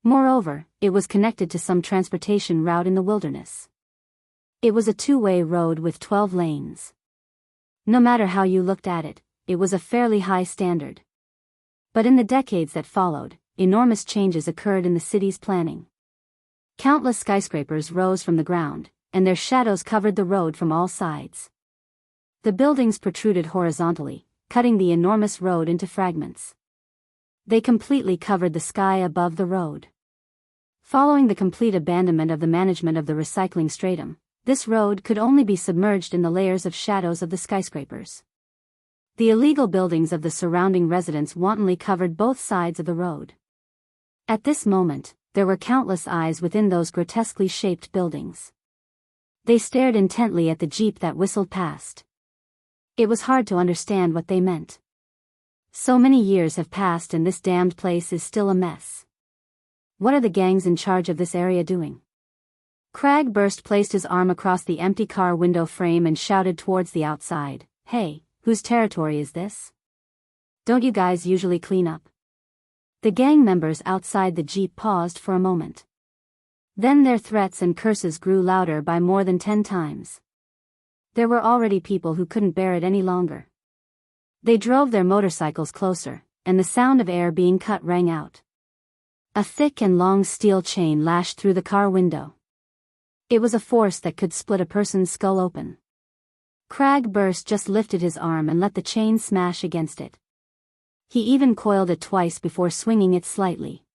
Moreover, it was connected to some transportation route in the wilderness. It was a two-way road with 12 lanes. No matter how you looked at it, it was a fairly high standard. But in the decades that followed, enormous changes occurred in the city's planning. Countless skyscrapers rose from the ground, and their shadows covered the road from all sides. The buildings protruded horizontally, cutting the enormous road into fragments. They completely covered the sky above the road. Following the complete abandonment of the management of the recycling stratum, this road could only be submerged in the layers of shadows of the skyscrapers. The illegal buildings of the surrounding residents wantonly covered both sides of the road. At this moment, there were countless eyes within those grotesquely shaped buildings. They stared intently at the Jeep that whistled past. It was hard to understand what they meant. So many years have passed and this damned place is still a mess. What are the gangs in charge of this area doing? Crag Burst placed his arm across the empty car window frame and shouted towards the outside, "Hey, whose territory is this? Don't you guys usually clean up?" The gang members outside the Jeep paused for a moment. Then their threats and curses grew louder by more than 10 times. There were already people who couldn't bear it any longer. They drove their motorcycles closer, and the sound of air being cut rang out. A thick and long steel chain lashed through the car window. It was a force that could split a person's skull open. Crag Burst just lifted his arm and let the chain smash against it. He even coiled it twice before swinging it slightly.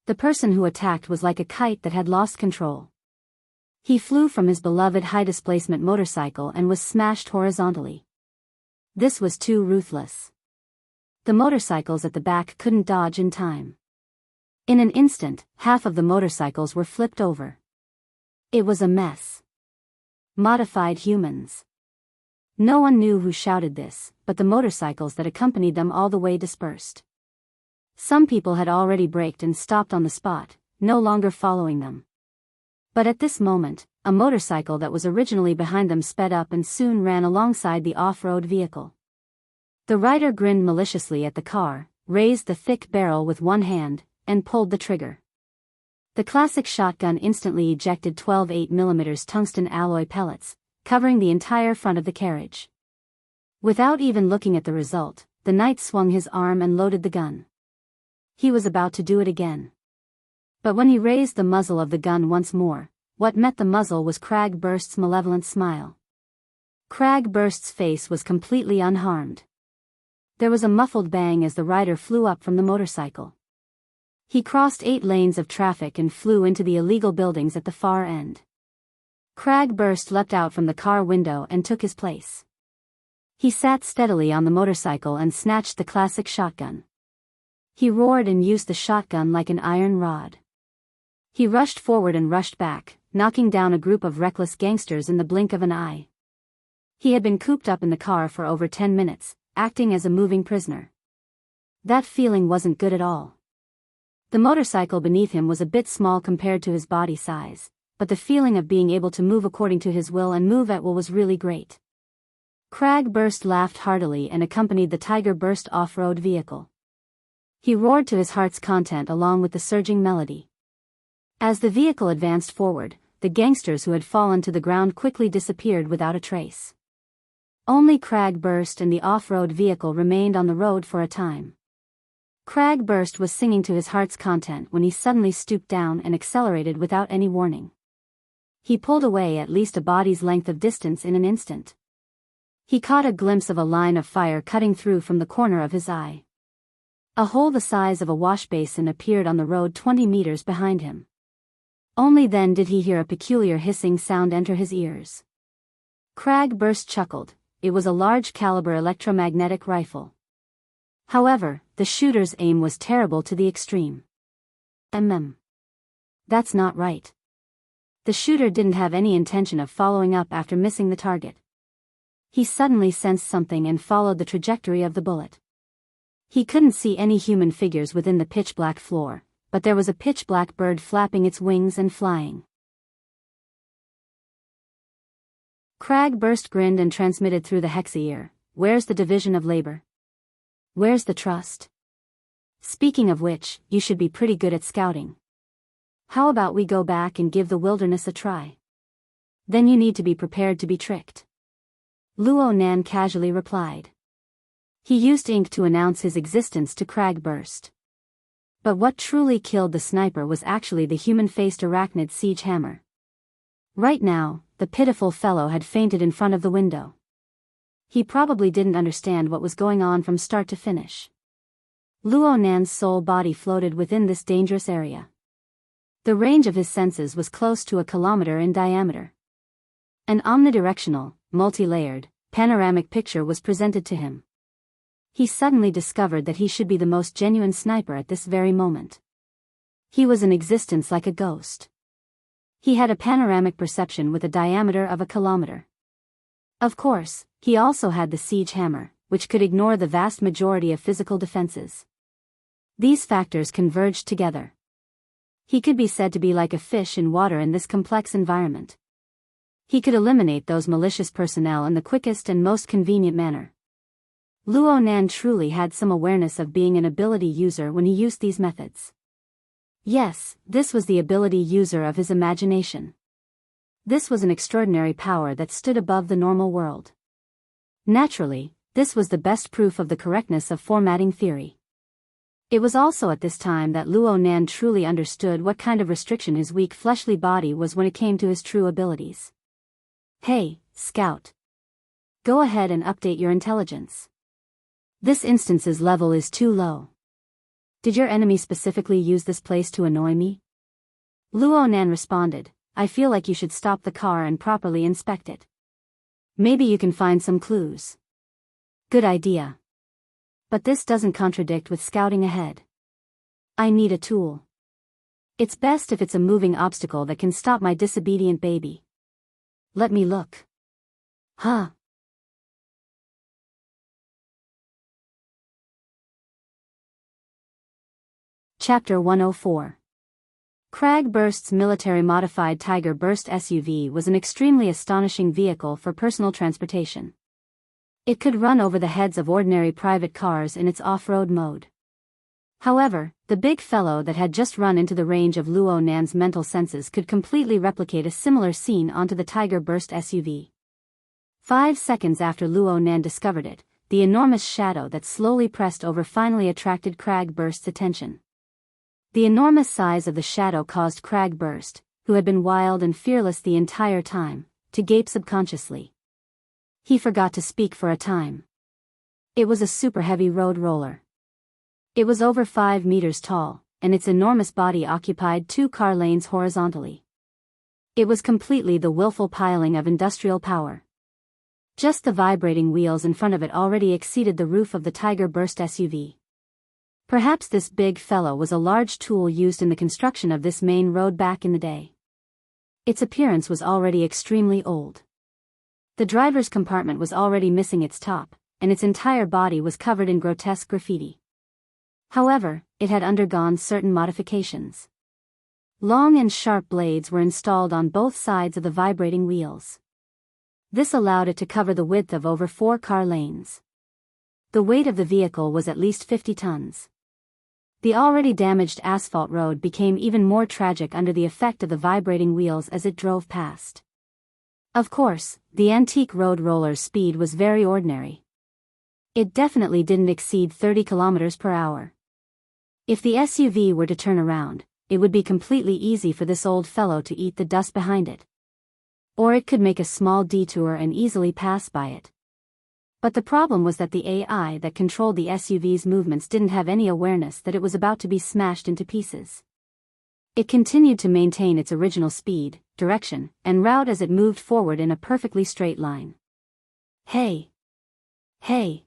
The person who attacked was like a kite that had lost control. He flew from his beloved high-displacement motorcycle and was smashed horizontally. This was too ruthless. The motorcycles at the back couldn't dodge in time. In an instant, half of the motorcycles were flipped over. It was a mess. Modified humans. No one knew who shouted this, but the motorcycles that accompanied them all the way dispersed. Some people had already braked and stopped on the spot, no longer following them. But at this moment, a motorcycle that was originally behind them sped up and soon ran alongside the off-road vehicle. The rider grinned maliciously at the car, raised the thick barrel with one hand, and pulled the trigger. The classic shotgun instantly ejected 12 8mm tungsten alloy pellets, covering the entire front of the carriage. Without even looking at the result, the knight swung his arm and loaded the gun. He was about to do it again. But when he raised the muzzle of the gun once more, what met the muzzle was Crag Burst's malevolent smile. Crag Burst's face was completely unharmed. There was a muffled bang as the rider flew up from the motorcycle. He crossed 8 lanes of traffic and flew into the illegal buildings at the far end. Crag Burst leapt out from the car window and took his place. He sat steadily on the motorcycle and snatched the classic shotgun. He roared and used the shotgun like an iron rod. He rushed forward and rushed back, knocking down a group of reckless gangsters in the blink of an eye. He had been cooped up in the car for over 10 minutes, acting as a moving prisoner. That feeling wasn't good at all. The motorcycle beneath him was a bit small compared to his body size, but the feeling of being able to move according to his will and move at will was really great. Cragburst laughed heartily and accompanied the Tiger Burst off-road vehicle. He roared to his heart's content along with the surging melody. As the vehicle advanced forward, the gangsters who had fallen to the ground quickly disappeared without a trace. Only Cragburst and the off-road vehicle remained on the road for a time. Cragburst was singing to his heart's content when he suddenly stooped down and accelerated without any warning. He pulled away at least a body's length of distance in an instant. He caught a glimpse of a line of fire cutting through from the corner of his eye. A hole the size of a wash basin appeared on the road 20 meters behind him. Only then did he hear a peculiar hissing sound enter his ears. Cragburst chuckled. It was a large-caliber electromagnetic rifle. However, the shooter's aim was terrible to the extreme. That's not right. The shooter didn't have any intention of following up after missing the target. He suddenly sensed something and followed the trajectory of the bullet. He couldn't see any human figures within the pitch-black floor, but there was a pitch-black bird flapping its wings and flying. Cragburst grinned and transmitted through the hexa-ear, "Where's the division of labor? Where's the trust? Speaking of which, you should be pretty good at scouting. How about we go back and give the wilderness a try? Then you need to be prepared to be tricked." Luo Nan casually replied. He used ink to announce his existence to Cragburst. But what truly killed the sniper was actually the human-faced arachnid siege hammer. Right now, the pitiful fellow had fainted in front of the window. He probably didn't understand what was going on from start to finish. Luo Nan's sole body floated within this dangerous area. The range of his senses was close to a kilometer in diameter. An omnidirectional, multi-layered, panoramic picture was presented to him. He suddenly discovered that he should be the most genuine sniper at this very moment. He was in existence like a ghost. He had a panoramic perception with a diameter of a kilometer. Of course, he also had the siege hammer, which could ignore the vast majority of physical defenses. These factors converged together. He could be said to be like a fish in water in this complex environment. He could eliminate those malicious personnel in the quickest and most convenient manner. Luo Nan truly had some awareness of being an ability user when he used these methods. Yes, this was the ability user of his imagination. This was an extraordinary power that stood above the normal world. Naturally, this was the best proof of the correctness of formatting theory. It was also at this time that Luo Nan truly understood what kind of restriction his weak fleshly body was when it came to his true abilities. Hey, Scout. Go ahead and update your intelligence. This instance's level is too low. Did your enemy specifically use this place to annoy me? Luo Nan responded, I feel like you should stop the car and properly inspect it. Maybe you can find some clues. Good idea. But this doesn't contradict with scouting ahead. I need a tool. It's best if it's a moving obstacle that can stop my disobedient baby. Let me look. Huh. Chapter 104. Cragburst's military-modified Tiger Burst SUV was an extremely astonishing vehicle for personal transportation. It could run over the heads of ordinary private cars in its off-road mode. However, the big fellow that had just run into the range of Luo Nan's mental senses could completely replicate a similar scene onto the Tiger Burst SUV. 5 seconds after Luo Nan discovered it, the enormous shadow that slowly pressed over finally attracted Cragburst's attention. The enormous size of the shadow caused Cragburst, who had been wild and fearless the entire time, to gape subconsciously. He forgot to speak for a time. It was a super-heavy road roller. It was over 5 meters tall, and its enormous body occupied 2 car lanes horizontally. It was completely the willful piling of industrial power. Just the vibrating wheels in front of it already exceeded the roof of the Tiger Burst SUV. Perhaps this big fellow was a large tool used in the construction of this main road back in the day. Its appearance was already extremely old. The driver's compartment was already missing its top, and its entire body was covered in grotesque graffiti. However, it had undergone certain modifications. Long and sharp blades were installed on both sides of the vibrating wheels. This allowed it to cover the width of over 4 car lanes. The weight of the vehicle was at least 50 tons. The already damaged asphalt road became even more tragic under the effect of the vibrating wheels as it drove past. Of course, the antique road roller's speed was very ordinary. It definitely didn't exceed 30 kilometers per hour. If the SUV were to turn around, it would be completely easy for this old fellow to eat the dust behind it. Or it could make a small detour and easily pass by it. But the problem was that the AI that controlled the SUV's movements didn't have any awareness that it was about to be smashed into pieces. It continued to maintain its original speed, direction, and route as it moved forward in a perfectly straight line. Hey! Hey!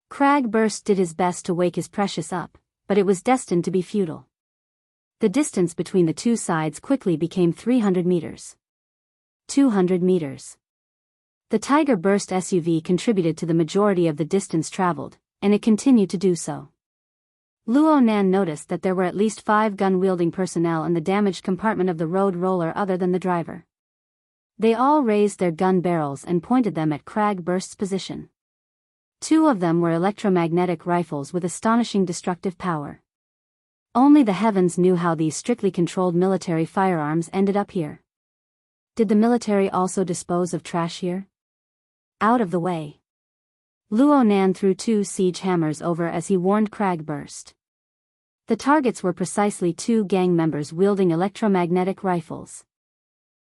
Cragburst did his best to wake his precious up, but it was destined to be futile. The distance between the two sides quickly became 300 meters. 200 meters. The Tiger Burst SUV contributed to the majority of the distance traveled, and it continued to do so. Luo Nan noticed that there were at least 5 gun-wielding personnel in the damaged compartment of the road roller other than the driver. They all raised their gun barrels and pointed them at Cragburst's position. 2 of them were electromagnetic rifles with astonishing destructive power. Only the heavens knew how these strictly controlled military firearms ended up here. Did the military also dispose of trash here? Out of the way. Luo Nan threw 2 siege hammers over as he warned Cragburst. The targets were precisely 2 gang members wielding electromagnetic rifles.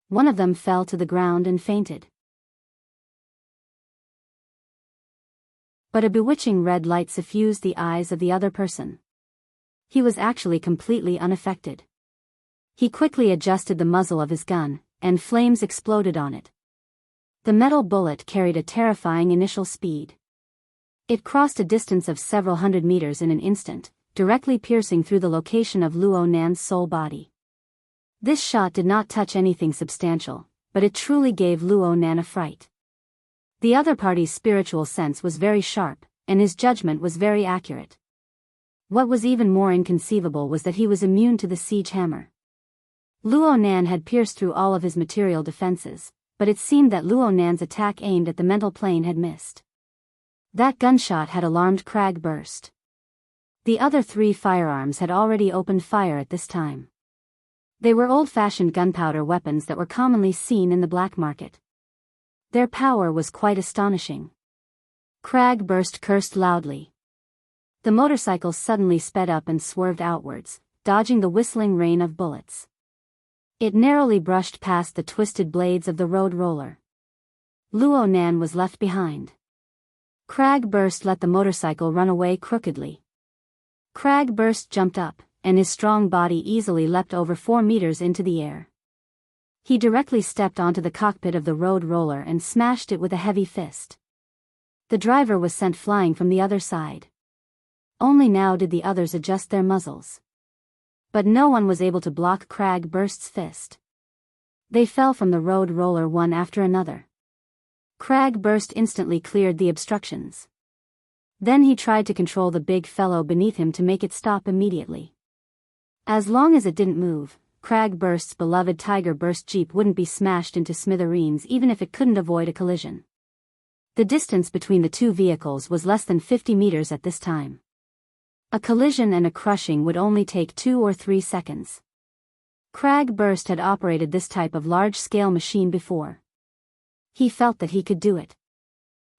One of them fell to the ground and fainted. But a bewitching red light suffused the eyes of the other person. He was actually completely unaffected. He quickly adjusted the muzzle of his gun, and flames exploded on it. The metal bullet carried a terrifying initial speed. It crossed a distance of several hundred meters in an instant, directly piercing through the location of Luo Nan's soul body. This shot did not touch anything substantial, but it truly gave Luo Nan a fright. The other party's spiritual sense was very sharp, and his judgment was very accurate. What was even more inconceivable was that he was immune to the siege hammer. Luo Nan had pierced through all of his material defenses, but it seemed that Luo Nan's attack aimed at the mental plane had missed. That gunshot had alarmed Cragburst. The other 3 firearms had already opened fire at this time. They were old-fashioned gunpowder weapons that were commonly seen in the black market. Their power was quite astonishing. Cragburst cursed loudly. The motorcycle suddenly sped up and swerved outwards, dodging the whistling rain of bullets. It narrowly brushed past the twisted blades of the road roller. Luo Nan was left behind. Cragburst let the motorcycle run away crookedly. Cragburst jumped up, and his strong body easily leapt over 4 meters into the air. He directly stepped onto the cockpit of the road roller and smashed it with a heavy fist. The driver was sent flying from the other side. Only now did the others adjust their muzzles. But no one was able to block Cragburst's fist. They fell from the road roller one after another. Cragburst instantly cleared the obstructions. Then he tried to control the big fellow beneath him to make it stop immediately. As long as it didn't move, Cragburst's beloved Tiger Burst Jeep wouldn't be smashed into smithereens even if it couldn't avoid a collision. The distance between the 2 vehicles was less than 50 meters at this time. A collision and a crushing would only take 2 or 3 seconds. Cragburst had operated this type of large-scale machine before. He felt that he could do it.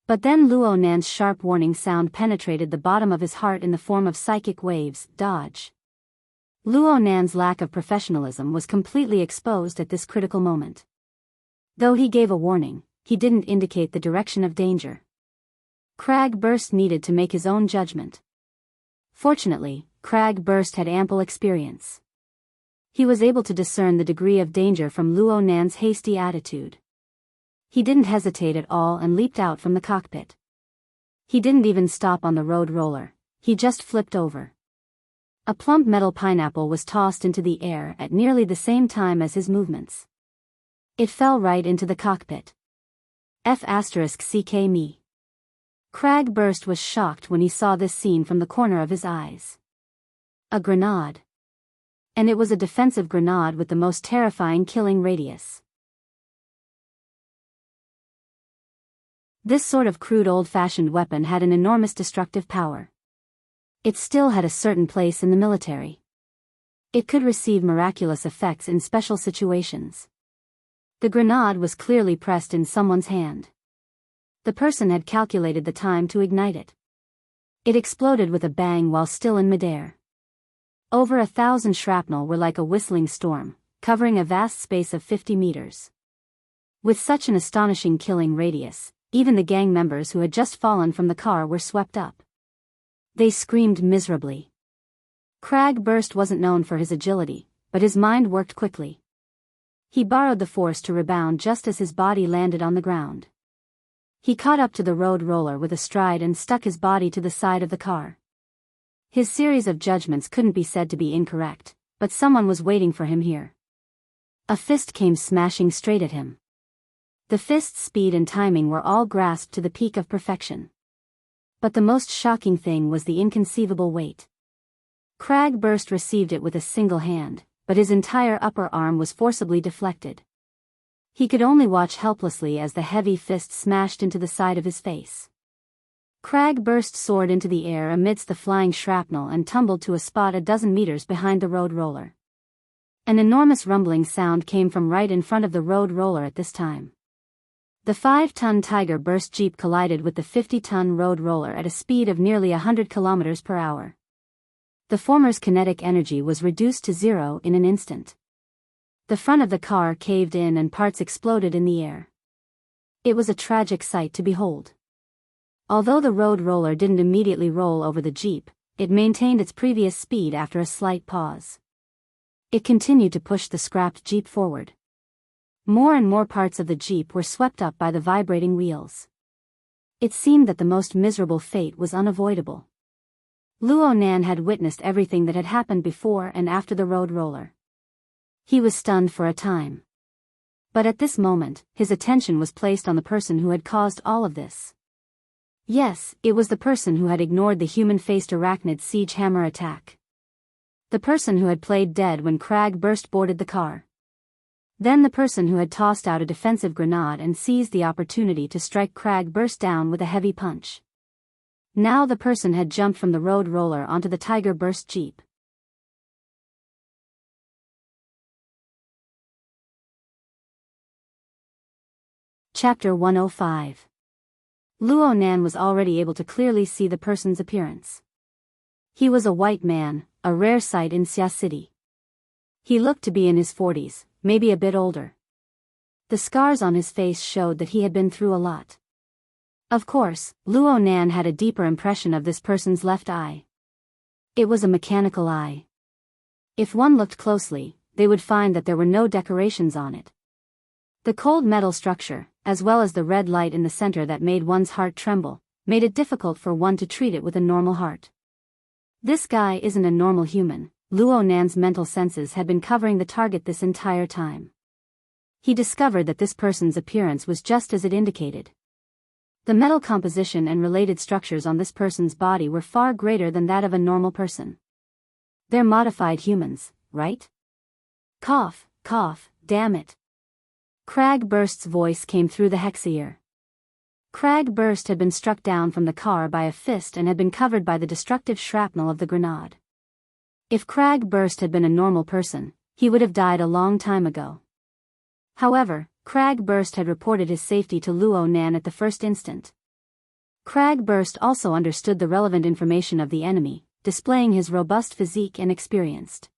But then Luo Nan's sharp warning sound penetrated the bottom of his heart in the form of psychic waves, dodge. Luo Nan's lack of professionalism was completely exposed at this critical moment. Though he gave a warning, he didn't indicate the direction of danger. Cragburst needed to make his own judgment. Fortunately, Cragburst had ample experience. He was able to discern the degree of danger from Luo Nan's hasty attitude. He didn't hesitate at all and leaped out from the cockpit. He didn't even stop on the road roller, he just flipped over. A plump metal pineapple was tossed into the air at nearly the same time as his movements. It fell right into the cockpit. F***ck me. Crag Burst was shocked when he saw this scene from the corner of his eyes. A grenade. And it was a defensive grenade with the most terrifying killing radius. This sort of crude old-fashioned weapon had an enormous destructive power. It still had a certain place in the military. It could receive miraculous effects in special situations. The grenade was clearly pressed in someone's hand. The person had calculated the time to ignite it. It exploded with a bang while still in midair. Over 1,000 shrapnel were like a whistling storm, covering a vast space of 50 meters. With such an astonishing killing radius, even the gang members who had just fallen from the car were swept up. They screamed miserably. Crag Burst wasn't known for his agility, but his mind worked quickly. He borrowed the force to rebound just as his body landed on the ground. He caught up to the road roller with a stride and stuck his body to the side of the car. His series of judgments couldn't be said to be incorrect, but someone was waiting for him here. A fist came smashing straight at him. The fist's speed and timing were all grasped to the peak of perfection. But the most shocking thing was the inconceivable weight. Crag Burst received it with a single hand, but his entire upper arm was forcibly deflected. He could only watch helplessly as the heavy fist smashed into the side of his face. Crag Burst soared into the air amidst the flying shrapnel and tumbled to a spot a dozen meters behind the road roller. An enormous rumbling sound came from right in front of the road roller at this time. The 5-ton Tiger Burst Jeep collided with the 50-ton road roller at a speed of nearly 100 kilometers per hour. The former's kinetic energy was reduced to zero in an instant. The front of the car caved in and parts exploded in the air. It was a tragic sight to behold. Although the road roller didn't immediately roll over the Jeep, it maintained its previous speed after a slight pause. It continued to push the scrapped Jeep forward. More and more parts of the Jeep were swept up by the vibrating wheels. It seemed that the most miserable fate was unavoidable. Luo Nan had witnessed everything that had happened before and after the road roller. He was stunned for a time. But at this moment, his attention was placed on the person who had caused all of this. Yes, it was the person who had ignored the human-faced arachnid siege hammer attack. The person who had played dead when Crag Burst boarded the car. Then the person who had tossed out a defensive grenade and seized the opportunity to strike Crag Burst down with a heavy punch. Now the person had jumped from the road roller onto the Tiger Burst Jeep. Chapter 105. Luo Nan was already able to clearly see the person's appearance. He was a white man, a rare sight in Xia City. He looked to be in his 40s, maybe a bit older. The scars on his face showed that he had been through a lot. Of course, Luo Nan had a deeper impression of this person's left eye. It was a mechanical eye. If one looked closely, they would find that there were no decorations on it. The cold metal structure, as well as the red light in the center that made one's heart tremble, made it difficult for one to treat it with a normal heart. This guy isn't a normal human. Luo Nan's mental senses had been covering the target this entire time. He discovered that this person's appearance was just as it indicated. The metal composition and related structures on this person's body were far greater than that of a normal person. They're modified humans, right? Cough, cough, damn it. Crag Burst's voice came through the hexear. Crag Burst had been struck down from the car by a fist and had been covered by the destructive shrapnel of the grenade. If Crag Burst had been a normal person, he would have died a long time ago. However, Crag Burst had reported his safety to Luo Nan at the first instant. Crag Burst also understood the relevant information of the enemy, displaying his robust physique and experienced.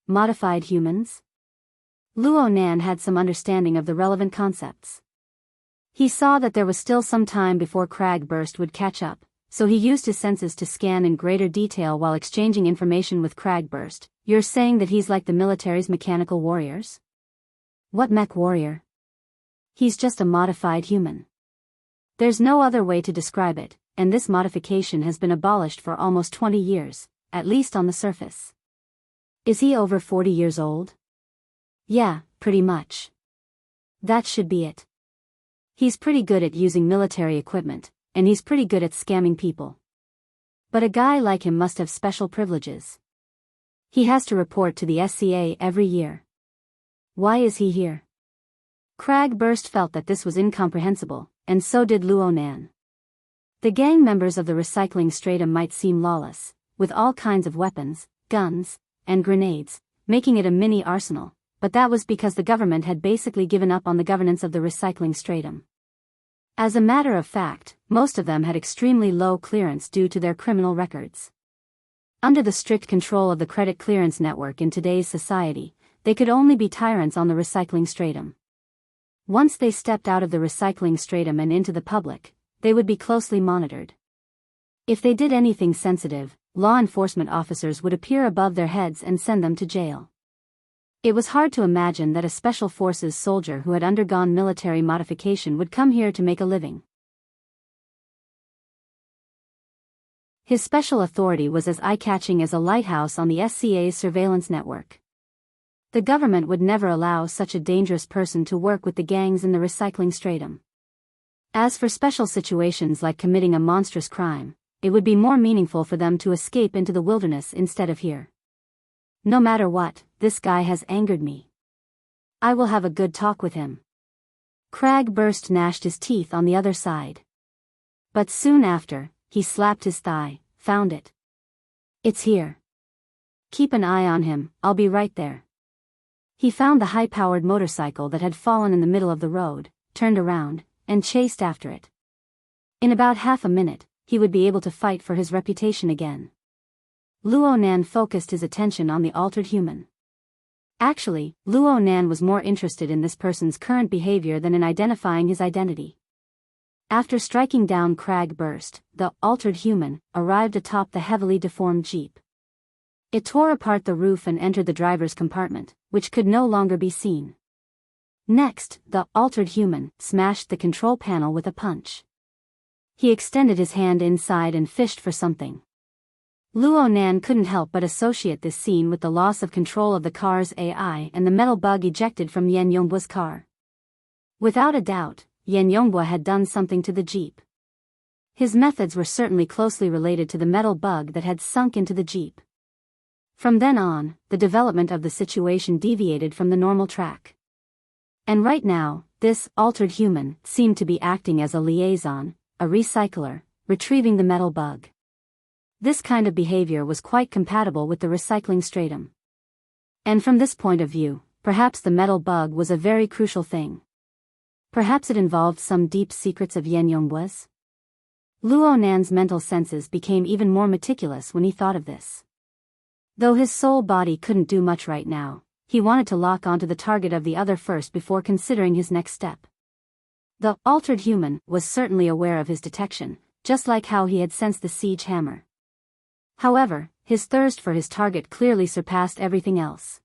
Modified humans? Luo Nan had some understanding of the relevant concepts. He saw that there was still some time before Crag Burst would catch up, so he used his senses to scan in greater detail while exchanging information with Crag Burst. You're saying that he's like the military's mechanical warriors? What mech warrior? He's just a modified human. There's no other way to describe it, and this modification has been abolished for almost 20 years, at least on the surface. Is he over 40 years old? Yeah, pretty much. That should be it. He's pretty good at using military equipment, and he's pretty good at scamming people. But a guy like him must have special privileges. He has to report to the SCA every year. Why is he here? Cragburst felt that this was incomprehensible, and so did Luonan. The gang members of the recycling stratum might seem lawless, with all kinds of weapons, guns, and grenades, making it a mini arsenal, but that was because the government had basically given up on the governance of the recycling stratum. As a matter of fact, most of them had extremely low clearance due to their criminal records. Under the strict control of the credit clearance network in today's society, they could only be tyrants on the recycling stratum. Once they stepped out of the recycling stratum and into the public, they would be closely monitored. If they did anything sensitive, law enforcement officers would appear above their heads and send them to jail. It was hard to imagine that a special forces soldier who had undergone military modification would come here to make a living. His special authority was as eye-catching as a lighthouse on the SCA's surveillance network. The government would never allow such a dangerous person to work with the gangs in the recycling stratum. As for special situations like committing a monstrous crime, it would be more meaningful for them to escape into the wilderness instead of here. No matter what, this guy has angered me. I will have a good talk with him. Cragburst gnashed his teeth on the other side. But soon after, he slapped his thigh, found it. It's here. Keep an eye on him, I'll be right there. He found the high-powered motorcycle that had fallen in the middle of the road, turned around, and chased after it. In about half a minute, he would be able to fight for his reputation again. Luonan focused his attention on the altered human. Actually, Luonan was more interested in this person's current behavior than in identifying his identity. After striking down Cragburst, the altered human arrived atop the heavily deformed jeep. It tore apart the roof and entered the driver's compartment, which could no longer be seen. Next, the altered human smashed the control panel with a punch. He extended his hand inside and fished for something. Luonan couldn't help but associate this scene with the loss of control of the car's AI and the metal bug ejected from Yen Yongbua's car. Without a doubt, Yen Yongbua had done something to the jeep. His methods were certainly closely related to the metal bug that had sunk into the jeep. From then on, the development of the situation deviated from the normal track. And right now, this altered human seemed to be acting as a liaison, a recycler, retrieving the metal bug. This kind of behavior was quite compatible with the recycling stratum. And from this point of view, perhaps the metal bug was a very crucial thing. Perhaps it involved some deep secrets of Yen Yongbua's? Luonan's mental senses became even more meticulous when he thought of this. Though his soul body couldn't do much right now, he wanted to lock onto the target of the other first before considering his next step. The altered human was certainly aware of his detection, just like how he had sensed the siege hammer. However, his thirst for his target clearly surpassed everything else.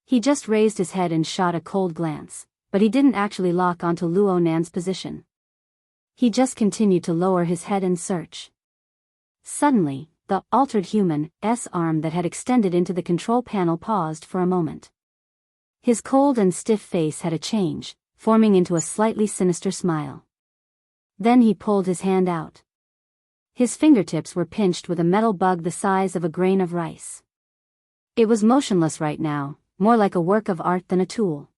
He just raised his head and shot a cold glance, but he didn't actually lock onto Luonan's position. He just continued to lower his head and search. Suddenly, the altered human's arm that had extended into the control panel paused for a moment. His cold and stiff face had a change, forming into a slightly sinister smile. Then he pulled his hand out. His fingertips were pinched with a metal bug the size of a grain of rice. It was motionless right now, more like a work of art than a tool.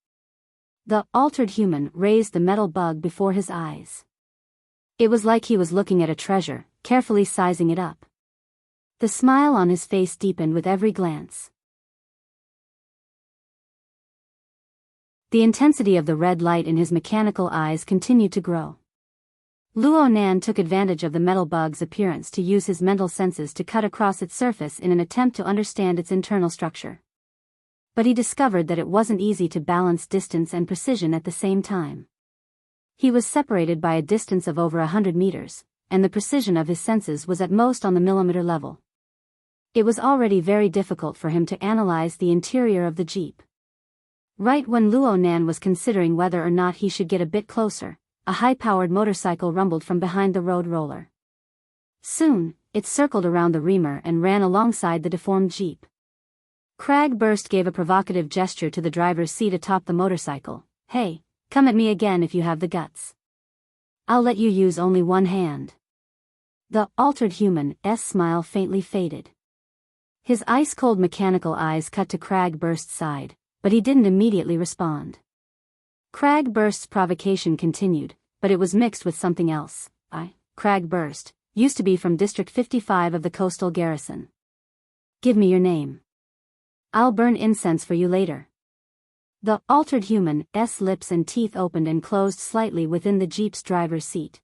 The altered human raised the metal bug before his eyes. It was like he was looking at a treasure, carefully sizing it up. The smile on his face deepened with every glance. The intensity of the red light in his mechanical eyes continued to grow. Luonan took advantage of the metal bug's appearance to use his mental senses to cut across its surface in an attempt to understand its internal structure. But he discovered that it wasn't easy to balance distance and precision at the same time. He was separated by a distance of over 100 meters, and the precision of his senses was at most on the millimeter level. It was already very difficult for him to analyze the interior of the jeep. Right when Luo Nan was considering whether or not he should get a bit closer, a high-powered motorcycle rumbled from behind the road roller. Soon, it circled around the reamer and ran alongside the deformed jeep. Cragburst gave a provocative gesture to the driver's seat atop the motorcycle. "Hey, come at me again if you have the guts. I'll let you use only one hand." The altered human's smile faintly faded. His ice-cold mechanical eyes cut to Cragburst's side, but he didn't immediately respond. Cragburst's provocation continued, but it was mixed with something else. Cragburst, used to be from District 55 of the Coastal Garrison. Give me your name. I'll burn incense for you later. The altered human's lips and teeth opened and closed slightly within the jeep's driver's seat.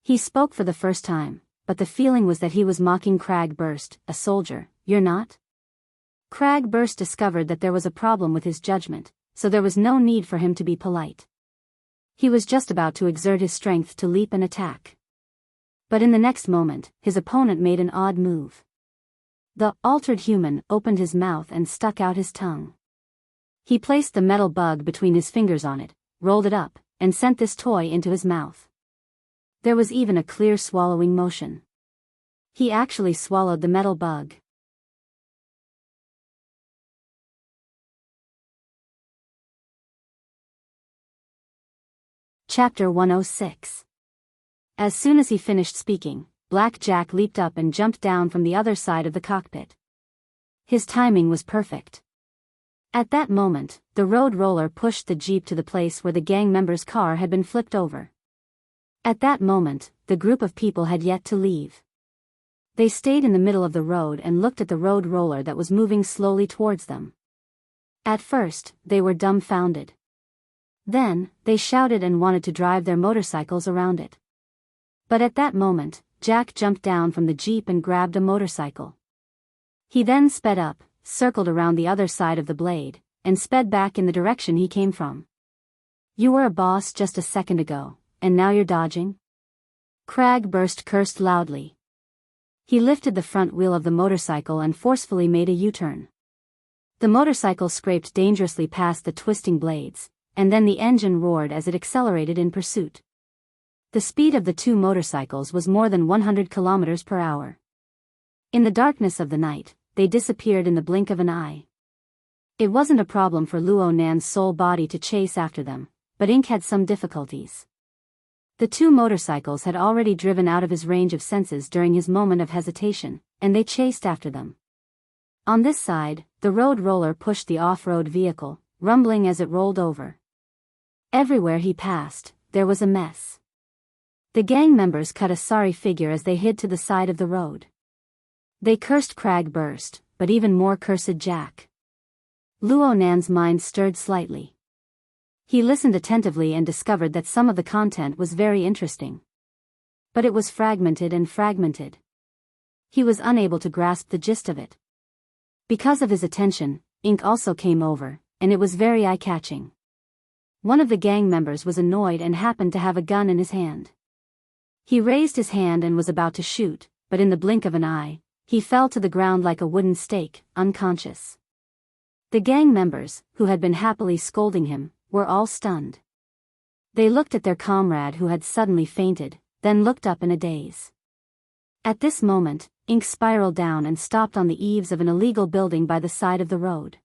He spoke for the first time, but the feeling was that he was mocking Cragburst. "A soldier, you're not?" Cragburst discovered that there was a problem with his judgment, so there was no need for him to be polite. He was just about to exert his strength to leap and attack. But in the next moment, his opponent made an odd move. The altered human opened his mouth and stuck out his tongue. He placed the metal bug between his fingers on it, rolled it up, and sent this toy into his mouth. There was even a clear swallowing motion. He actually swallowed the metal bug. Chapter 106. As soon as he finished speaking, Black Jack leaped up and jumped down from the other side of the cockpit. His timing was perfect. At that moment, the road roller pushed the jeep to the place where the gang member's car had been flipped over. At that moment, the group of people had yet to leave. They stayed in the middle of the road and looked at the road roller that was moving slowly towards them. At first, they were dumbfounded. Then, they shouted and wanted to drive their motorcycles around it. But at that moment, Jack jumped down from the jeep and grabbed a motorcycle. He then sped up, circled around the other side of the blade, and sped back in the direction he came from. "You were a boss just a second ago, and now you're dodging?" Cragburst cursed loudly. He lifted the front wheel of the motorcycle and forcefully made a U-turn. The motorcycle scraped dangerously past the twisting blades, and then the engine roared as it accelerated in pursuit. The speed of the two motorcycles was more than 100 kilometers per hour. In the darkness of the night, they disappeared in the blink of an eye. It wasn't a problem for Luo Nan's soul body to chase after them, but Ink had some difficulties. The two motorcycles had already driven out of his range of senses during his moment of hesitation, and they chased after them. On this side, the road roller pushed the off-road vehicle, rumbling as it rolled over. Everywhere he passed, there was a mess. The gang members cut a sorry figure as they hid to the side of the road. They cursed Cragburst, but even more cursed Jack. Luo Nan's mind stirred slightly. He listened attentively and discovered that some of the content was very interesting. But it was fragmented and fragmented. He was unable to grasp the gist of it. Because of his attention, Ink also came over, and it was very eye-catching. One of the gang members was annoyed and happened to have a gun in his hand. He raised his hand and was about to shoot, but in the blink of an eye, he fell to the ground like a wooden stake, unconscious. The gang members, who had been happily scolding him, were all stunned. They looked at their comrade who had suddenly fainted, then looked up in a daze. At this moment, Ink spiraled down and stopped on the eaves of an illegal building by the side of the road.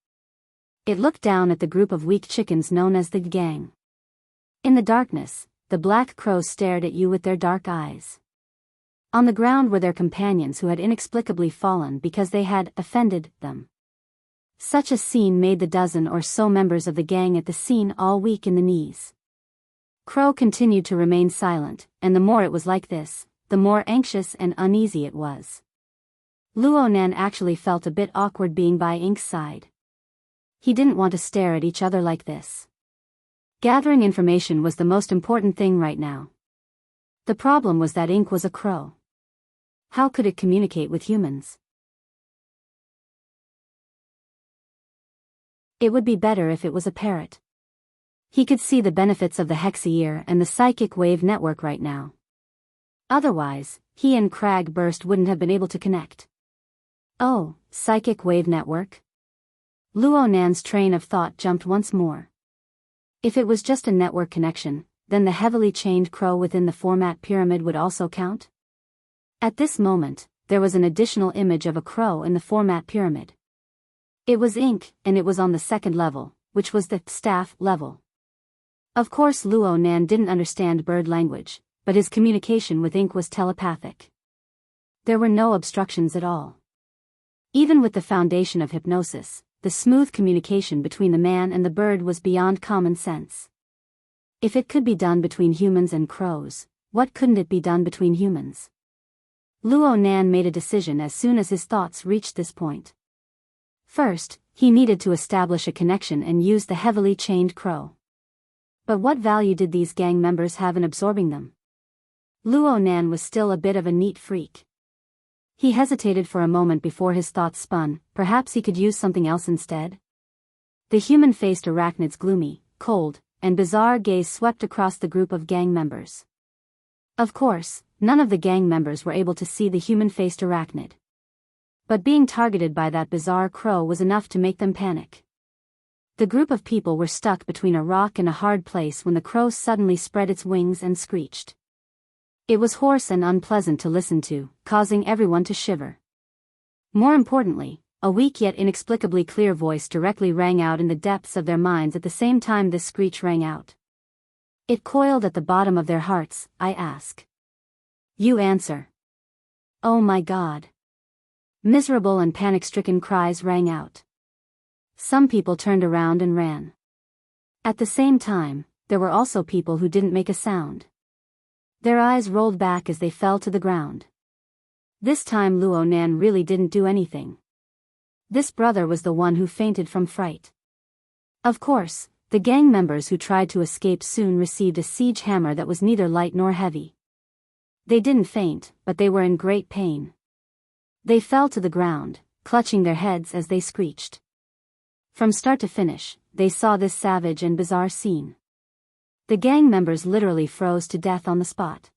It looked down at the group of weak chickens known as the gang. In the darkness, the black crows stared at you with their dark eyes. On the ground were their companions who had inexplicably fallen because they had offended them. Such a scene made the dozen or so members of the gang at the scene all weak in the knees. Crow continued to remain silent, and the more it was like this, the more anxious and uneasy it was. Luo Nan actually felt a bit awkward being by Ink's side. He didn't want to stare at each other like this. Gathering information was the most important thing right now. The problem was that Ink was a crow. How could it communicate with humans? It would be better if it was a parrot. He could see the benefits of the Hexa-ear and the psychic wave network right now. Otherwise, he and Cragburst wouldn't have been able to connect. Oh, psychic wave network? Luo Nan's train of thought jumped once more. If it was just a network connection, then the heavily chained crow within the format pyramid would also count? At this moment, there was an additional image of a crow in the format pyramid. It was ink, and it was on the second level, which was the staff level. Of course Luo Nan didn't understand bird language, but his communication with ink was telepathic. There were no obstructions at all. Even with the foundation of hypnosis, the smooth communication between the man and the bird was beyond common sense. If it could be done between humans and crows, what couldn't it be done between humans? Luo Nan made a decision as soon as his thoughts reached this point. First, he needed to establish a connection and use the heavily chained crow. But what value did these gang members have in absorbing them? Luo Nan was still a bit of a neat freak. He hesitated for a moment before his thoughts spun. Perhaps he could use something else instead? The human-faced arachnid's gloomy, cold, and bizarre gaze swept across the group of gang members. Of course, none of the gang members were able to see the human-faced arachnid. But being targeted by that bizarre crow was enough to make them panic. The group of people were stuck between a rock and a hard place when the crow suddenly spread its wings and screeched. It was hoarse and unpleasant to listen to, causing everyone to shiver. More importantly, a weak yet inexplicably clear voice directly rang out in the depths of their minds at the same time this screech rang out. It coiled at the bottom of their hearts. I ask. You answer. Oh my God. Miserable and panic-stricken cries rang out. Some people turned around and ran. At the same time, there were also people who didn't make a sound. Their eyes rolled back as they fell to the ground. This time Luo Nan really didn't do anything. This brother was the one who fainted from fright. Of course, the gang members who tried to escape soon received a siege hammer that was neither light nor heavy. They didn't faint, but they were in great pain. They fell to the ground, clutching their heads as they screeched. From start to finish, they saw this savage and bizarre scene. The gang members literally froze to death on the spot.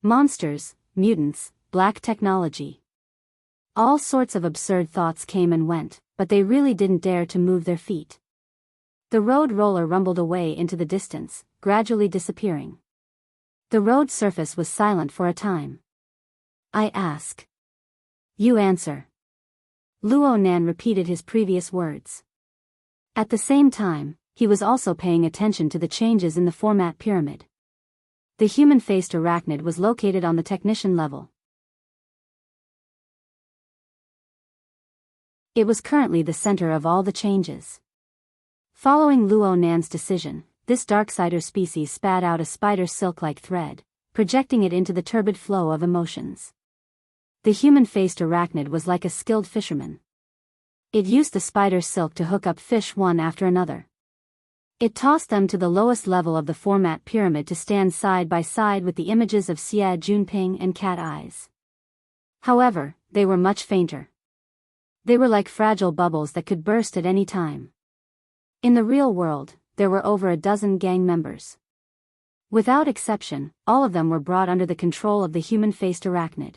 Monsters, mutants, black technology. All sorts of absurd thoughts came and went, but they really didn't dare to move their feet. The road roller rumbled away into the distance, gradually disappearing. The road surface was silent for a time. I ask. You answer. Luo Nan repeated his previous words. At the same time, he was also paying attention to the changes in the format pyramid. The human-faced arachnid was located on the technician level. It was currently the center of all the changes. Following Luo Nan's decision, this Darksider species spat out a spider silk-like thread, projecting it into the turbid flow of emotions. The human-faced arachnid was like a skilled fisherman. It used the spider silk to hook up fish one after another. It tossed them to the lowest level of the format pyramid to stand side by side with the images of Xia Junping and cat eyes. However, they were much fainter. They were like fragile bubbles that could burst at any time. In the real world, there were over a dozen gang members. Without exception, all of them were brought under the control of the human-faced arachnid.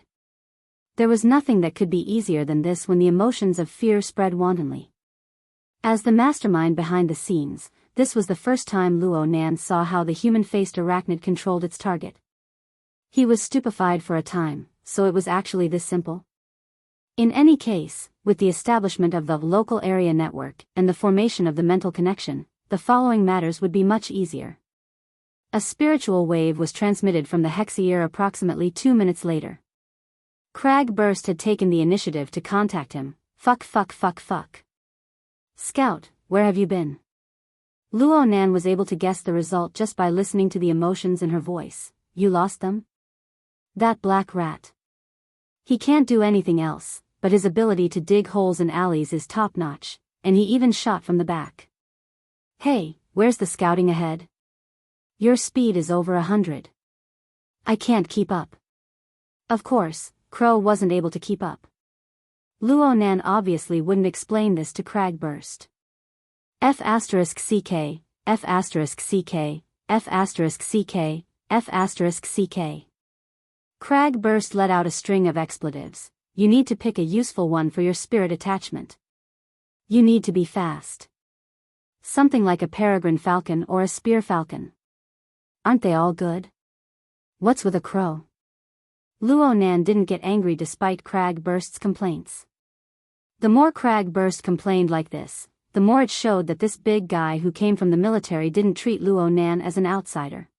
There was nothing that could be easier than this when the emotions of fear spread wantonly. As the mastermind behind the scenes, this was the first time Luo Nan saw how the human-faced arachnid controlled its target. He was stupefied for a time, so it was actually this simple? In any case, with the establishment of the local area network and the formation of the mental connection, the following matters would be much easier. A spiritual wave was transmitted from the Hexier approximately 2 minutes later. Cragburst had taken the initiative to contact him. Fuck. Scout, where have you been? Luo Nan was able to guess the result just by listening to the emotions in her voice. You lost them? That black rat. He can't do anything else, but his ability to dig holes in alleys is top-notch, and he even shot from the back. Hey, where's the scouting ahead? Your speed is over 100. I can't keep up. Of course, Crow wasn't able to keep up. Luo Nan obviously wouldn't explain this to Cragburst. F***CK, F***CK, F***CK, F***CK. Cragburst let out a string of expletives. You need to pick a useful one for your spirit attachment. You need to be fast. Something like a peregrine falcon or a spear falcon. Aren't they all good? What's with a crow? Luo Nan didn't get angry despite Cragburst's complaints. The more Cragburst complained like this, the more it showed that this big guy who came from the military didn't treat Luo Nan as an outsider.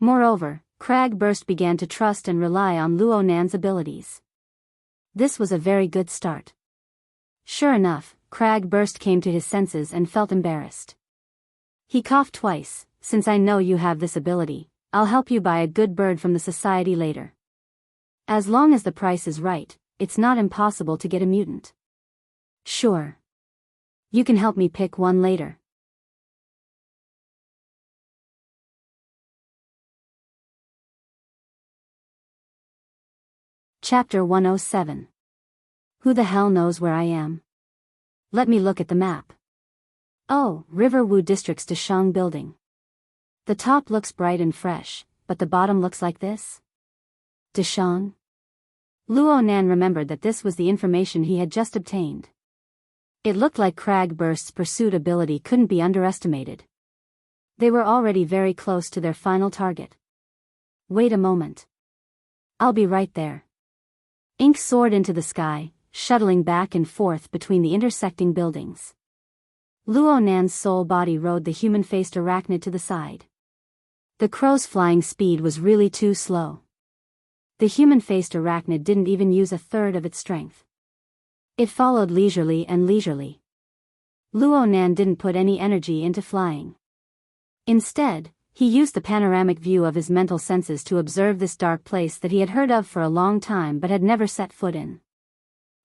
Moreover, Cragburst began to trust and rely on Luo Nan's abilities. This was a very good start. Sure enough, Cragburst came to his senses and felt embarrassed. He coughed twice. Since I know you have this ability, I'll help you buy a good bird from the society later. As long as the price is right, it's not impossible to get a mutant. Sure. You can help me pick one later. Chapter 107. Who the hell knows where I am? Let me look at the map. Oh, Riverwood District's Deshang building. The top looks bright and fresh, but the bottom looks like this? Deshang? Luo Nan remembered that this was the information he had just obtained. It looked like Cragburst's pursuit ability couldn't be underestimated. They were already very close to their final target. Wait a moment. I'll be right there. Ink soared into the sky, shuttling back and forth between the intersecting buildings. Luo Nan's soul body rode the human-faced arachnid to the side. The crow's flying speed was really too slow. The human-faced arachnid didn't even use a third of its strength. It followed leisurely and leisurely. Luo Nan didn't put any energy into flying. Instead, he used the panoramic view of his mental senses to observe this dark place that he had heard of for a long time but had never set foot in.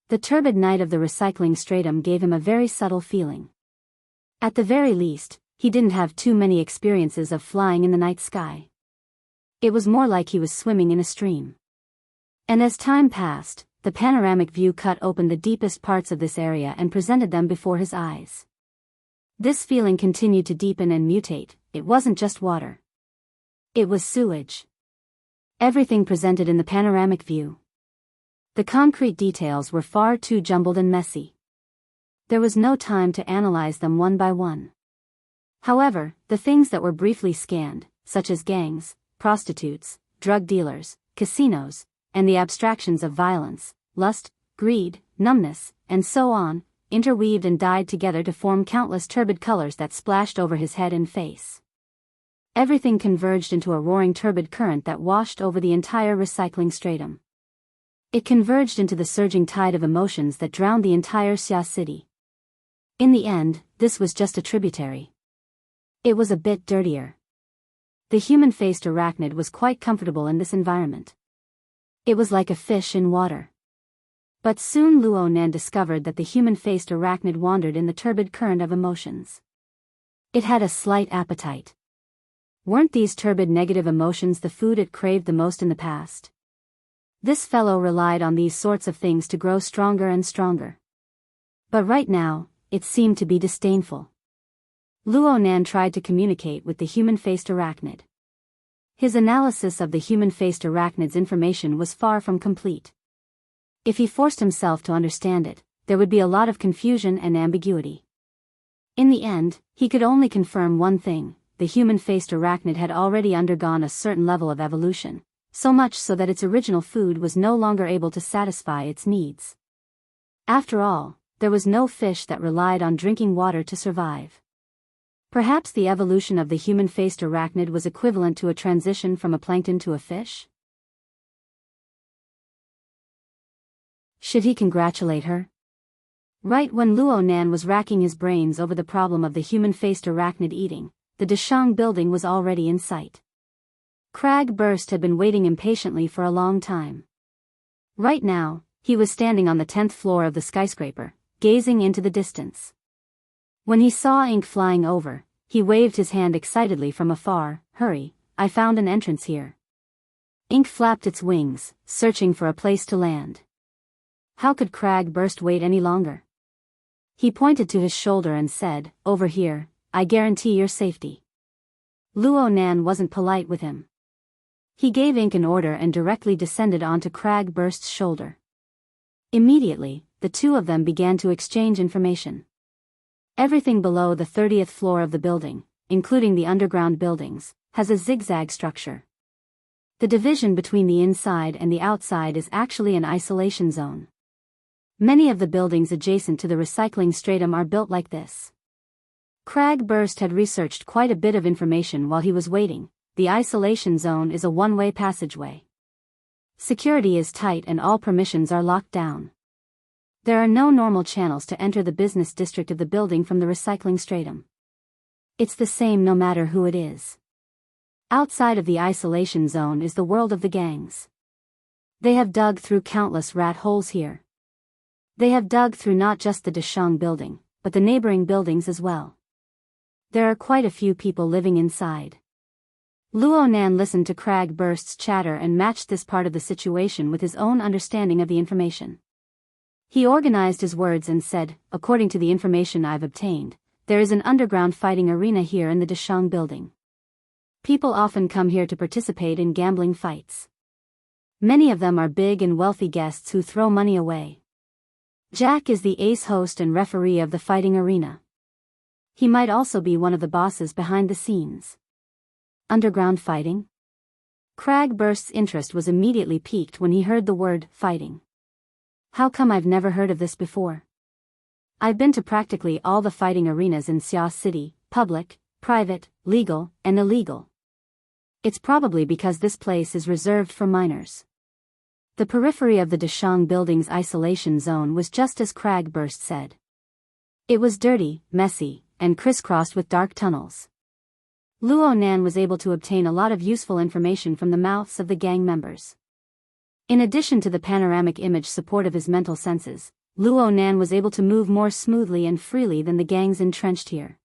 The turbid night of the recycling stratum gave him a very subtle feeling. At the very least, he didn't have too many experiences of flying in the night sky. It was more like he was swimming in a stream. And as time passed, the panoramic view cut open the deepest parts of this area and presented them before his eyes. This feeling continued to deepen and mutate. It wasn't just water. It was sewage. Everything presented in the panoramic view. The concrete details were far too jumbled and messy. There was no time to analyze them one by one. However, the things that were briefly scanned, such as gangs, prostitutes, drug dealers, casinos, and the abstractions of violence, lust, greed, numbness, and so on, interweaved and dyed together to form countless turbid colors that splashed over his head and face. Everything converged into a roaring turbid current that washed over the entire recycling stratum. It converged into the surging tide of emotions that drowned the entire Xia city. In the end, this was just a tributary. It was a bit dirtier. The human-faced arachnid was quite comfortable in this environment. It was like a fish in water. But soon Luo Nan discovered that the human-faced arachnid wandered in the turbid current of emotions. It had a slight appetite. Weren't these turbid negative emotions the food it craved the most in the past? This fellow relied on these sorts of things to grow stronger and stronger. But right now, it seemed to be disdainful. Luo Nan tried to communicate with the human-faced arachnid. His analysis of the human-faced arachnid's information was far from complete. If he forced himself to understand it, there would be a lot of confusion and ambiguity. In the end, he could only confirm one thing: the human-faced arachnid had already undergone a certain level of evolution, so much so that its original food was no longer able to satisfy its needs. After all, there was no fish that relied on drinking water to survive. Perhaps the evolution of the human-faced arachnid was equivalent to a transition from a plankton to a fish? Should he congratulate her? Right when Luo Nan was racking his brains over the problem of the human-faced arachnid eating, the Deshang building was already in sight. Cragburst had been waiting impatiently for a long time. Right now, he was standing on the 10th floor of the skyscraper, gazing into the distance. When he saw Ink flying over, he waved his hand excitedly from afar. "Hurry, I found an entrance here." Ink flapped its wings, searching for a place to land. How could Cragburst wait any longer? He pointed to his shoulder and said, "Over here, I guarantee your safety." Luo Nan wasn't polite with him. He gave Ink an order and directly descended onto Cragburst's shoulder. Immediately, the two of them began to exchange information. Everything below the 30th floor of the building, including the underground buildings, has a zigzag structure. The division between the inside and the outside is actually an isolation zone. Many of the buildings adjacent to the recycling stratum are built like this. Cragburst had researched quite a bit of information while he was waiting. The isolation zone is a one-way passageway. Security is tight and all permissions are locked down. There are no normal channels to enter the business district of the building from the recycling stratum. It's the same no matter who it is. Outside of the isolation zone is the world of the gangs. They have dug through countless rat holes here. They have dug through not just the Deshang building, but the neighboring buildings as well. There are quite a few people living inside. Luo Nan listened to Cragburst's chatter and matched this part of the situation with his own understanding of the information. He organized his words and said, according to the information I've obtained, there is an underground fighting arena here in the Deshang building. People often come here to participate in gambling fights. Many of them are big and wealthy guests who throw money away. Jack is the ace host and referee of the fighting arena. He might also be one of the bosses behind the scenes. Underground fighting? Cragburst's interest was immediately piqued when he heard the word fighting. How come I've never heard of this before? I've been to practically all the fighting arenas in Xia City, public, private, legal, and illegal. It's probably because this place is reserved for minors. The periphery of the Deshang building's isolation zone was just as Cragburst said. It was dirty, messy, and crisscrossed with dark tunnels. Luo Nan was able to obtain a lot of useful information from the mouths of the gang members. In addition to the panoramic image support of his mental senses, Luo Nan was able to move more smoothly and freely than the gangs entrenched here.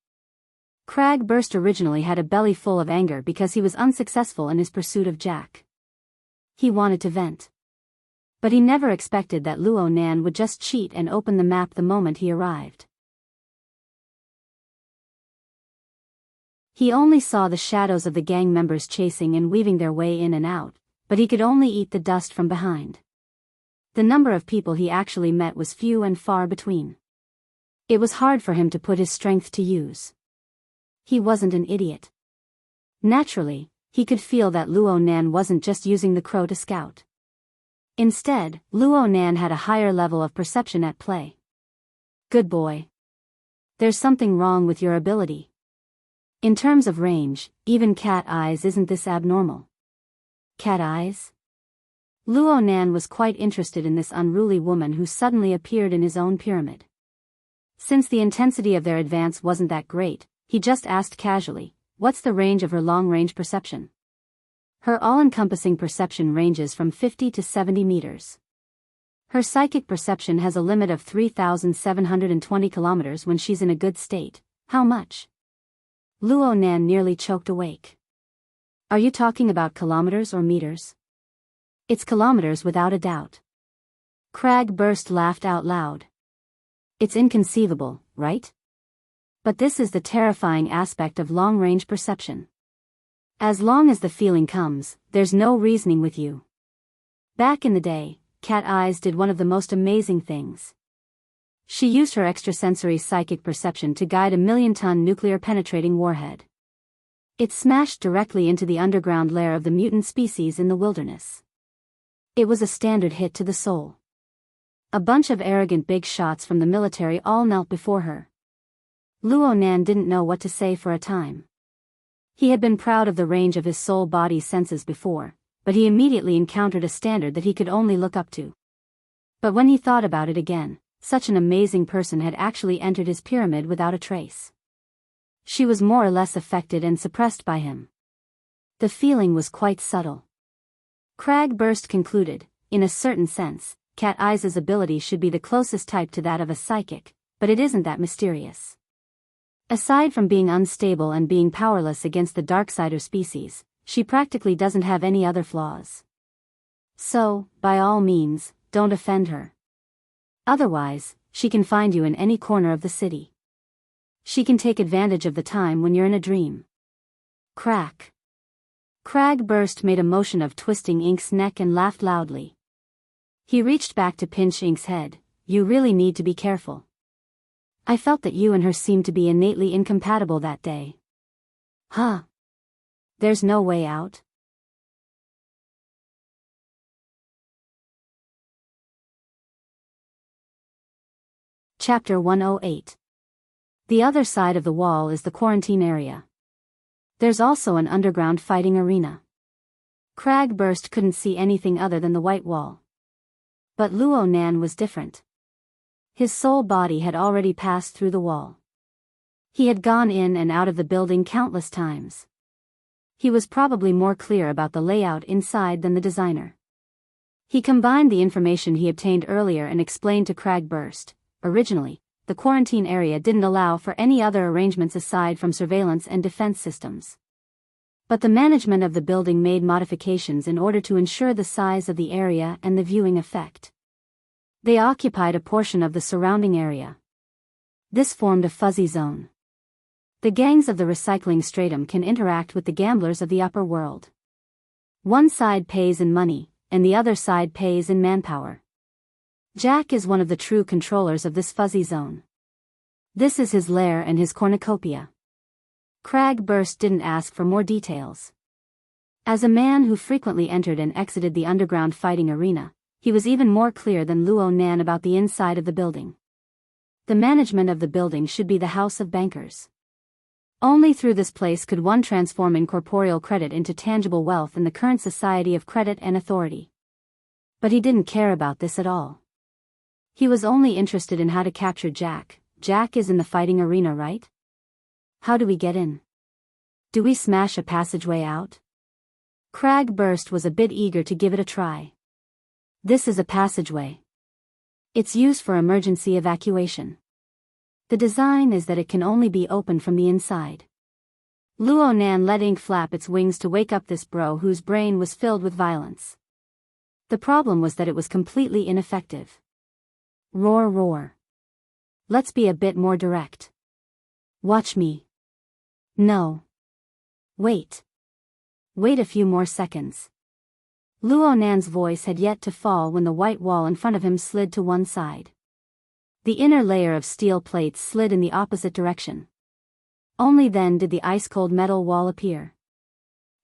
Cragburst originally had a belly full of anger because he was unsuccessful in his pursuit of Jack. He wanted to vent. But he never expected that Luo Nan would just cheat and open the map the moment he arrived. He only saw the shadows of the gang members chasing and weaving their way in and out, but he could only eat the dust from behind. The number of people he actually met was few and far between. It was hard for him to put his strength to use. He wasn't an idiot. Naturally, he could feel that Luo Nan wasn't just using the crow to scout. Instead, Luo Nan had a higher level of perception at play. Good boy. There's something wrong with your ability. In terms of range, even cat eyes isn't this abnormal. Cat eyes? Luo Nan was quite interested in this unruly woman who suddenly appeared in his own pyramid. Since the intensity of their advance wasn't that great, he just asked casually, what's the range of her long-range perception? Her all-encompassing perception ranges from 50 to 70 meters. Her psychic perception has a limit of 3,720 kilometers when she's in a good state. How much? Luo Nan nearly choked awake. Are you talking about kilometers or meters? It's kilometers without a doubt. Cragburst laughed out loud. It's inconceivable, right? But this is the terrifying aspect of long-range perception. As long as the feeling comes, there's no reasoning with you. Back in the day, Cat Eyes did one of the most amazing things. She used her extrasensory psychic perception to guide a 1,000,000-ton nuclear-penetrating warhead. It smashed directly into the underground lair of the mutant species in the wilderness. It was a standard hit to the soul. A bunch of arrogant big shots from the military all knelt before her. Luo Nan didn't know what to say for a time. He had been proud of the range of his soul-body senses before, but he immediately encountered a standard that he could only look up to. But when he thought about it again, such an amazing person had actually entered his pyramid without a trace. She was more or less affected and suppressed by him. The feeling was quite subtle. Cragburst concluded, in a certain sense, Cat Eyes' ability should be the closest type to that of a psychic, but it isn't that mysterious. Aside from being unstable and being powerless against the Darksider species, she practically doesn't have any other flaws. So, by all means, don't offend her. Otherwise, she can find you in any corner of the city. She can take advantage of the time when you're in a dream. Crack. Cragburst made a motion of twisting Ink's neck and laughed loudly. He reached back to pinch Ink's head, you really need to be careful. I felt that you and her seemed to be innately incompatible that day. Huh? There's no way out? Chapter 108. The other side of the wall is the quarantine area. There's also an underground fighting arena. Cragburst couldn't see anything other than the white wall. But Luo Nan was different. His soul body had already passed through the wall. He had gone in and out of the building countless times. He was probably more clear about the layout inside than the designer. He combined the information he obtained earlier and explained to Cragburst. Originally, the quarantine area didn't allow for any other arrangements aside from surveillance and defense systems. But the management of the building made modifications in order to ensure the size of the area and the viewing effect. They occupied a portion of the surrounding area. This formed a fuzzy zone. The gangs of the recycling stratum can interact with the gamblers of the upper world. One side pays in money, and the other side pays in manpower. Jack is one of the true controllers of this fuzzy zone. This is his lair and his cornucopia. Cragburst didn't ask for more details. As a man who frequently entered and exited the underground fighting arena, he was even more clear than Luo Nan about the inside of the building. The management of the building should be the house of bankers. Only through this place could one transform incorporeal credit into tangible wealth in the current society of credit and authority. But he didn't care about this at all. He was only interested in how to capture Jack. Jack is in the fighting arena, right? How do we get in? Do we smash a passageway out? Cragburst was a bit eager to give it a try. This is a passageway. It's used for emergency evacuation. The design is that it can only be opened from the inside. Luo Nan let ink flap its wings to wake up this bro whose brain was filled with violence. The problem was that it was completely ineffective. Roar roar. Let's be a bit more direct. Watch me. No. Wait. Wait a few more seconds. Luo Nan's voice had yet to fall when the white wall in front of him slid to one side. The inner layer of steel plates slid in the opposite direction. Only then did the ice-cold metal wall appear.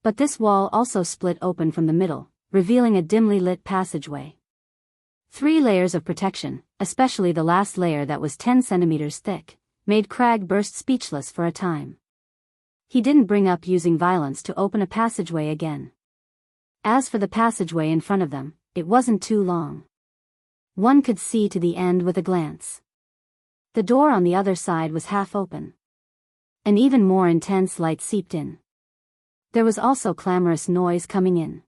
But this wall also split open from the middle, revealing a dimly lit passageway. 3 layers of protection, especially the last layer that was 10 centimeters thick, made Cragburst speechless for a time. He didn't bring up using violence to open a passageway again. As for the passageway in front of them, it wasn't too long. One could see to the end with a glance. The door on the other side was half open. An even more intense light seeped in. There was also clamorous noise coming in.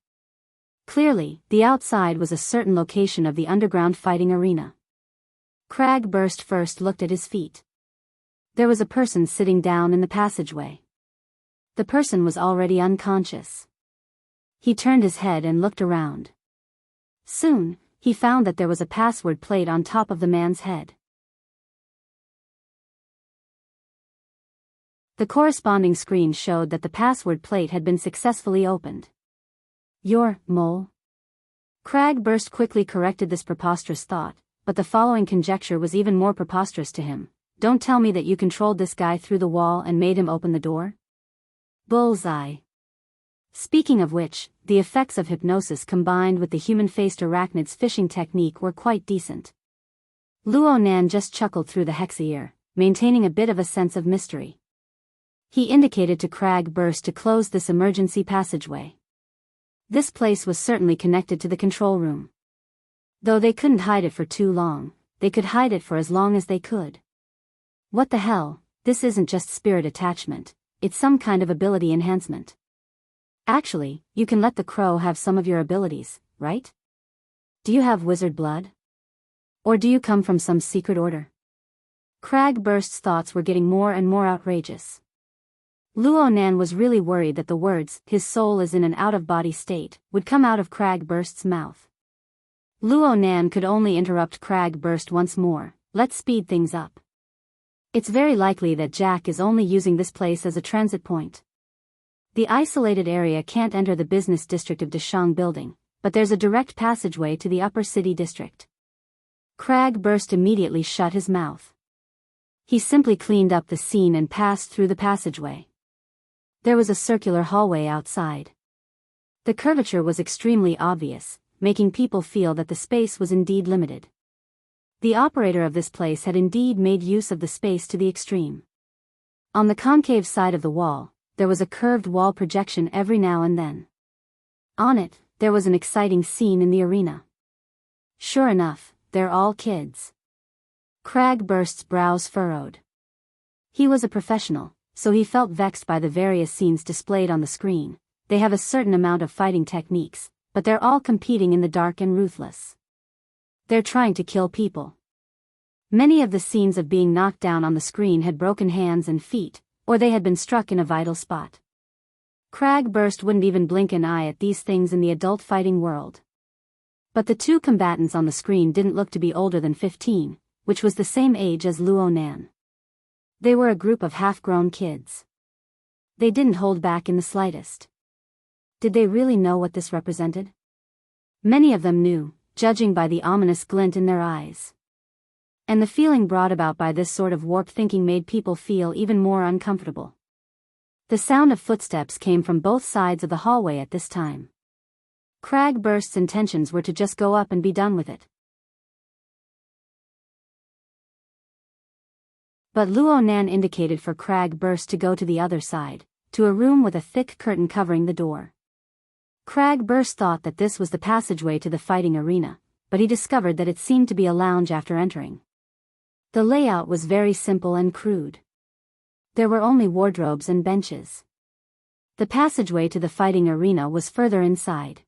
Clearly, the outside was a certain location of the underground fighting arena. Cragburst first looked at his feet. There was a person sitting down in the passageway. The person was already unconscious. He turned his head and looked around. Soon, he found that there was a password plate on top of the man's head. The corresponding screen showed that the password plate had been successfully opened. Your mole? Cragburst quickly corrected this preposterous thought, but the following conjecture was even more preposterous to him. Don't tell me that you controlled this guy through the wall and made him open the door? Bullseye. Speaking of which, the effects of hypnosis combined with the human-faced arachnid's fishing technique were quite decent. Luo Nan just chuckled through the hexa-ear, maintaining a bit of a sense of mystery. He indicated to Cragburst to close this emergency passageway. This place was certainly connected to the control room. Though they couldn't hide it for too long, they could hide it for as long as they could. What the hell, this isn't just spirit attachment, it's some kind of ability enhancement. Actually, you can let the crow have some of your abilities, right? Do you have wizard blood? Or do you come from some secret order? Cragburst's thoughts were getting more and more outrageous. Luo Nan was really worried that the words, "his soul is in an out-of-body state," would come out of Cragburst's mouth. Luo Nan could only interrupt Cragburst once more. Let's speed things up. It's very likely that Jack is only using this place as a transit point. The isolated area can't enter the business district of Deshang building, but there's a direct passageway to the upper city district. Cragburst immediately shut his mouth. He simply cleaned up the scene and passed through the passageway. There was a circular hallway outside. The curvature was extremely obvious, making people feel that the space was indeed limited. The operator of this place had indeed made use of the space to the extreme. On the concave side of the wall, there was a curved wall projection every now and then. On it, there was an exciting scene in the arena. Sure enough, they're all kids. Cragburst's brows furrowed. He was a professional, so he felt vexed by the various scenes displayed on the screen. They have a certain amount of fighting techniques, but they're all competing in the dark and ruthless. They're trying to kill people. Many of the scenes of being knocked down on the screen had broken hands and feet, or they had been struck in a vital spot. Cragburst wouldn't even blink an eye at these things in the adult fighting world. But the two combatants on the screen didn't look to be older than 15, which was the same age as Luo Nan. They were a group of half-grown kids. They didn't hold back in the slightest. Did they really know what this represented? Many of them knew, judging by the ominous glint in their eyes. And the feeling brought about by this sort of warped thinking made people feel even more uncomfortable. The sound of footsteps came from both sides of the hallway at this time. Cragburst's intentions were to just go up and be done with it. But Luo Nan indicated for Cragburst to go to the other side, to a room with a thick curtain covering the door. Cragburst thought that this was the passageway to the fighting arena, but he discovered that it seemed to be a lounge after entering. The layout was very simple and crude. There were only wardrobes and benches. The passageway to the fighting arena was further inside.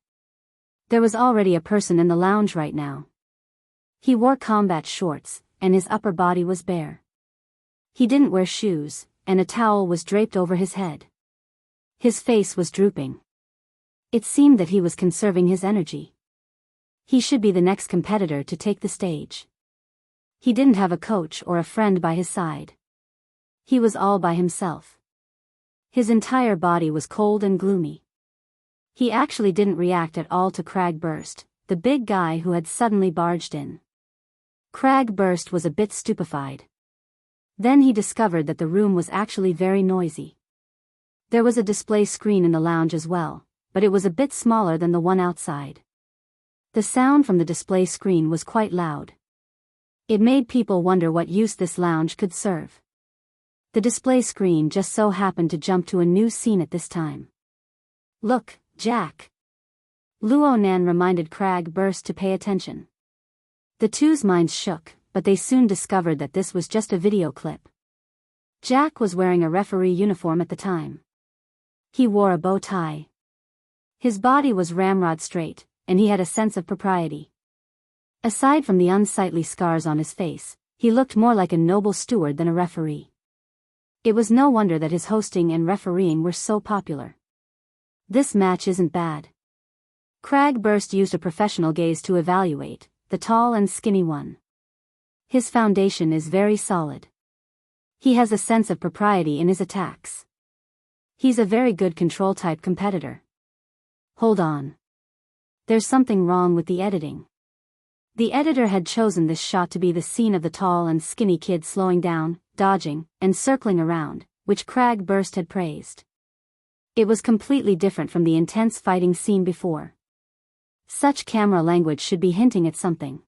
There was already a person in the lounge right now. He wore combat shorts, and his upper body was bare. He didn't wear shoes, and a towel was draped over his head. His face was drooping. It seemed that he was conserving his energy. He should be the next competitor to take the stage. He didn't have a coach or a friend by his side. He was all by himself. His entire body was cold and gloomy. He actually didn't react at all to Cragburst, the big guy who had suddenly barged in. Cragburst was a bit stupefied. Then he discovered that the room was actually very noisy. There was a display screen in the lounge as well, but it was a bit smaller than the one outside. The sound from the display screen was quite loud. It made people wonder what use this lounge could serve. The display screen just so happened to jump to a new scene at this time. "Look, Jack." Luo Nan reminded Cragburst to pay attention. The two's minds shook, but they soon discovered that this was just a video clip. Jack was wearing a referee uniform at the time. He wore a bow tie. His body was ramrod straight, and he had a sense of propriety. Aside from the unsightly scars on his face, he looked more like a noble steward than a referee. It was no wonder that his hosting and refereeing were so popular. This match isn't bad. Cragburst used a professional gaze to evaluate the tall and skinny one. His foundation is very solid. He has a sense of propriety in his attacks. He's a very good control-type competitor. Hold on. There's something wrong with the editing. The editor had chosen this shot to be the scene of the tall and skinny kid slowing down, dodging, and circling around, which Cragburst had praised. It was completely different from the intense fighting scene before. Such camera language should be hinting at something.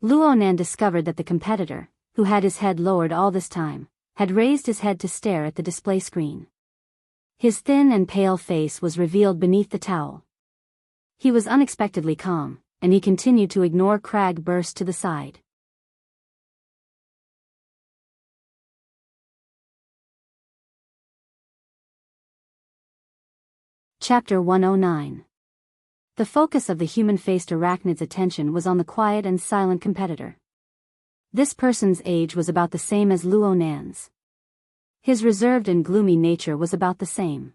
Luo Nan discovered that the competitor, who had his head lowered all this time, had raised his head to stare at the display screen. His thin and pale face was revealed beneath the towel. He was unexpectedly calm, and he continued to ignore Cragburst to the side. Chapter 109. The focus of the human-faced arachnid's attention was on the quiet and silent competitor. This person's age was about the same as Luo Nan's. His reserved and gloomy nature was about the same.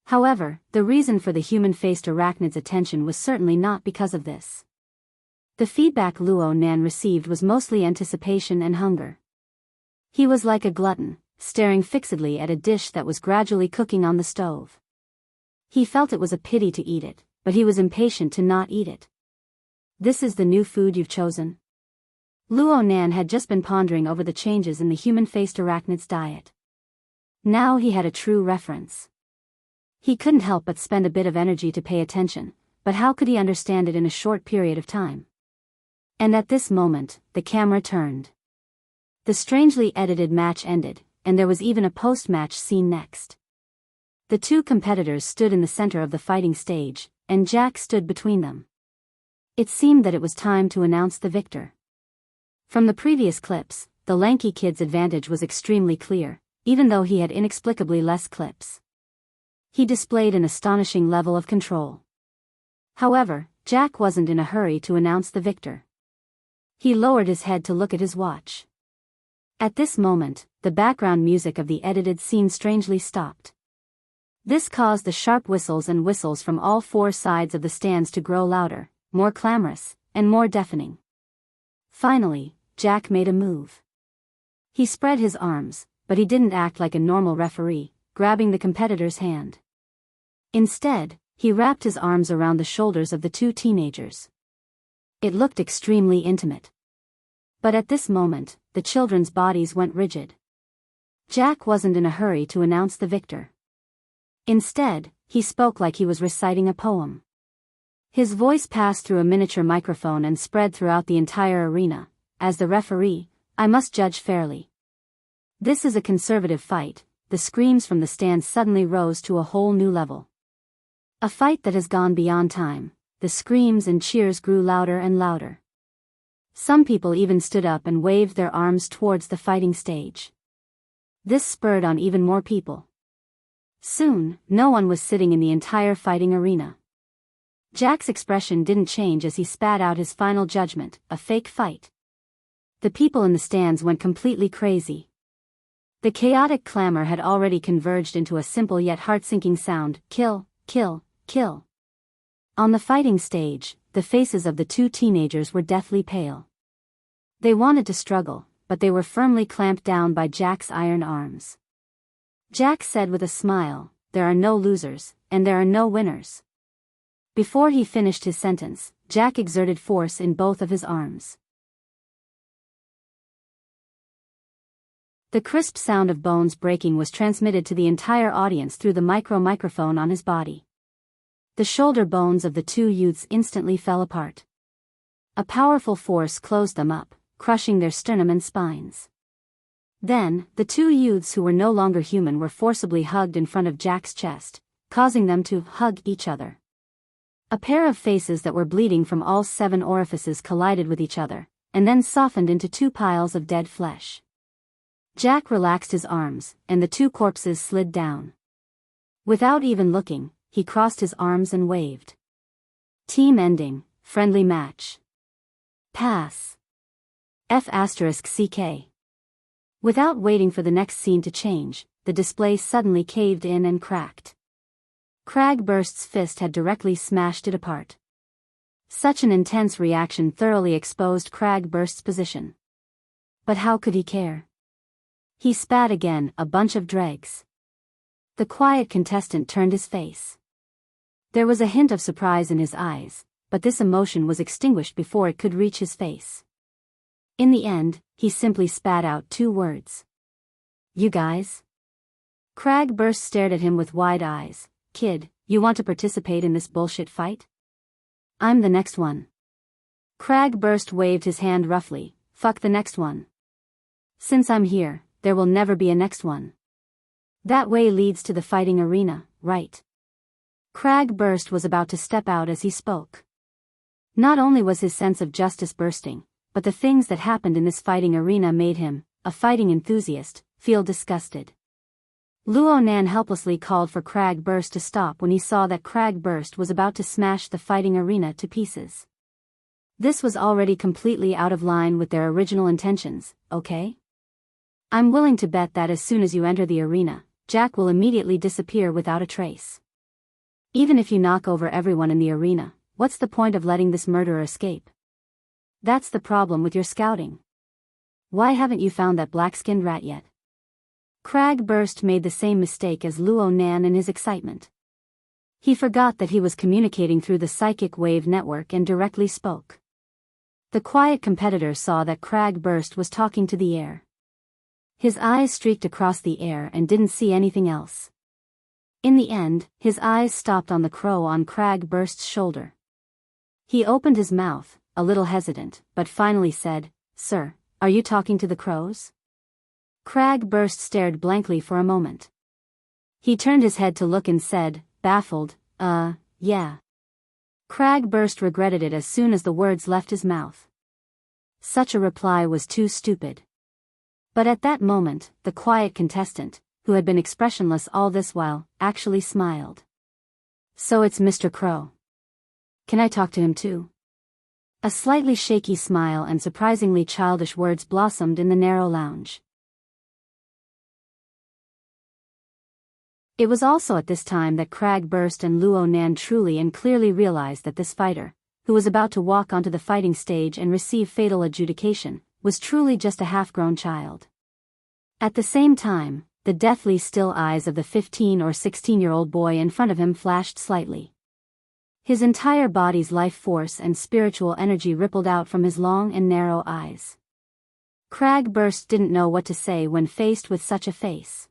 However, the reason for the human-faced arachnid's attention was certainly not because of this. The feedback Luo Nan received was mostly anticipation and hunger. He was like a glutton, staring fixedly at a dish that was gradually cooking on the stove. He felt it was a pity to eat it, but he was impatient to not eat it. "This is the new food you've chosen?" Luo Nan had just been pondering over the changes in the human-faced arachnid's diet. Now he had a true reference. He couldn't help but spend a bit of energy to pay attention, but how could he understand it in a short period of time? And at this moment, the camera turned. The strangely edited match ended, and there was even a post-match scene next. The two competitors stood in the center of the fighting stage, and Jack stood between them. It seemed that it was time to announce the victor. From the previous clips, the lanky kid's advantage was extremely clear, even though he had inexplicably less clips. He displayed an astonishing level of control. However, Jack wasn't in a hurry to announce the victor. He lowered his head to look at his watch. At this moment, the background music of the edited scene strangely stopped. This caused the sharp whistles and whistles from all four sides of the stands to grow louder, more clamorous, and more deafening. Finally, Jack made a move. He spread his arms, but he didn't act like a normal referee, grabbing the competitor's hand. Instead, he wrapped his arms around the shoulders of the two teenagers. It looked extremely intimate. But at this moment, the children's bodies went rigid. Jack wasn't in a hurry to announce the victor. Instead, he spoke like he was reciting a poem. His voice passed through a miniature microphone and spread throughout the entire arena. As the referee, I must judge fairly. This is a conservative fight. The screams from the stands suddenly rose to a whole new level. A fight that has gone beyond time. The screams and cheers grew louder and louder. Some people even stood up and waved their arms towards the fighting stage. This spurred on even more people. Soon, no one was sitting in the entire fighting arena. Jack's expression didn't change as he spat out his final judgment, a fake fight. The people in the stands went completely crazy. The chaotic clamor had already converged into a simple yet heart-sinking sound, kill, kill, kill. On the fighting stage, the faces of the two teenagers were deathly pale. They wanted to struggle, but they were firmly clamped down by Jack's iron arms. Jack said with a smile, "There are no losers, and there are no winners." Before he finished his sentence, Jack exerted force in both of his arms. The crisp sound of bones breaking was transmitted to the entire audience through the microphone on his body. The shoulder bones of the two youths instantly fell apart. A powerful force closed them up, crushing their sternum and spines. Then, the two youths who were no longer human were forcibly hugged in front of Jack's chest, causing them to hug each other. A pair of faces that were bleeding from all 7 orifices collided with each other, and then softened into 2 piles of dead flesh. Jack relaxed his arms, and the 2 corpses slid down. Without even looking, he crossed his arms and waved. Team ending, friendly match. Pass. F***CK. Without waiting for the next scene to change, the display suddenly caved in and cracked. Cragburst's fist had directly smashed it apart. Such an intense reaction thoroughly exposed Cragburst's position. But how could he care? He spat again, a bunch of dregs. The quiet contestant turned his face. There was a hint of surprise in his eyes, but this emotion was extinguished before it could reach his face. In the end, he simply spat out 2 words. You guys? Cragburst stared at him with wide eyes. Kid, you want to participate in this bullshit fight? I'm the next one. Cragburst waved his hand roughly. Fuck the next one. Since I'm here, there will never be a next one. That way leads to the fighting arena, right? Cragburst was about to step out as he spoke. Not only was his sense of justice bursting, but the things that happened in this fighting arena made him, a fighting enthusiast, feel disgusted. Luo Nan helplessly called for Cragburst to stop when he saw that Cragburst was about to smash the fighting arena to pieces. This was already completely out of line with their original intentions, okay? I'm willing to bet that as soon as you enter the arena, Jack will immediately disappear without a trace. Even if you knock over everyone in the arena, what's the point of letting this murderer escape? That's the problem with your scouting. Why haven't you found that black-skinned rat yet? Cragburst made the same mistake as Luo Nan in his excitement. He forgot that he was communicating through the psychic wave network and directly spoke. The quiet competitor saw that Cragburst was talking to the air. His eyes streaked across the air and didn't see anything else. In the end, his eyes stopped on the crow on Cragburst's shoulder. He opened his mouth, a little hesitant, but finally said, "Sir, are you talking to the crows?" Cragburst stared blankly for a moment. He turned his head to look and said, baffled, yeah. Cragburst regretted it as soon as the words left his mouth. Such a reply was too stupid. But at that moment, the quiet contestant, who had been expressionless all this while, actually smiled. "So it's Mr. Crow. Can I talk to him too?" A slightly shaky smile and surprisingly childish words blossomed in the narrow lounge. It was also at this time that Cragburst and Luo Nan truly and clearly realized that this fighter, who was about to walk onto the fighting stage and receive fatal adjudication, was truly just a half-grown child. At the same time, the deathly still eyes of the 15 or 16-year-old boy in front of him flashed slightly. His entire body's life force and spiritual energy rippled out from his long and narrow eyes. Cragburst didn't know what to say when faced with such a face.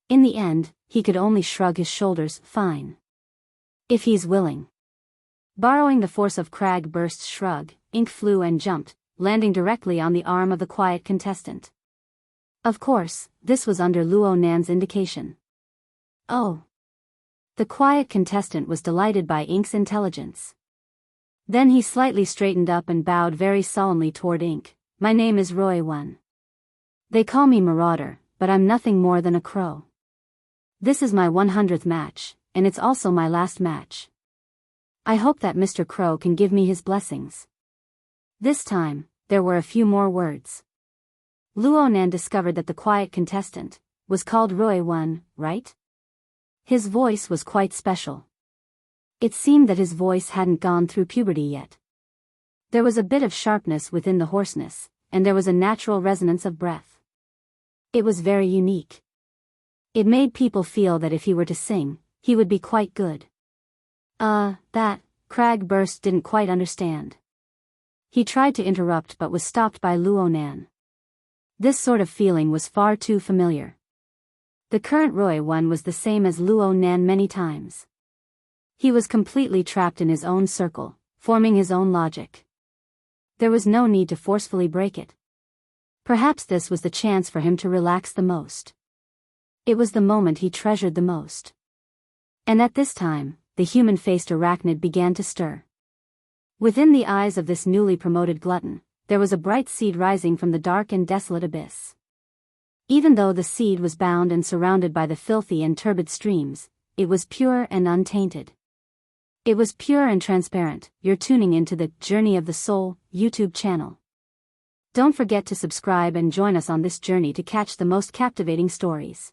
In the end, he could only shrug his shoulders. "Fine. If he's willing." Borrowing the force of Cragburst's shrug, ink flew and jumped, landing directly on the arm of the quiet contestant. Of course, this was under Luo Nan's indication. "Oh." The quiet contestant was delighted by Ink's intelligence. Then he slightly straightened up and bowed very solemnly toward Ink. "My name is Roy One. They call me Marauder, but I'm nothing more than a crow. This is my 100th match, and it's also my last match. I hope that Mr. Crow can give me his blessings." This time, there were a few more words. Luo Nan discovered that the quiet contestant was called Roy One, right? His voice was quite special. It seemed that his voice hadn't gone through puberty yet. There was a bit of sharpness within the hoarseness, and there was a natural resonance of breath. It was very unique. It made people feel that if he were to sing, he would be quite good. That, Cragburst didn't quite understand. He tried to interrupt but was stopped by Luo Nan. This sort of feeling was far too familiar. The current Roy One was the same as Luo Nan many times. He was completely trapped in his own circle, forming his own logic. There was no need to forcefully break it. Perhaps this was the chance for him to relax the most. It was the moment he treasured the most. And at this time, the human-faced arachnid began to stir. Within the eyes of this newly promoted glutton, there was a bright seed rising from the dark and desolate abyss. Even though the seed was bound and surrounded by the filthy and turbid streams, it was pure and untainted. It was pure and transparent. You're tuning into the Journey of the Soul YouTube channel. Don't forget to subscribe and join us on this journey to catch the most captivating stories.